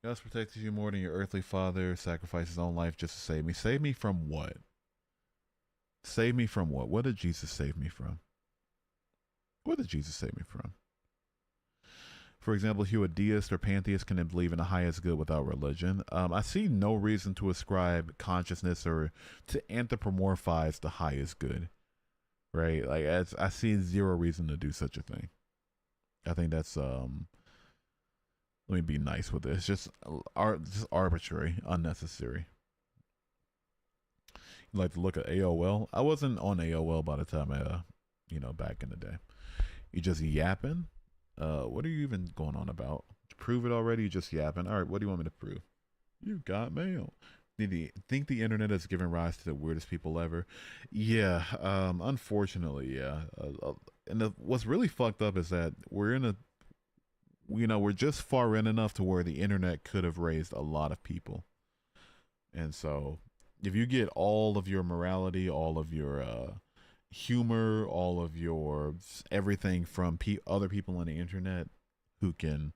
God's protected you more than your earthly father sacrificed his own life just to save me. Save me from what? Save me from what? What did Jesus save me from? What did Jesus save me from? For example, you a deist or pantheist can believe in the highest good without religion. I see no reason to ascribe consciousness or to anthropomorphize the highest good, right? Like, I see zero reason to do such a thing. I think that's let me be nice with this. Just arbitrary, unnecessary. You like to look at AOL? I wasn't on AOL by the time back in the day. You just yapping? What are you even going on about? Prove it already? You just yapping. All right, what do you want me to prove? You got mail. Did you think the internet has given rise to the weirdest people ever? Yeah, unfortunately, yeah. What's really fucked up is that we're just far in enough to where the internet could have raised a lot of people. And so, if you get all of your morality, all of your humor, all of your everything from other people on the internet who can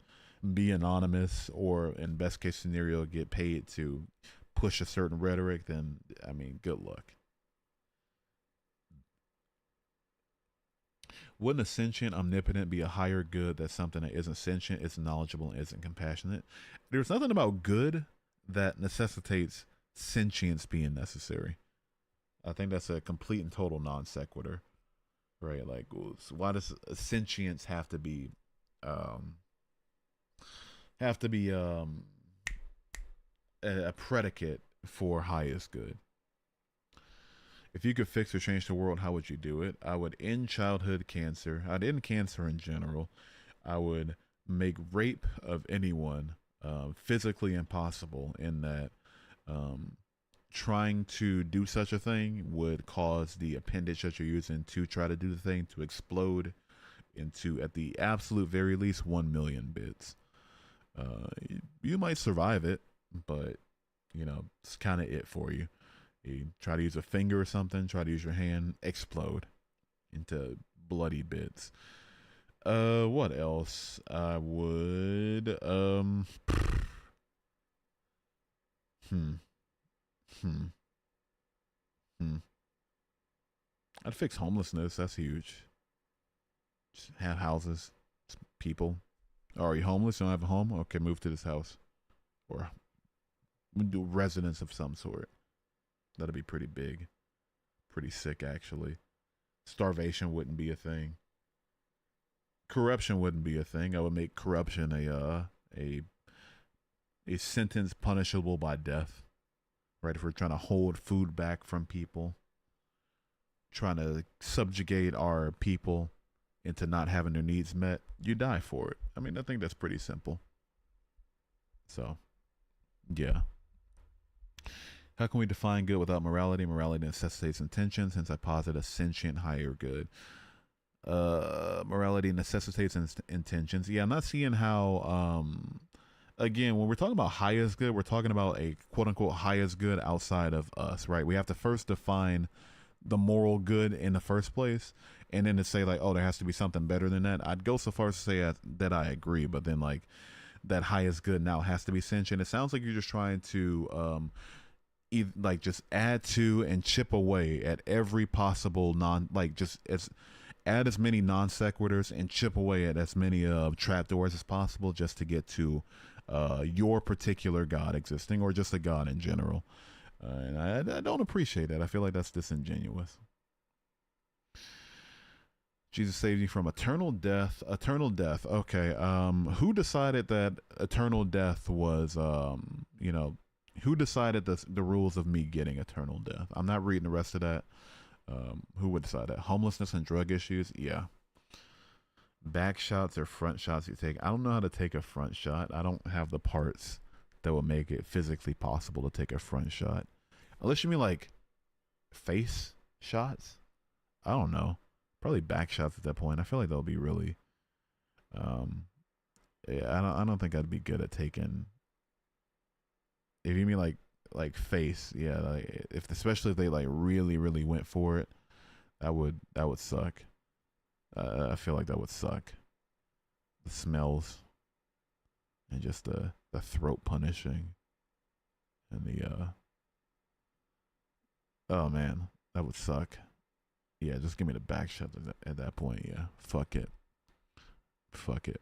be anonymous or, in best case scenario, get paid to push a certain rhetoric, then, I mean, good luck. Wouldn't a sentient omnipotent be a higher good than something that isn't sentient, isn't knowledgeable, and isn't compassionate? There's nothing about good that necessitates sentience being necessary. I think that's a complete and total non sequitur, right? Like, why does sentience have to be a predicate for highest good? If you could fix or change the world, how would you do it? I would end childhood cancer. I'd end cancer in general. I would make rape of anyone physically impossible, in that trying to do such a thing would cause the appendage that you're using to try to do the thing to explode into, at the absolute very least, 1 million bits. You might survive it, but it's kind of it for you. You try to use a finger or something, try to use your hand, explode into bloody bits. What else? I would I'd fix homelessness. That's huge. Just have houses, people. Oh, are you homeless? You don't have a home? Okay, move to this house, or do residence of some sort. That'd be pretty big, pretty sick actually. Starvation wouldn't be a thing. Corruption wouldn't be a thing. I would make corruption a sentence punishable by death. Right? If we're trying to hold food back from people, trying to subjugate our people into not having their needs met, you die for it. I mean, I think that's pretty simple. So, yeah. How can we define good without morality? Morality necessitates intentions, hence I posit a sentient higher good. Morality necessitates intentions. Yeah, I'm not seeing how, again, when we're talking about highest good, we're talking about a quote-unquote highest good outside of us, right? We have to first define the moral good in the first place, and then to say, like, oh, there has to be something better than that. I'd go so far as to say that I agree, but then, like, that highest good now has to be sentient. It sounds like you're just trying to just add to and chip away at every possible add as many non sequiturs and chip away at as many trapdoors as possible, just to get to your particular God existing, or just a God in general. And I don't appreciate that. I feel like that's disingenuous. Jesus saved you from eternal death. Eternal death. Okay. Who decided that eternal death was who decided the rules of me getting eternal death? I'm not reading the rest of that. Who would decide that? Homelessness and drug issues? Yeah. Back shots or front shots you take? I don't know how to take a front shot. I don't have the parts that would make it physically possible to take a front shot. Unless you mean like face shots? I don't know. Probably back shots at that point. I feel like they'll be really I don't think I'd be good at taking. If you mean like face, yeah, like especially if they like really went for it, that would suck. I feel like that would suck. The smells. and just the throat punishing and the oh man, that would suck. Yeah, just give me the back shot at that point. Yeah, fuck it, fuck it.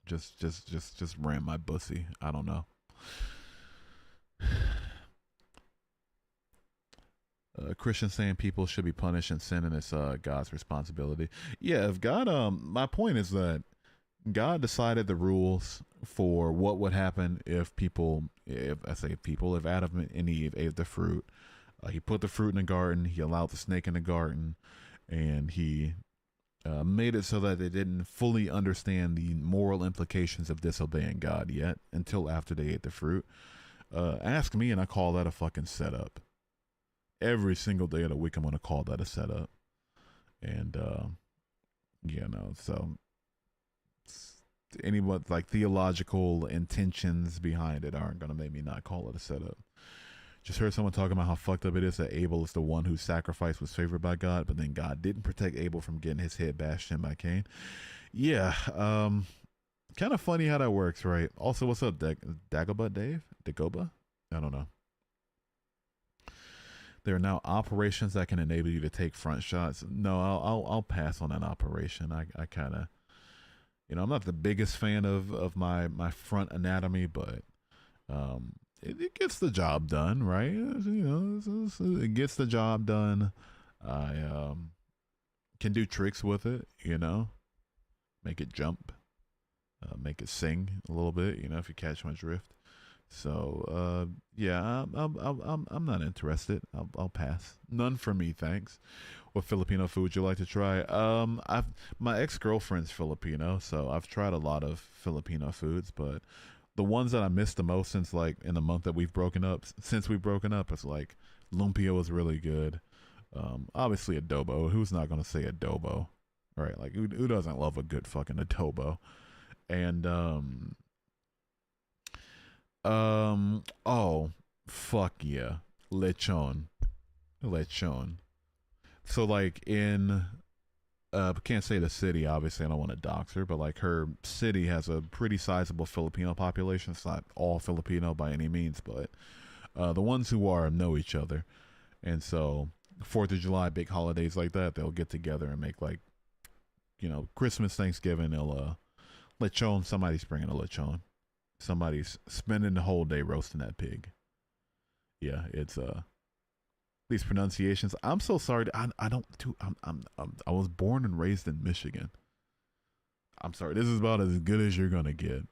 Just ram my bussy. I don't know. Christians saying people should be punished in sin and it's God's responsibility. Yeah, if God, my point is that God decided the rules for what would happen if people, if I say people, if Adam and Eve ate the fruit. He put the fruit in the garden. He allowed the snake in the garden, and he made it so that they didn't fully understand the moral implications of disobeying God yet until after they ate the fruit. Ask me, and I call that a fucking setup. Every single day of the week, I'm going to call that a setup. And, yeah, no, so anyone like theological intentions behind it aren't going to make me not call it a setup. Just heard someone talking about how fucked up it is that Abel is the one whose sacrifice was favored by God, but then God didn't protect Abel from getting his head bashed in by Cain. Yeah, kind of funny how that works, right? Also, what's up, Dagobah Dave? Dagoba? I don't know. There are now operations that can enable you to take front shots. No, I'll pass on that operation. I kind of, I'm not the biggest fan of my front anatomy, but it gets the job done, right? It gets the job done. I can do tricks with it, make it jump, make it sing a little bit, if you catch my drift. So yeah, I'm not interested. I'll pass. None for me, thanks. What Filipino food would you like to try? My ex-girlfriend's Filipino, so I've tried a lot of Filipino foods, but the ones that I missed the most since like in the month that we've broken up, it's like lumpia was really good. Obviously adobo. Who's not gonna say adobo, right? Like who doesn't love a good fucking adobo? And oh, fuck yeah. Lechon. Lechon. So like in can't say the city, obviously I don't want to dox her, but like her city has a pretty sizable Filipino population. It's not all Filipino by any means, but the ones who are know each other. And so 4th of July, big holidays like that, they'll get together and make like, Christmas, Thanksgiving, they'll lechon, somebody's bringing a lechon. Somebody's spending the whole day roasting that pig. Yeah, it's these pronunciations. I'm so sorry. I don't do. I was born and raised in Michigan. I'm sorry. This is about as good as you're gonna get.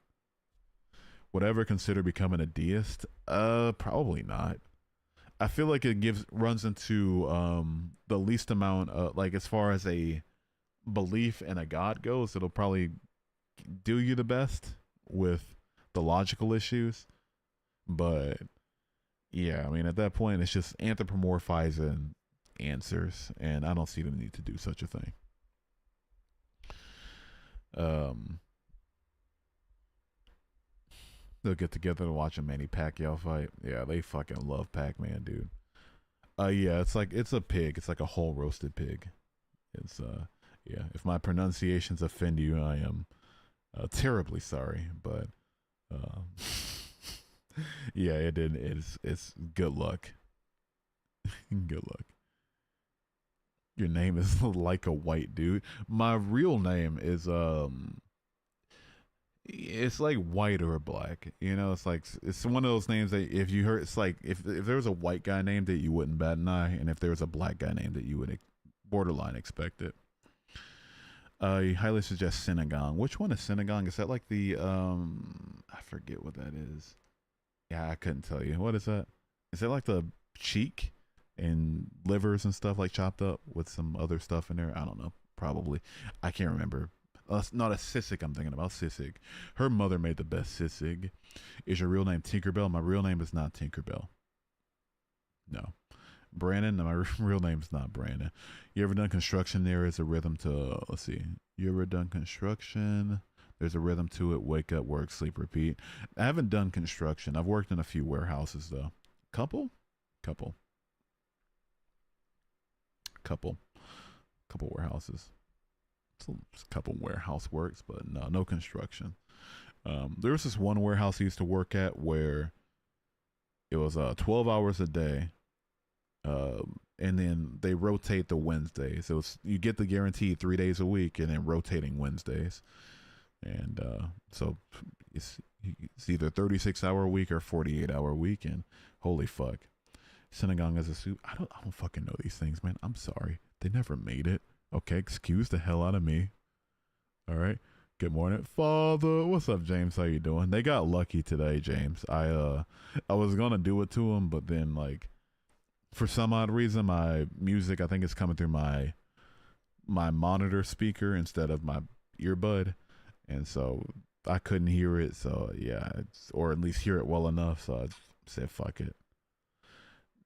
Would I ever consider becoming a deist? Probably not. I feel like it runs into the least amount like as far as a belief in a God goes, it'll probably do you the best with the logical issues. But yeah, I mean at that point it's just anthropomorphizing answers, and I don't see the need to do such a thing. They'll get together to watch a Manny Pacquiao fight. Yeah, they fucking love Pac-Man, dude. Yeah, it's a pig. It's like a whole roasted pig. It's yeah. If my pronunciations offend you, I am terribly sorry, but yeah, it did. It's good luck. Good luck. Your name is like a white dude. My real name is it's like white or black. It's like it's one of those names that if you heard, it's like if there was a white guy named it, you wouldn't bat an eye, and if there was a black guy named it, you would borderline expect it. You highly suggest Sinigang. Which one is Sinigang? Is that like the I forget what that is. Yeah, I couldn't tell you. What is that? Is that like the cheek and livers and stuff like chopped up with some other stuff in there? I don't know. Probably. I can't remember. Not a sisig I'm thinking about. Sisig. Her mother made the best sisig. Is your real name Tinkerbell? My real name is not Tinkerbell. No. Brandon? No, my real name's not Brandon. You ever done construction? There is a rhythm to, let's see. You ever done construction? There's a rhythm to it. Wake up, work, sleep, repeat. I haven't done construction. I've worked in a few warehouses, though. Couple warehouses. It's a couple warehouse works, but no construction. There was this one warehouse I used to work at where it was 12 hours a day, and then they rotate the Wednesdays. It was you get the guaranteed 3 days a week, and then rotating Wednesdays, and so it's either 36-hour a week or 48-hour week, and holy fuck, synagogue as a soup. I don't fucking know these things, man. I'm sorry, they never made it. Okay, excuse the hell out of me. All right. Good morning, Father. What's up, James? How you doing? They got lucky today, James. I was gonna do it to him, but then like for some odd reason, my music I think is coming through my monitor speaker instead of my earbud, and so I couldn't hear it. So yeah, or at least hear it well enough. So I said, "Fuck it."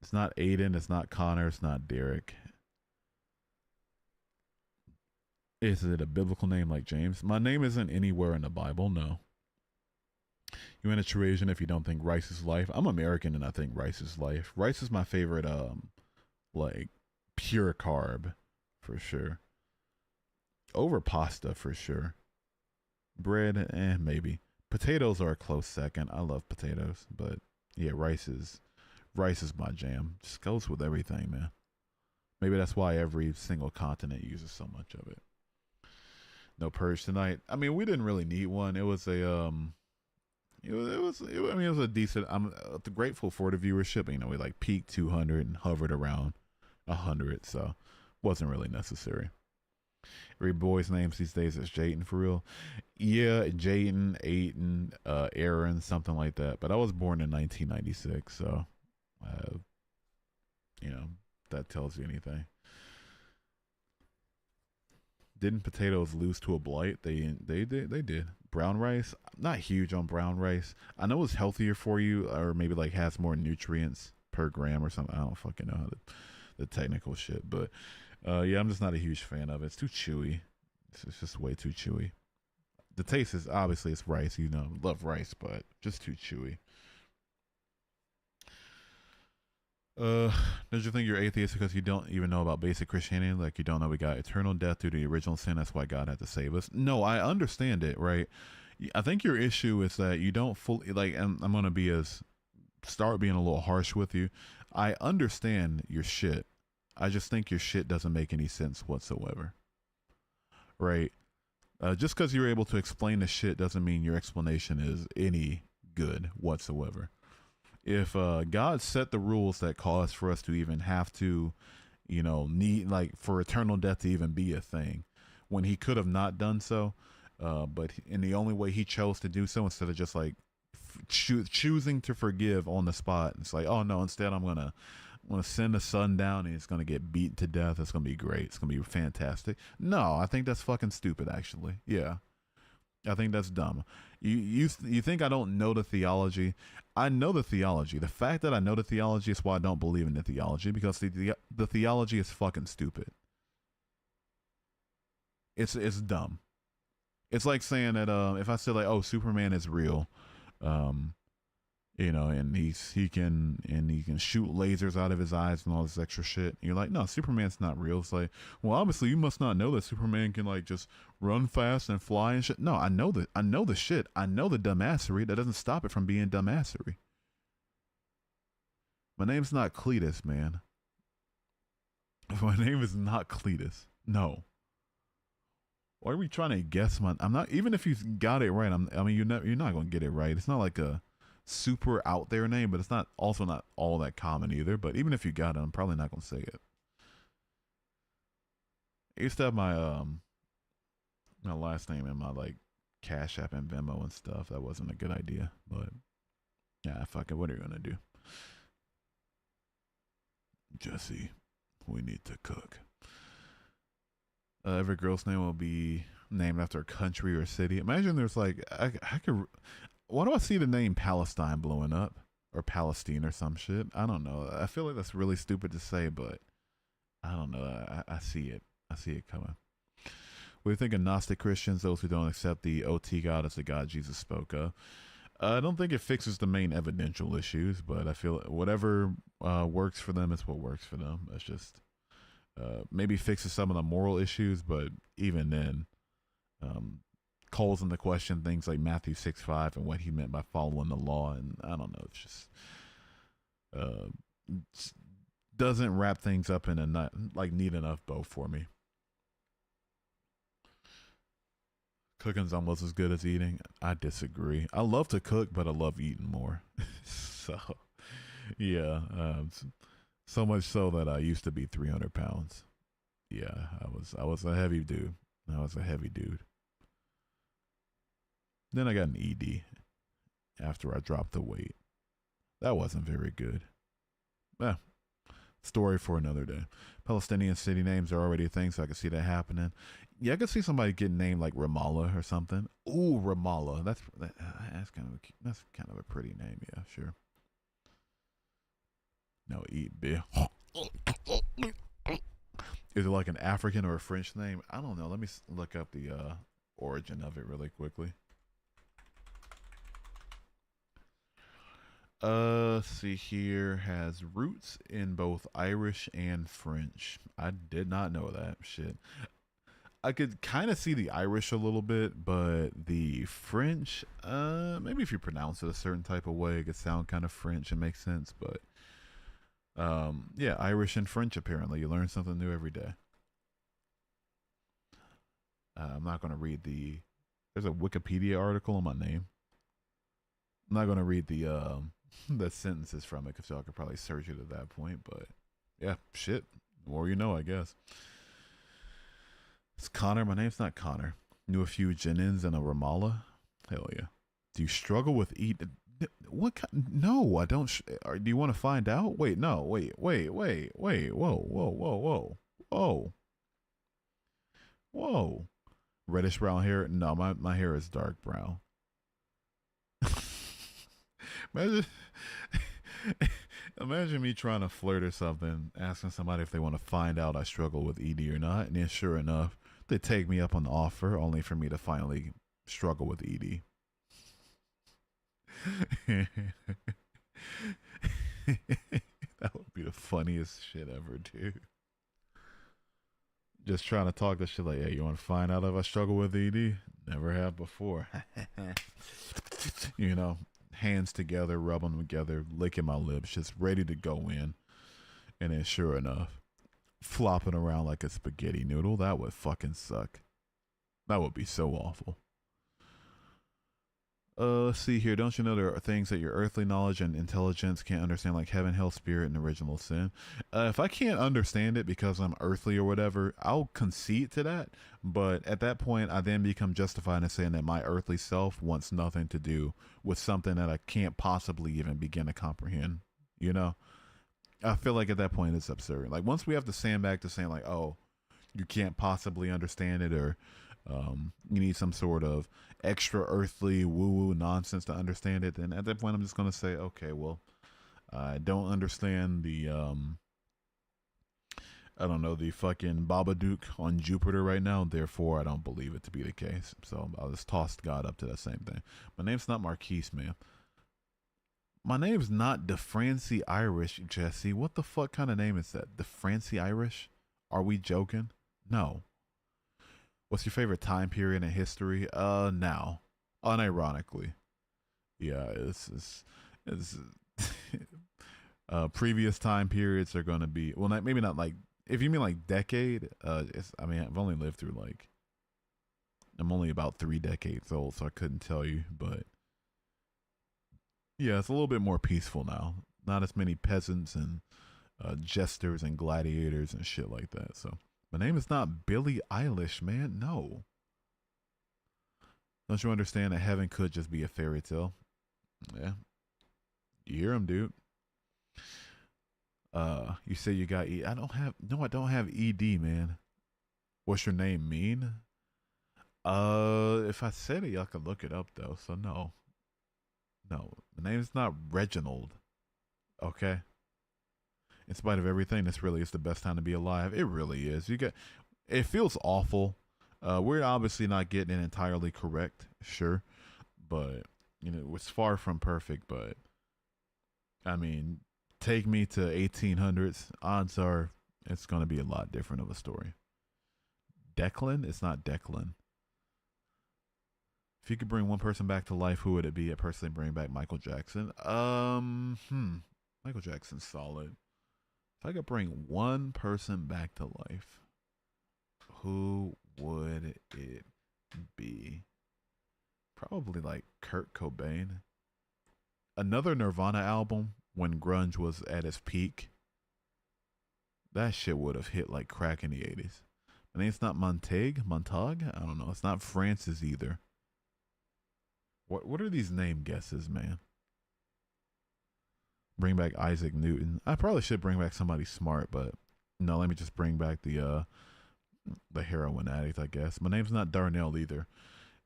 It's not Aiden. It's not Connor. It's not Derek. Is it a biblical name like James? My name isn't anywhere in the Bible, no. You in a Trojan if you don't think rice is life. I'm American and I think rice is life. Rice is my favorite, like pure carb, for sure. Over pasta, for sure. Bread, maybe. Potatoes are a close second. I love potatoes, but yeah, rice is my jam. Just goes with everything, man. Maybe that's why every single continent uses so much of it. No purge tonight. I mean, we didn't really need one. It was a I mean, it was a decent. I'm grateful for the viewership. You know, we like peaked 200 and hovered around 100, so wasn't really necessary. Every boy's names these days is Jayden for real. Yeah, Jayden, Aiden, Aaron, something like that. But I was born in 1996, so you know, that tells you anything. Didn't potatoes lose to a blight? They did. Brown rice, I'm not huge on brown rice. I know it's healthier for you, or maybe like has more nutrients per gram or something. I don't fucking know how the technical shit, but yeah, I'm just not a huge fan of it. It's too chewy. It's just way too chewy. The taste is obviously it's rice. You know, love rice, but just too chewy. Did you think you're atheist because you don't even know about basic Christianity? Like you don't know we got eternal death due to the original sin. That's why God had to save us. No, I understand it, right? I think your issue is that you don't fully like. And I'm gonna start being a little harsh with you. I understand your shit. I just think your shit doesn't make any sense whatsoever, right? Just because you're able to explain the shit doesn't mean your explanation is any good whatsoever. If God set the rules that cause for us to even have to, you know, need like for eternal death to even be a thing, when He could have not done so, but in the only way He chose to do so, instead of just like choosing to forgive on the spot, it's like, oh no, instead I'm gonna send the son down and it's gonna get beat to death. It's gonna be great. It's gonna be fantastic. No, I think that's fucking stupid. Actually, yeah. I think that's dumb. You think I don't know the theology? I know the theology. The fact that I know the theology is why I don't believe in the theology, because the theology is fucking stupid. It's dumb. It's like saying that if I say like, oh, Superman is real, you know, and he can shoot lasers out of his eyes and all this extra shit. And you're like, no, Superman's not real. It's like, well, obviously you must not know that Superman can like just run fast and fly and shit. No, I know the shit. I know the dumbassery. That doesn't stop it from being dumbassery. My name's not Cletus, man. My name is not Cletus. No. Why are we trying to guess I'm not, even if you got it right, I mean, you're not going to get it right. It's not like a super out there name, but it's not all that common either. But even if you got it, I'm probably not gonna say it. I used to have my my last name in my like Cash App and Venmo and stuff. That wasn't a good idea, but yeah, fuck it. What are you gonna do, Jesse? We need to cook. Every girl's name will be named after a country or city. Imagine there's like I could. Why do I see the name Palestine blowing up, or Palestine or some shit? I don't know. I feel like that's really stupid to say, but I don't know. I see it. I see it coming. What do you think of Gnostic Christians, those who don't accept the OT God as the God Jesus spoke of? I don't think it fixes the main evidential issues, but I feel whatever works for them is what works for them. That's just maybe fixes some of the moral issues, but even then, calls into question things like Matthew 6:5 and what he meant by following the law. And I don't know, it's just uh, doesn't wrap things up in a neat enough bow for me. Cooking's almost as good as eating. I disagree. I love to cook, but I love eating more. So, yeah, so much so that I used to be 300 pounds. Yeah, I was a heavy dude. Then I got an ED after I dropped the weight. That wasn't very good. Story for another day. Palestinian city names are already a thing, so I can see that happening. Yeah, I could see somebody getting named like Ramallah or something. Ooh, Ramallah. That's kind of a pretty name. Yeah, sure. No, eat beer. Is it like an African or a French name? I don't know. Let me look up the origin of it really quickly. See here, has roots in both Irish and French. I did not know that. Shit. I could kind of see the Irish a little bit, but the French, maybe if you pronounce it a certain type of way, it could sound kind of French and make sense. But yeah, Irish and French, apparently. You learn something new every day. I'm not going to read there's a Wikipedia article on my name. I'm not going to read the sentences from it because y'all could probably search it at that point. But yeah, shit. The more you know, I guess. It's Connor. My name's not Connor. Knew a few Jennings and a Ramallah. Hell yeah. Do you struggle with what kind? No, I don't. Do you want to find out? Wait, no. Wait. Whoa. Reddish brown hair? No, my hair is dark brown. Imagine me trying to flirt or something, asking somebody if they want to find out I struggle with ED or not, and then sure enough, they take me up on the offer, only for me to finally struggle with ED. That would be the funniest shit ever, dude. Just trying to talk this shit like, hey, you want to find out if I struggle with ED? Never have before. You know, hands together, rubbing them together, licking my lips, just ready to go in. And then sure enough, flopping around like a spaghetti noodle. That would fucking suck. That would be so awful. Let's see here. Don't you know there are things that your earthly knowledge and intelligence can't understand, like heaven, hell, spirit, and original sin? If I can't understand it because I'm earthly or whatever, I'll concede to that. But at that point, I then become justified in saying that my earthly self wants nothing to do with something that I can't possibly even begin to comprehend. You know? I feel like at that point it's absurd. Like once we have to sandbag to saying like, oh, you can't possibly understand it, or you need some sort of extra earthly woo-woo nonsense to understand it, then at that point I'm just going to say, okay, well, I don't understand the I don't know, the fucking Babadook on Jupiter right now, therefore I don't believe it to be the case. So I'll just toss God up to that same thing. My name's not Marquise, man. My name's not DeFrancie Irish, Jesse. What the fuck kind of name is that? DeFrancie Irish? Are we joking? No. What's your favorite time period in history? Now. Unironically. Yeah, it's previous time periods are going to be, well, maybe not like, if you mean like decade, I mean, I've only lived through like, I'm only about 3 decades old, so I couldn't tell you, but yeah, it's a little bit more peaceful now. Not as many peasants and jesters and gladiators and shit like that. So my name is not Billie Eilish, man. No. Don't you understand that heaven could just be a fairy tale? Yeah. You hear him, dude. You say you got I don't have ED, man. What's your name mean? If I said it, y'all can look it up though. So no. No, the name's not Reginald. Okay. In spite of everything, this really is the best time to be alive. It really is. It feels awful. We're obviously not getting it entirely correct, sure, but you know, it's far from perfect. But I mean, take me to 1800s. Odds are it's going to be a lot different of a story. Declan? It's not Declan. If you could bring one person back to life, who would it be? I personally bring back Michael Jackson. Michael Jackson's solid. If I could bring one person back to life, who would it be? Probably like Kurt Cobain. Another Nirvana album when grunge was at its peak. That shit would have hit like crack in the 80s. I think it's not Montag? I don't know. It's not Francis either. What are these name guesses, man? Bring back Isaac Newton. I probably should bring back somebody smart, but no, let me just bring back the heroin addict, I guess. My name's not Darnell either.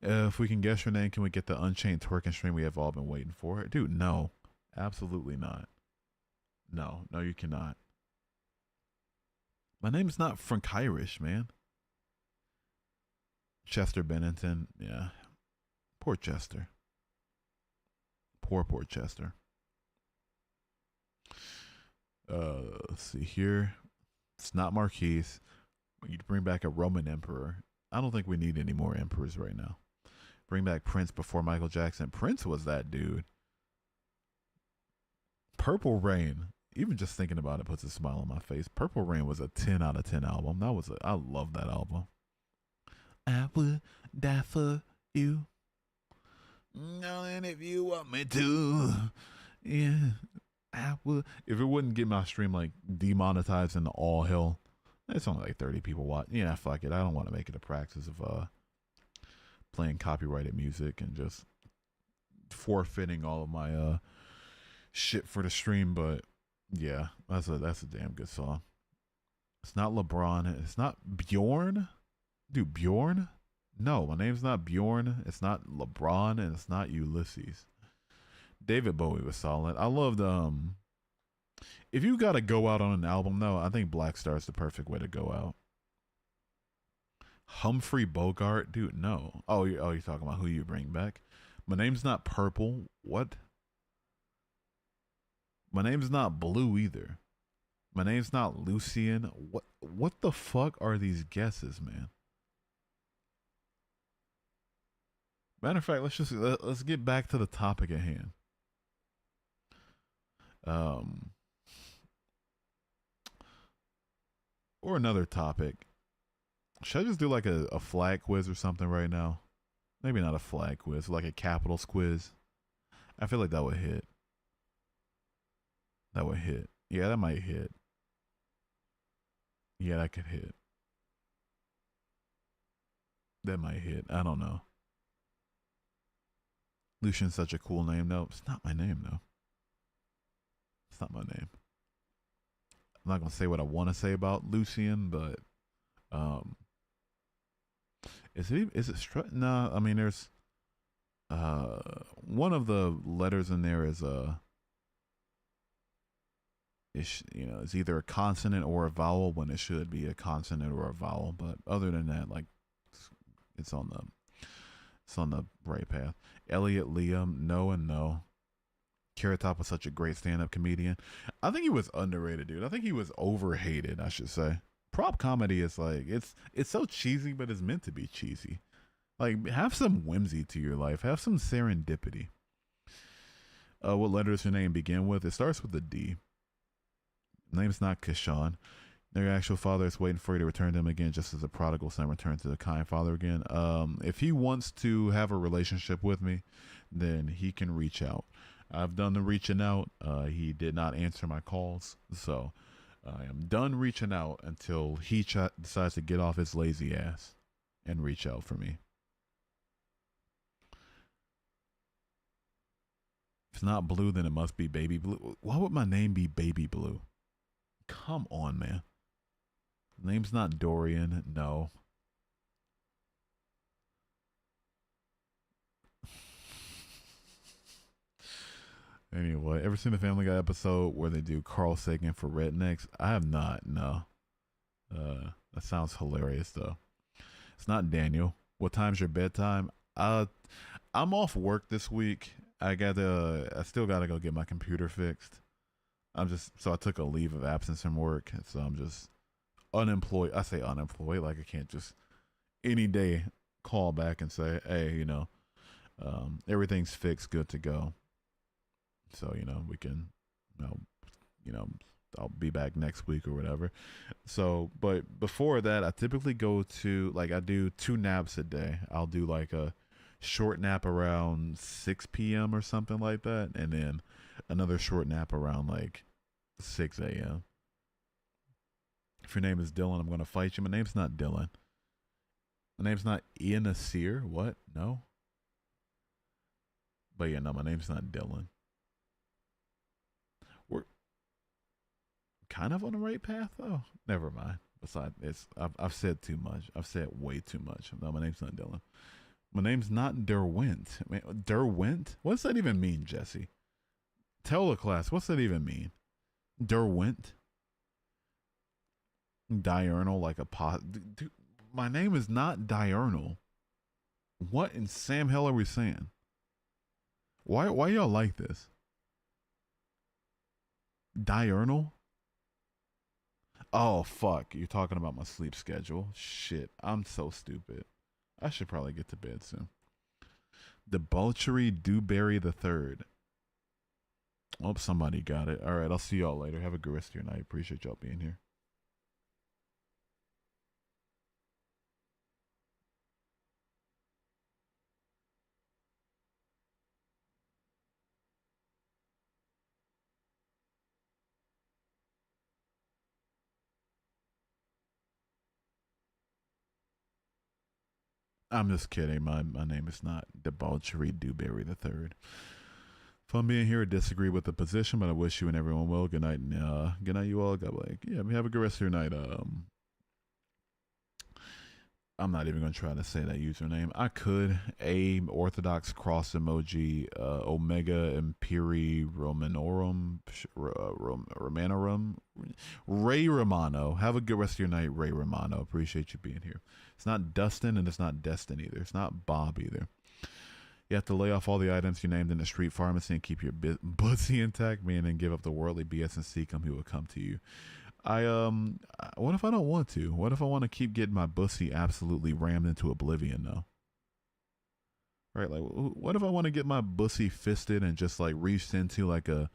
If we can guess your name, can we get the Unchained twerking stream we have all been waiting for? Dude, no. Absolutely not. No, you cannot. My name's not Frank Irish, man. Chester Bennington, yeah. Poor Chester. Poor Chester. Let's see here. It's not Marquise. You'd bring back a Roman emperor. I don't think we need any more emperors right now. Bring back Prince before Michael Jackson. Prince was that dude. Purple Rain. Even just thinking about it puts a smile on my face. Purple Rain was a 10 out of 10 album. I love that album. I would die for you. And if you want me to, yeah, I would. If it wouldn't get my stream like demonetized into all hell, it's only like 30 people watch. Yeah, fuck it. I don't want to make it a practice of playing copyrighted music and just forfeiting all of my shit for the stream. But yeah, that's a damn good song. It's not LeBron. It's not Bjorn. Dude, Bjorn? No, my name's not Bjorn. It's not LeBron, and it's not Ulysses. David Bowie was solid. I loved if you gotta go out on an album, though, I think Black Star's the perfect way to go out. Humphrey Bogart, dude, no. Oh, you're talking about who you bring back? My name's not Purple. What? My name's not Blue either. My name's not Lucian. What the fuck are these guesses, man? Matter of fact, let's get back to the topic at hand. Or another topic. Should I just do like a flag quiz or something right now? Maybe not a flag quiz, like a capitals quiz. I feel like that would hit. That would hit. Yeah, that might hit. Yeah, that could hit. That might hit. I don't know. Lucian's such a cool name. No, it's not my name, though. It's not my name. I'm not gonna say what I want to say about Lucian, but is it strut? No, I mean there's one of the letters in there is it's either a consonant or a vowel when it should be a consonant or a vowel. But other than that, like it's on the right path. Elliot Liam, no and no. Carrot Top was such a great stand-up comedian. I think he was underrated, dude. I think he was overhated, I should say. Prop comedy is like it's so cheesy, but it's meant to be cheesy. Like have some whimsy to your life. Have some serendipity. What letter does your name begin with? It starts with a D. Name's not Kishan. Their actual father is waiting for you to return to him again, just as a prodigal son returned to the kind father again. If he wants to have a relationship with me, then he can reach out. I've done the reaching out. He did not answer my calls, so I am done reaching out until he decides to get off his lazy ass and reach out for me. If it's not Blue, then it must be Baby Blue. Why would my name be Baby Blue? Come on, man. Name's not Dorian. No. Anyway, ever seen the Family Guy episode where they do Carl Sagan for rednecks? I have not. No. That sounds hilarious though. It's not Daniel. What time's your bedtime? I'm off work this week. I still gotta go get my computer fixed. So I took a leave of absence from work, so I'm just unemployed. I say unemployed, like I can't just any day call back and say, hey, Everything's fixed, good to go. So we can, you know, you know, I'll be back next week or whatever. So, but before that, I typically go to like I do 2 naps a day. I'll do like a short nap around 6 p.m. or something like that, and then another short nap around like 6 a.m. If your name is Dylan, I'm gonna fight you. My name's not Dylan. My name's not Ian Nasir. What? No. But yeah, no, my name's not Dylan. We're kind of on the right path though. Never mind. Besides, I've said too much. I've said way too much. No, my name's not Dylan. My name's not Derwent. I mean, Derwent? What's that even mean, Jesse? Tell the class. What's that even mean? Derwent? Diurnal, like a pot. Dude, my name is not Diurnal. What in Sam hell are we saying? Why y'all like this? Diurnal? Oh fuck! You're talking about my sleep schedule. Shit, I'm so stupid. I should probably get to bed soon. Debauchery Dewberry the Third. Oh, somebody got it. All right, I'll see y'all later. Have a good rest of your night. Appreciate y'all being here. I'm just kidding. My name is not Debauchery Dewberry the Third. Fun being here. Disagree with the position, but I wish you and everyone well. Good night, and good night, you all. God bless. Yeah, have a good rest of your night. I'm not even gonna try to say that username. I could a Orthodox cross emoji, Omega Imperi Romanorum, Romanorum, Ray Romano. Have a good rest of your night, Ray Romano. Appreciate you being here. It's not Dustin and it's not Destin either. It's not Bob either. You have to lay off all the items you named in the street pharmacy and keep your bussy intact, meaning give up the worldly BS and seek him who will come to you. What if I don't want to? What if I want to keep getting my bussy absolutely rammed into oblivion though? Right, like what if I want to get my bussy fisted and just like reached into like a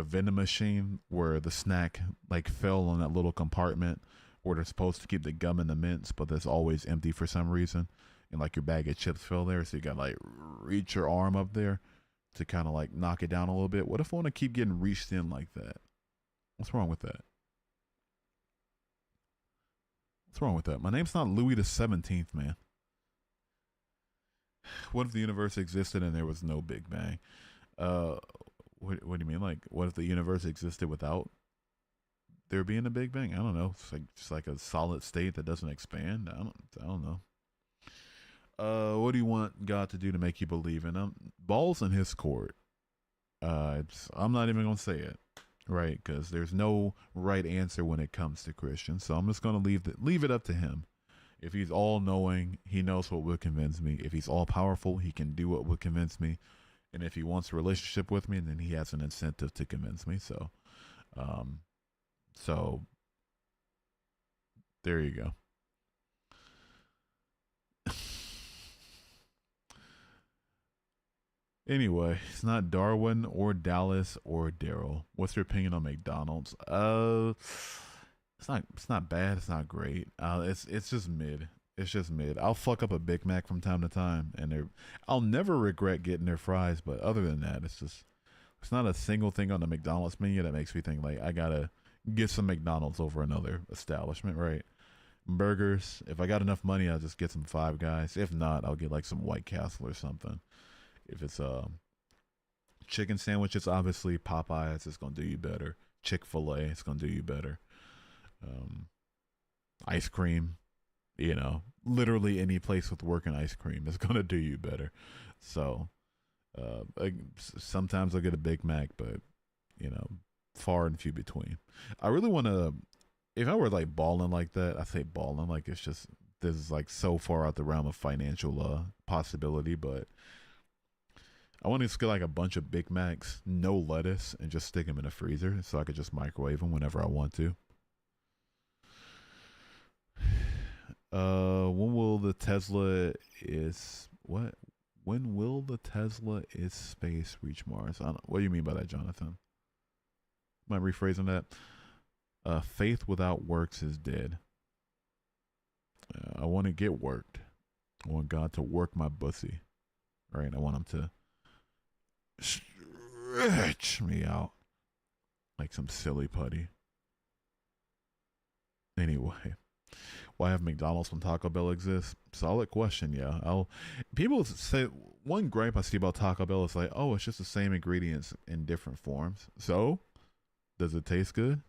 vending machine where the snack like fell on that little compartment where they're supposed to keep the gum and the mints, but that's always empty for some reason, and like your bag of chips fell there, so you got like reach your arm up there to kind of like knock it down a little bit. What if I want to keep getting reached in like that? What's wrong with that? What's wrong with that? My name's not Louis the 17th, man. What if the universe existed and there was no Big Bang? What do you mean? Like, what if the universe existed without there being a Big Bang? I don't know. It's like just like a solid state that doesn't expand. I don't know. What do you want God to do to make you believe in him? Balls in his court. I'm not even gonna say it, right? Because there's no right answer when it comes to Christians. So I'm just gonna leave it up to him. If he's all knowing, he knows what would convince me. If he's all powerful, he can do what would convince me. And if he wants a relationship with me, then he has an incentive to convince me. So, so there you go. Anyway, it's not Darwin or Dallas or Daryl. What's your opinion on McDonald's? It's not bad. It's not great. It's just mid. It's just mid. I'll fuck up a Big Mac from time to time, and I'll never regret getting their fries. But other than that, it's not a single thing on the McDonald's menu that makes me think like I gotta get some McDonald's over another establishment, right? Burgers. If I got enough money, I'll just get some Five Guys. If not, I'll get like some White Castle or something. If it's chicken sandwiches, obviously Popeyes is gonna do you better. Chick-fil-A is gonna do you better. Ice cream, literally any place with working ice cream is gonna do you better. So, sometimes I'll get a Big Mac, but far and few between. I really want to. If I were like balling like that, I say balling like it's just this is like so far out the realm of financial possibility, but I want to just get like a bunch of Big Macs, no lettuce, and just stick them in a freezer so I could just microwave them whenever I want to. When will the Tesla is what? When will the Tesla is space reach Mars? What do you mean by that, Jonathan? Am I rephrasing that? Faith without works is dead. I want to get worked. I want God to work my bussy. Right? I want him to stretch me out like some silly putty. Anyway, why have McDonald's when Taco Bell exists? Solid question, yeah. People say one gripe I see about Taco Bell is like, oh, it's just the same ingredients in different forms. So, does it taste good?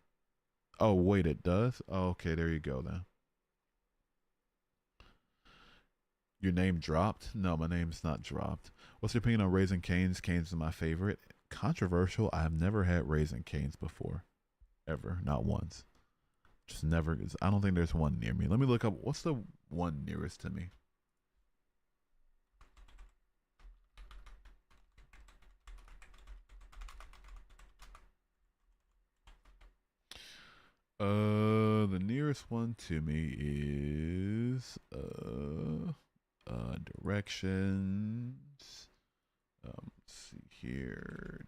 Oh, wait, it does? Oh, okay, there you go then. Your name dropped? No, my name's not dropped. What's your opinion on Raising Cane's? Cane's is my favorite. Controversial. I have never had Raising Cane's before. Ever. Not once. Just never. I don't think there's one near me. Let me look up. What's the one nearest to me? The nearest one to me is directions. Let's see here.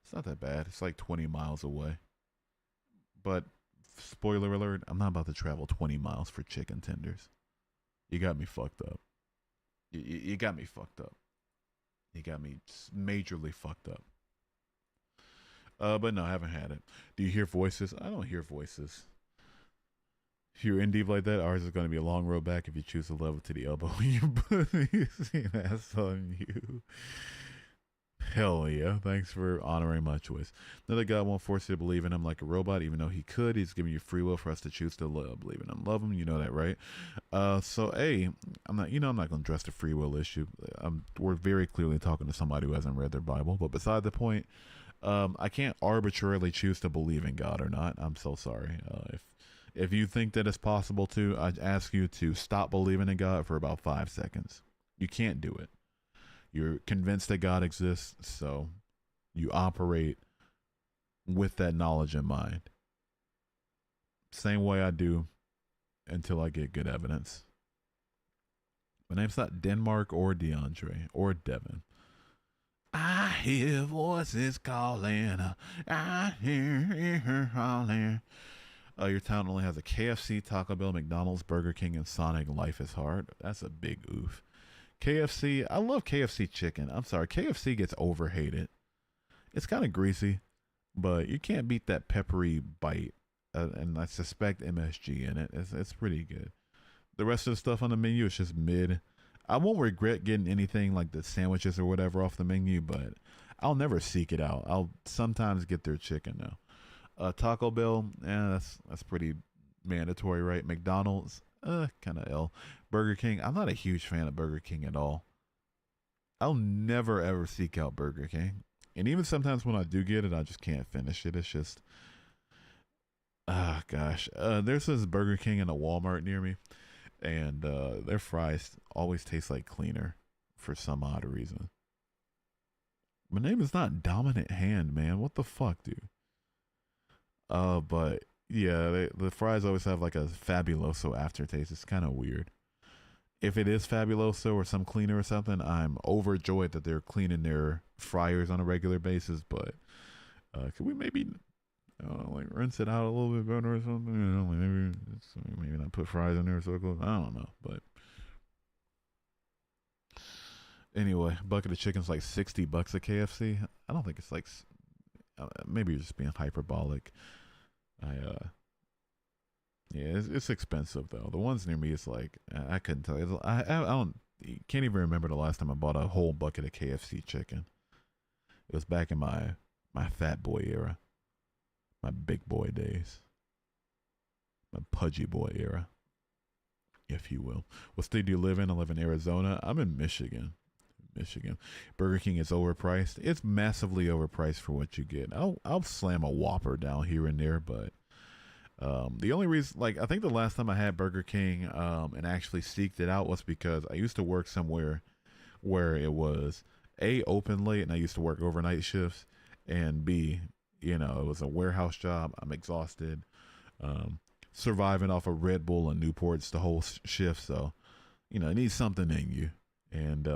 It's not that bad. It's like 20 miles away. But spoiler alert, I'm not about to travel 20 miles for chicken tenders. You got me fucked up. You got me fucked up. You got me majorly fucked up. But no, I haven't had it. Do you hear voices? I don't hear voices. If you're in deep like that, ours is going to be a long road back if you choose to level to the elbow in your pussy. That's on you. Hell yeah. Thanks for honoring my choice. Another God won't force you to believe in him like a robot, even though he could. He's giving you free will for us to choose to believe in him. Love him. You know that, right? So, A, I'm not going to address the free will issue. We're very clearly talking to somebody who hasn't read their Bible. But beside the point, I can't arbitrarily choose to believe in God or not. I'm so sorry. If you think that it's possible to, I'd ask you to stop believing in God for about 5 seconds. You can't do it. You're convinced that God exists, so you operate with that knowledge in mind. Same way I do until I get good evidence. My name's not Denmark or DeAndre or Devin. I hear voices calling. I hear her calling. Your town only has a KFC, Taco Bell, McDonald's, Burger King, and Sonic. Life is hard. That's a big oof. KFC, I love KFC chicken. I'm sorry, KFC gets overhated. It's kind of greasy, but you can't beat that peppery bite. And I suspect MSG in it. It's pretty good. The rest of the stuff on the menu is just mid. I won't regret getting anything like the sandwiches or whatever off the menu, but I'll never seek it out. I'll sometimes get their chicken though. Taco Bell, that's pretty mandatory, right? McDonald's, kind of L. Burger King, I'm not a huge fan of Burger King at all. I'll never ever seek out Burger King. And even sometimes when I do get it, I just can't finish it. It's just, gosh. There's this Burger King in a Walmart near me, and their fries always taste like cleaner for some odd reason. My name is not Dominant Hand, man. What the fuck, dude? But yeah, the fries always have like a Fabuloso aftertaste. It's kind of weird. If it is Fabuloso or some cleaner or something, I'm overjoyed that they're cleaning their fryers on a regular basis. But could we maybe like rinse it out a little bit better or something? You know, maybe not put fries in there so it goes. I don't know, but anyway, a bucket of chicken's like $60 at KFC. I don't think it's like. Maybe you're just being hyperbolic. Yeah, it's expensive though. The ones near me is like I couldn't tell you. I don't can't even remember the last time I bought a whole bucket of KFC chicken. It was back in my fat boy era, my big boy days, my pudgy boy era, if you will. What state do you live in? I live in Arizona. I'm in Michigan. Burger King is overpriced. It's massively overpriced for what you get. I'll slam a Whopper down here and there, but the only reason, like, I think the last time I had Burger King and actually seeked it out was because I used to work somewhere where it was A, open late, and I used to work overnight shifts, and B, it was a warehouse job. I'm exhausted. surviving off of Red Bull and Newports the whole shift. So, you know, it needs something in you. And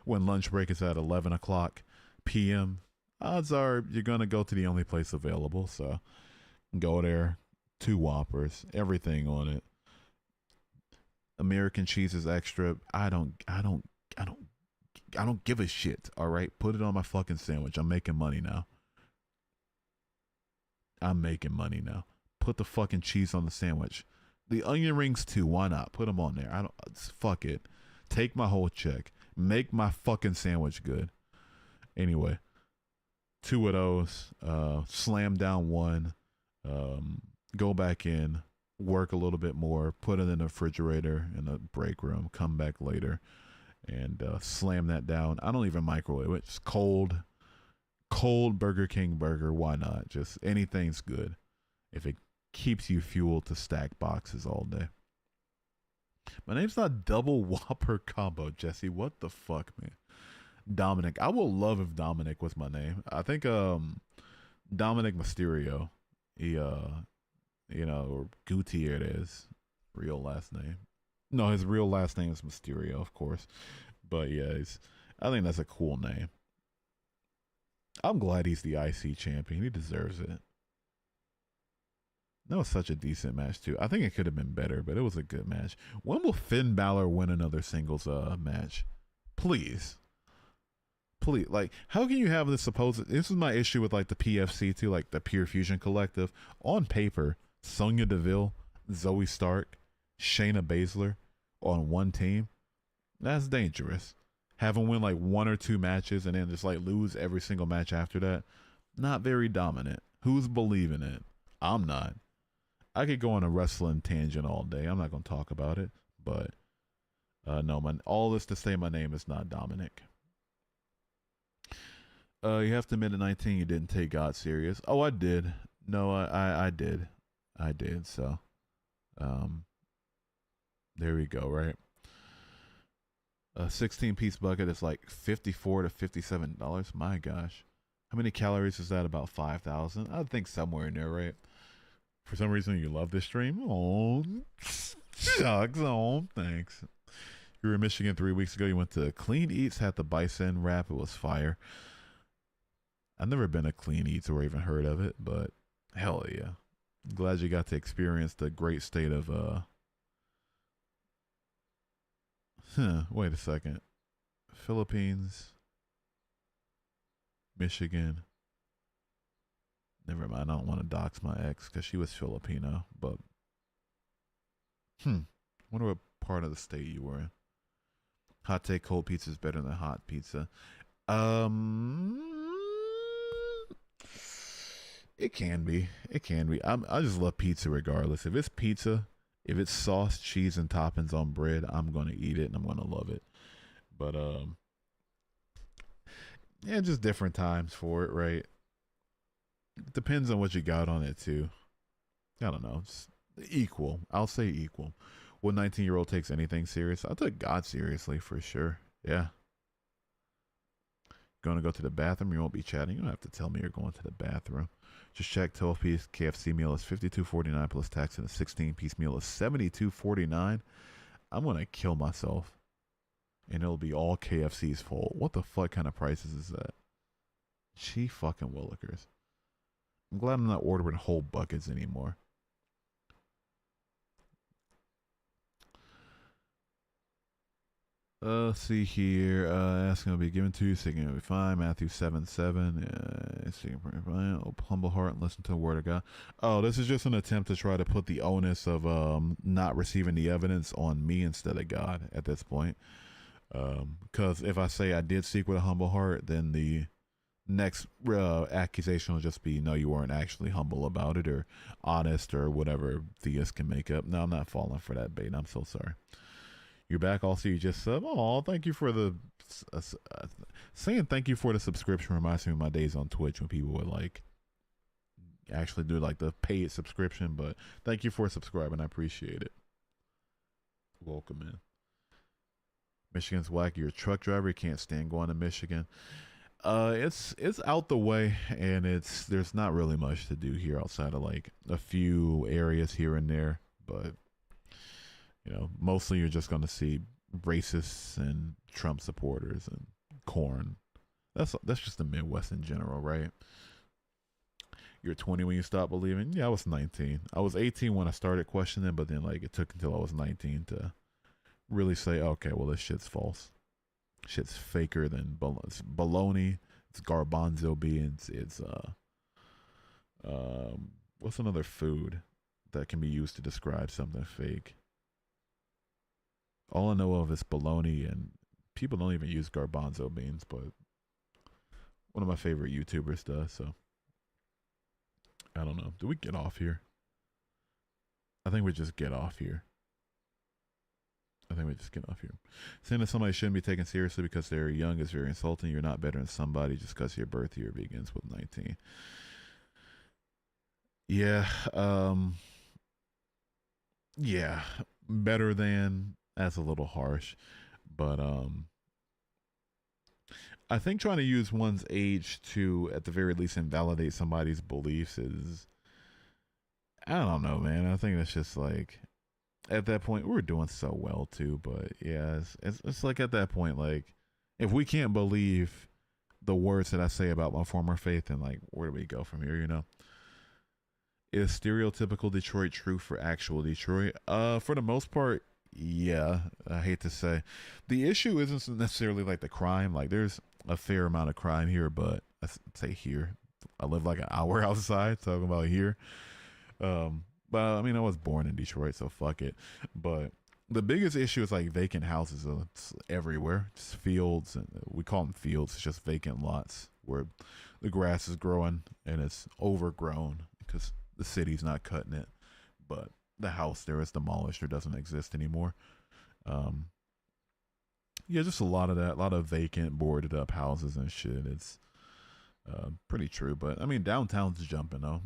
when lunch break is at 11 o'clock p.m., odds are you're going to go to the only place available. So go there, 2 Whoppers, everything on it. American cheese is extra. I don't give a shit. All right, put it on my fucking sandwich. I'm making money now. Put the fucking cheese on the sandwich. The onion rings too. Why not? Put them on there. I don't. Fuck it. Take my whole check. Make my fucking sandwich good. Anyway, 2 of those. Slam down 1. Go back in. Work a little bit more. Put it in the refrigerator in the break room. Come back later. And slam that down. I don't even microwave it. Just cold Burger King burger. Why not? Just anything's good if it keeps you fueled to stack boxes all day. My name's not Double Whopper Combo, Jesse. What the fuck, man? Dominic. I will love if Dominic was my name. I think Dominic Mysterio. He or Gutierrez, real last name. No, his real last name is Mysterio, of course. But yeah, I think that's a cool name. I'm glad he's the IC champion. He deserves it. That was such a decent match, too. I think it could have been better, but it was a good match. When will Finn Balor win another singles match? Please. Please. Like, how can you have this supposed... This is my issue with, like, the PFC, too, like, the Pure Fusion Collective. On paper, Sonya Deville, Zoe Stark, Shayna Baszler on one team. That's dangerous. Have them win, like, 1 or 2 matches and then just, like, lose every single match after that. Not very dominant. Who's believing it? I'm not. I could go on a wrestling tangent all day. I'm not going to talk about it. But, no, all this to say my name is not Dominic. You have to admit at 19 you didn't take God serious. Oh, I did. No, I did. I did, so. There we go, right? A 16-piece bucket is like $54 to $57. My gosh. How many calories is that? About 5,000? I think somewhere in there, right? For some reason, you love this stream. Oh, shucks. Oh, thanks. You were in Michigan 3 weeks ago. You went to Clean Eats, had the bison wrap. It was fire. I've never been to Clean Eats or even heard of it, but hell yeah. I'm glad you got to experience the great state of, wait a second. Philippines, Michigan. Never mind. I don't want to dox my ex because she was Filipino, but wonder what part of the state you were in. Hot take cold pizza is better than hot pizza. It can be. It can be. I just love pizza regardless. If it's pizza, if it's sauce, cheese, and toppings on bread, I'm gonna eat it and I'm gonna love it. But yeah, just different times for it, right? It depends on what you got on it too. I don't know. It's equal. I'll say equal. What 19-year-old takes anything serious? I took God seriously for sure. Yeah. Going to go to the bathroom? You won't be chatting. You don't have to tell me you're going to the bathroom. Just check. 12-piece KFC meal is $52.49 plus tax, and a 16-piece meal is $72.49. I'm gonna kill myself, and it'll be all KFC's fault. What the fuck kind of prices is that? Gee fucking willikers. I'm glad I'm not ordering whole buckets anymore. Let's see here. Asking will be given to you, seeking will be fine. Matthew 7:7. Seeking will be fine. Oh, humble heart and listen to the word of God. Oh, this is just an attempt to try to put the onus of not receiving the evidence on me instead of God at this point. Because if I say I did seek with a humble heart, then the next accusation will just be, no, you weren't actually humble about it or honest or whatever theists can make up. No, I'm not falling for that bait. I'm so sorry. You're back. Also, you just said, oh, thank you for the saying thank you for the subscription reminds me of my days on Twitch when people would like actually do like the paid subscription. But thank you for subscribing. I appreciate it. Welcome in. Michigan's whack. You're a truck driver. You can't stand going to Michigan. It's out the way, and there's not really much to do here outside of like a few areas here and there. But mostly you're just gonna see racists and Trump supporters and corn. That's just the Midwest in general, right? You're 20 when you stop believing. Yeah, I was 19. I was 18 when I started questioning, but then like it took until I was 19 to really say, okay, well this shit's false. Shit's faker than it's baloney. It's garbanzo beans. It's what's another food that can be used to describe something fake? All I know of is baloney, and people don't even use garbanzo beans, but one of my favorite YouTubers does. So I don't know. Do we get off here? I think we just get off here. Saying that somebody shouldn't be taken seriously because they're young is very insulting. You're not better than somebody just because your birth year begins with 19. Yeah. Yeah. Better than, that's a little harsh. But I think trying to use one's age to, at the very least, invalidate somebody's beliefs is, I don't know, man. I think that's just like, at that point we were doing so well too, but yeah, it's like at that point, like if we can't believe the words that I say about my former faith, then like where do we go from here? Is stereotypical Detroit true for actual Detroit? For the most part, yeah. I hate to say, the issue isn't necessarily like the crime. Like there's a fair amount of crime here, but I say here, I live like an hour outside. Talking about here, but I mean, I was born in Detroit, so fuck it. But the biggest issue is like vacant houses. It's everywhere. Just fields, and we call them fields. It's just vacant lots where the grass is growing and it's overgrown because the city's not cutting it. But the house there is demolished or doesn't exist anymore. Yeah, just a lot of that. A lot of vacant, boarded up houses and shit. It's pretty true. But I mean, downtown's jumping though,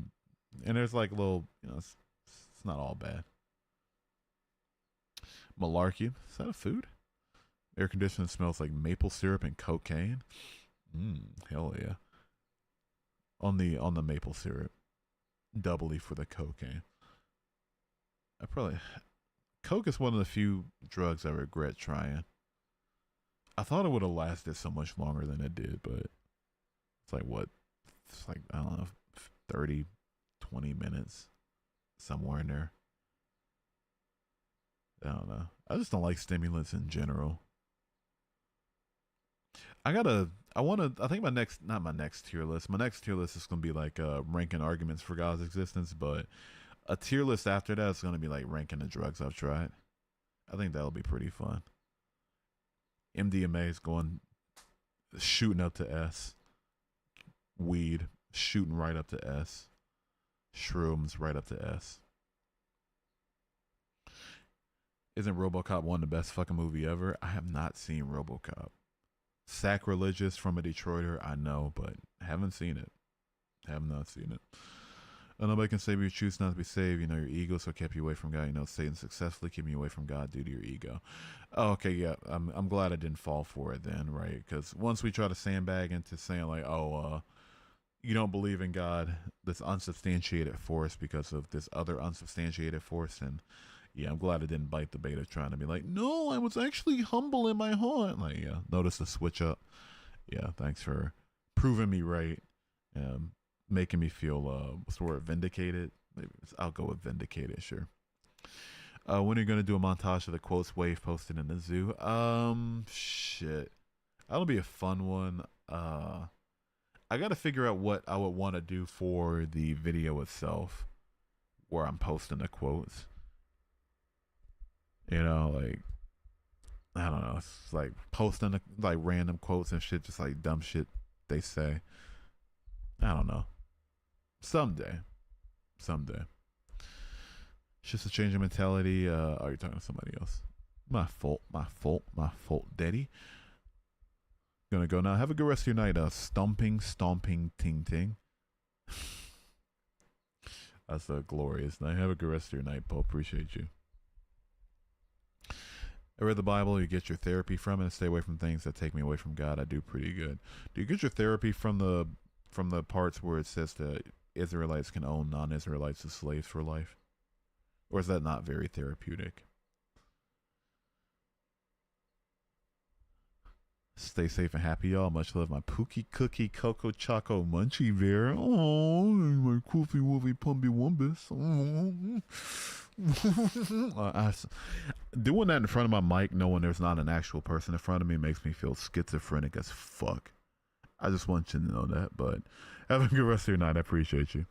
and there's like little, it's not all bad. Malarkey. Is that a food? Air conditioning smells like maple syrup and cocaine. Hell yeah. On the maple syrup. Doubly for the cocaine. Coke is one of the few drugs I regret trying. I thought it would have lasted so much longer than it did, but it's like what? It's like, I don't know, 30, 20 minutes. Somewhere in there. I don't know. I just don't like stimulants in general. I think not my next tier list. My next tier list is going to be like ranking arguments for God's existence, but a tier list after that is going to be like ranking the drugs I've tried. I think that'll be pretty fun. MDMA is shooting up to S. Weed, shooting right up to S. Shrooms right up to S. Isn't RoboCop 1 the best fucking movie ever? I have not seen RoboCop. Sacrilegious from a Detroiter, I know, but haven't seen it. Have not seen it. Nobody can save you, choose not to be saved. Your ego so kept you away from God. Satan successfully keeping you away from God due to your ego. Oh, okay, yeah. I'm glad I didn't fall for it then, right? Because once we try to sandbag into saying like, you don't believe in God, this unsubstantiated force because of this other unsubstantiated force, and yeah, I'm glad I didn't bite the bait of trying to be like, no, I was actually humble in my heart. Like, yeah, notice the switch up. Yeah, thanks for proving me right. Making me feel what's the word, vindicated. Maybe I'll go with vindicated, sure. When are you gonna do a montage of the quotes Wave posted in the zoo? Shit, that'll be a fun one. I gotta figure out what I would want to do for the video itself, where I'm posting the quotes. Like, I don't know. It's like posting like random quotes and shit, just like dumb shit they say. I don't know. Someday. It's just a change of mentality. Oh, you're talking to somebody else. My fault, daddy. Gonna go now. Have a good rest of your night. Stomping, ting ting. That's a glorious night. Have a good rest of your night, Paul. Appreciate you. I read the Bible. You get your therapy from it. Stay away from things that take me away from God. I do pretty good. Do you get your therapy from the parts where it says that Israelites can own non-Israelites as slaves for life, or is that not very therapeutic? Stay safe and happy, y'all. Much love, my Pookie Cookie Cocoa Choco Munchie Bear. Oh, my Koofy Woofy Pumpy Wumbus. Doing that in front of my mic, knowing there's not an actual person in front of me, makes me feel schizophrenic as fuck. I just want you to know that. But have a good rest of your night. I appreciate you.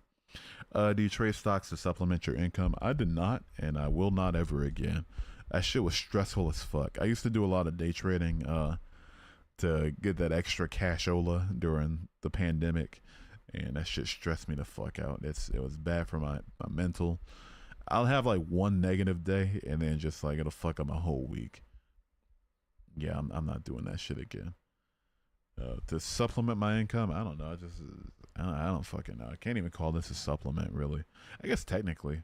Do you trade stocks to supplement your income? I did not, and I will not ever again. That shit was stressful as fuck. I used to do a lot of day trading to get that extra cashola during the pandemic, and that shit stressed me the fuck out. It was bad for my mental. I'll have like one negative day, and then just like it'll fuck up my whole week. Yeah, I'm not doing that shit again. To supplement my income, I don't know. I don't fucking know. I can't even call this a supplement, really. I guess technically,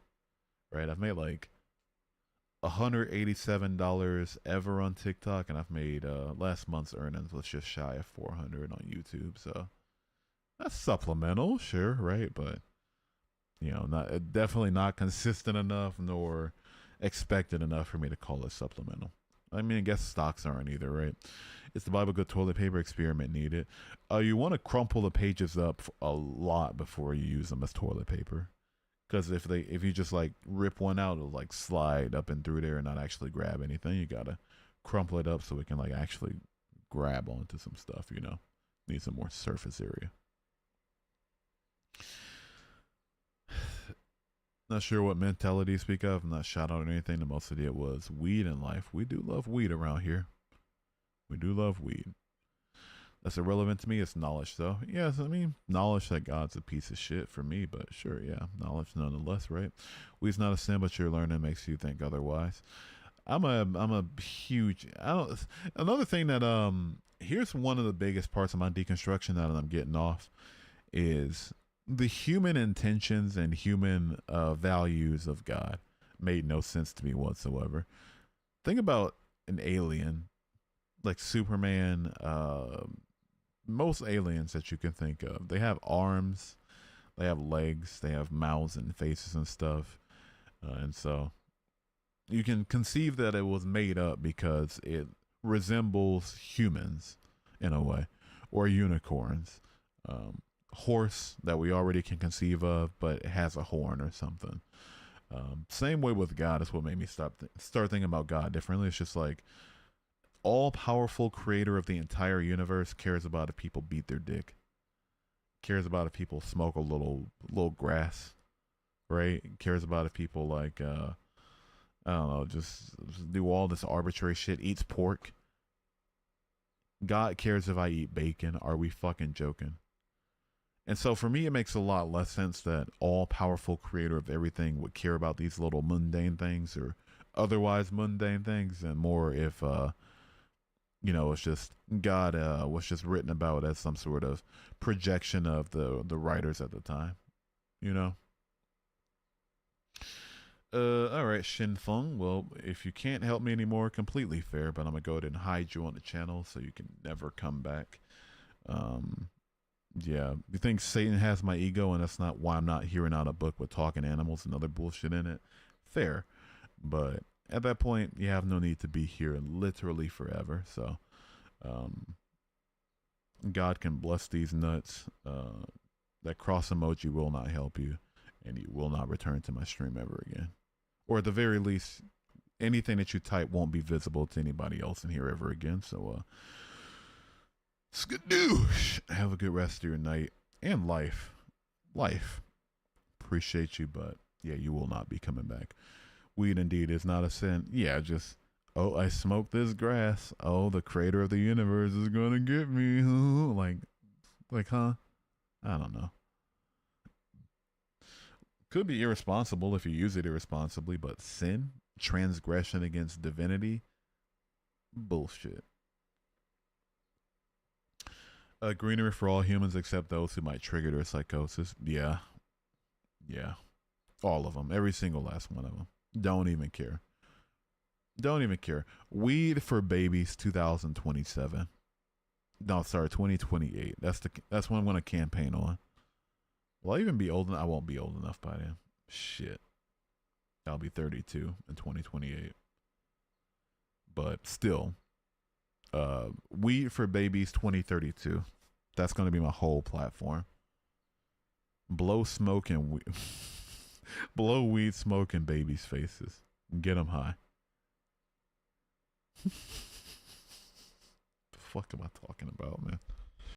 right? I've made like $187 ever on TikTok, and I've made last month's earnings was just shy of 400 on YouTube. So that's supplemental, sure, right? But not definitely not consistent enough, nor expected enough for me to call it supplemental. I mean, I guess stocks aren't either, right? Is the Bible good toilet paper experiment needed? You want to crumple the pages up a lot before you use them as toilet paper. Because if you just like rip one out, it'll like slide up and through there and not actually grab anything. You gotta crumple it up so it can like actually grab onto some stuff. Need some more surface area. Not sure what mentality you speak of. I'm not shout out or anything. The most of it was weed in life. We do love weed around here. We do love weed. That's irrelevant to me. It's knowledge, though. Yes, I mean, knowledge that God's a piece of shit for me, but sure, yeah, knowledge nonetheless, right? Weed's not a sin, but your learning makes you think otherwise. I'm a huge. Another thing that here's one of the biggest parts of my deconstruction that I'm getting off is the human intentions and human values of God made no sense to me whatsoever. Think about an alien like Superman. Most aliens that you can think of, they have arms, they have legs, they have mouths and faces and stuff, and so you can conceive that it was made up because it resembles humans in a way, or unicorns, horse that we already can conceive of, but it has a horn or something. Same way with God is what made me start thinking about God differently. It's just like all-powerful creator of the entire universe cares about if people beat their dick, cares about if people smoke a little grass, right? Cares about if people like I don't know, just do all this arbitrary shit, eats pork. God cares if I eat bacon. Are we fucking joking? And so for me, it makes a lot less sense that all-powerful creator of everything would care about these little mundane things or otherwise mundane things, and more if it's just God was just written about as some sort of projection of the writers at the time, All right, Shinfeng. Well, if you can't help me anymore, completely fair, but I'm gonna go ahead and hide you on the channel so you can never come back. Yeah, you think Satan has my ego, and that's not why I'm not hearing out a book with talking animals and other bullshit in it. Fair, but at that point, you have no need to be here literally forever. So, God can bless these nuts. That cross emoji will not help you, and you will not return to my stream ever again. Or at the very least, anything that you type won't be visible to anybody else in here ever again. So, skadoosh. Have a good rest of your night and life. Appreciate you, but yeah, you will not be coming back. Weed indeed is not a sin. Yeah, just, I smoked this grass. Oh, the creator of the universe is gonna get me. like, huh? I don't know. Could be irresponsible if you use it irresponsibly, but sin, transgression against divinity, bullshit. Greenery for all humans except those who might trigger their psychosis. Yeah. All of them. Every single last one of them. Don't even care. Don't even care. Weed for Babies 2027. No, sorry, 2028. That's what I'm gonna campaign on. Will I even be old enough? I won't be old enough by then. Shit. I'll be 32 in 2028. But still, Weed for Babies 2032. That's gonna be my whole platform. Blow smoke and blow weed smoke in babies' faces. Get them high. The fuck am I talking about, man?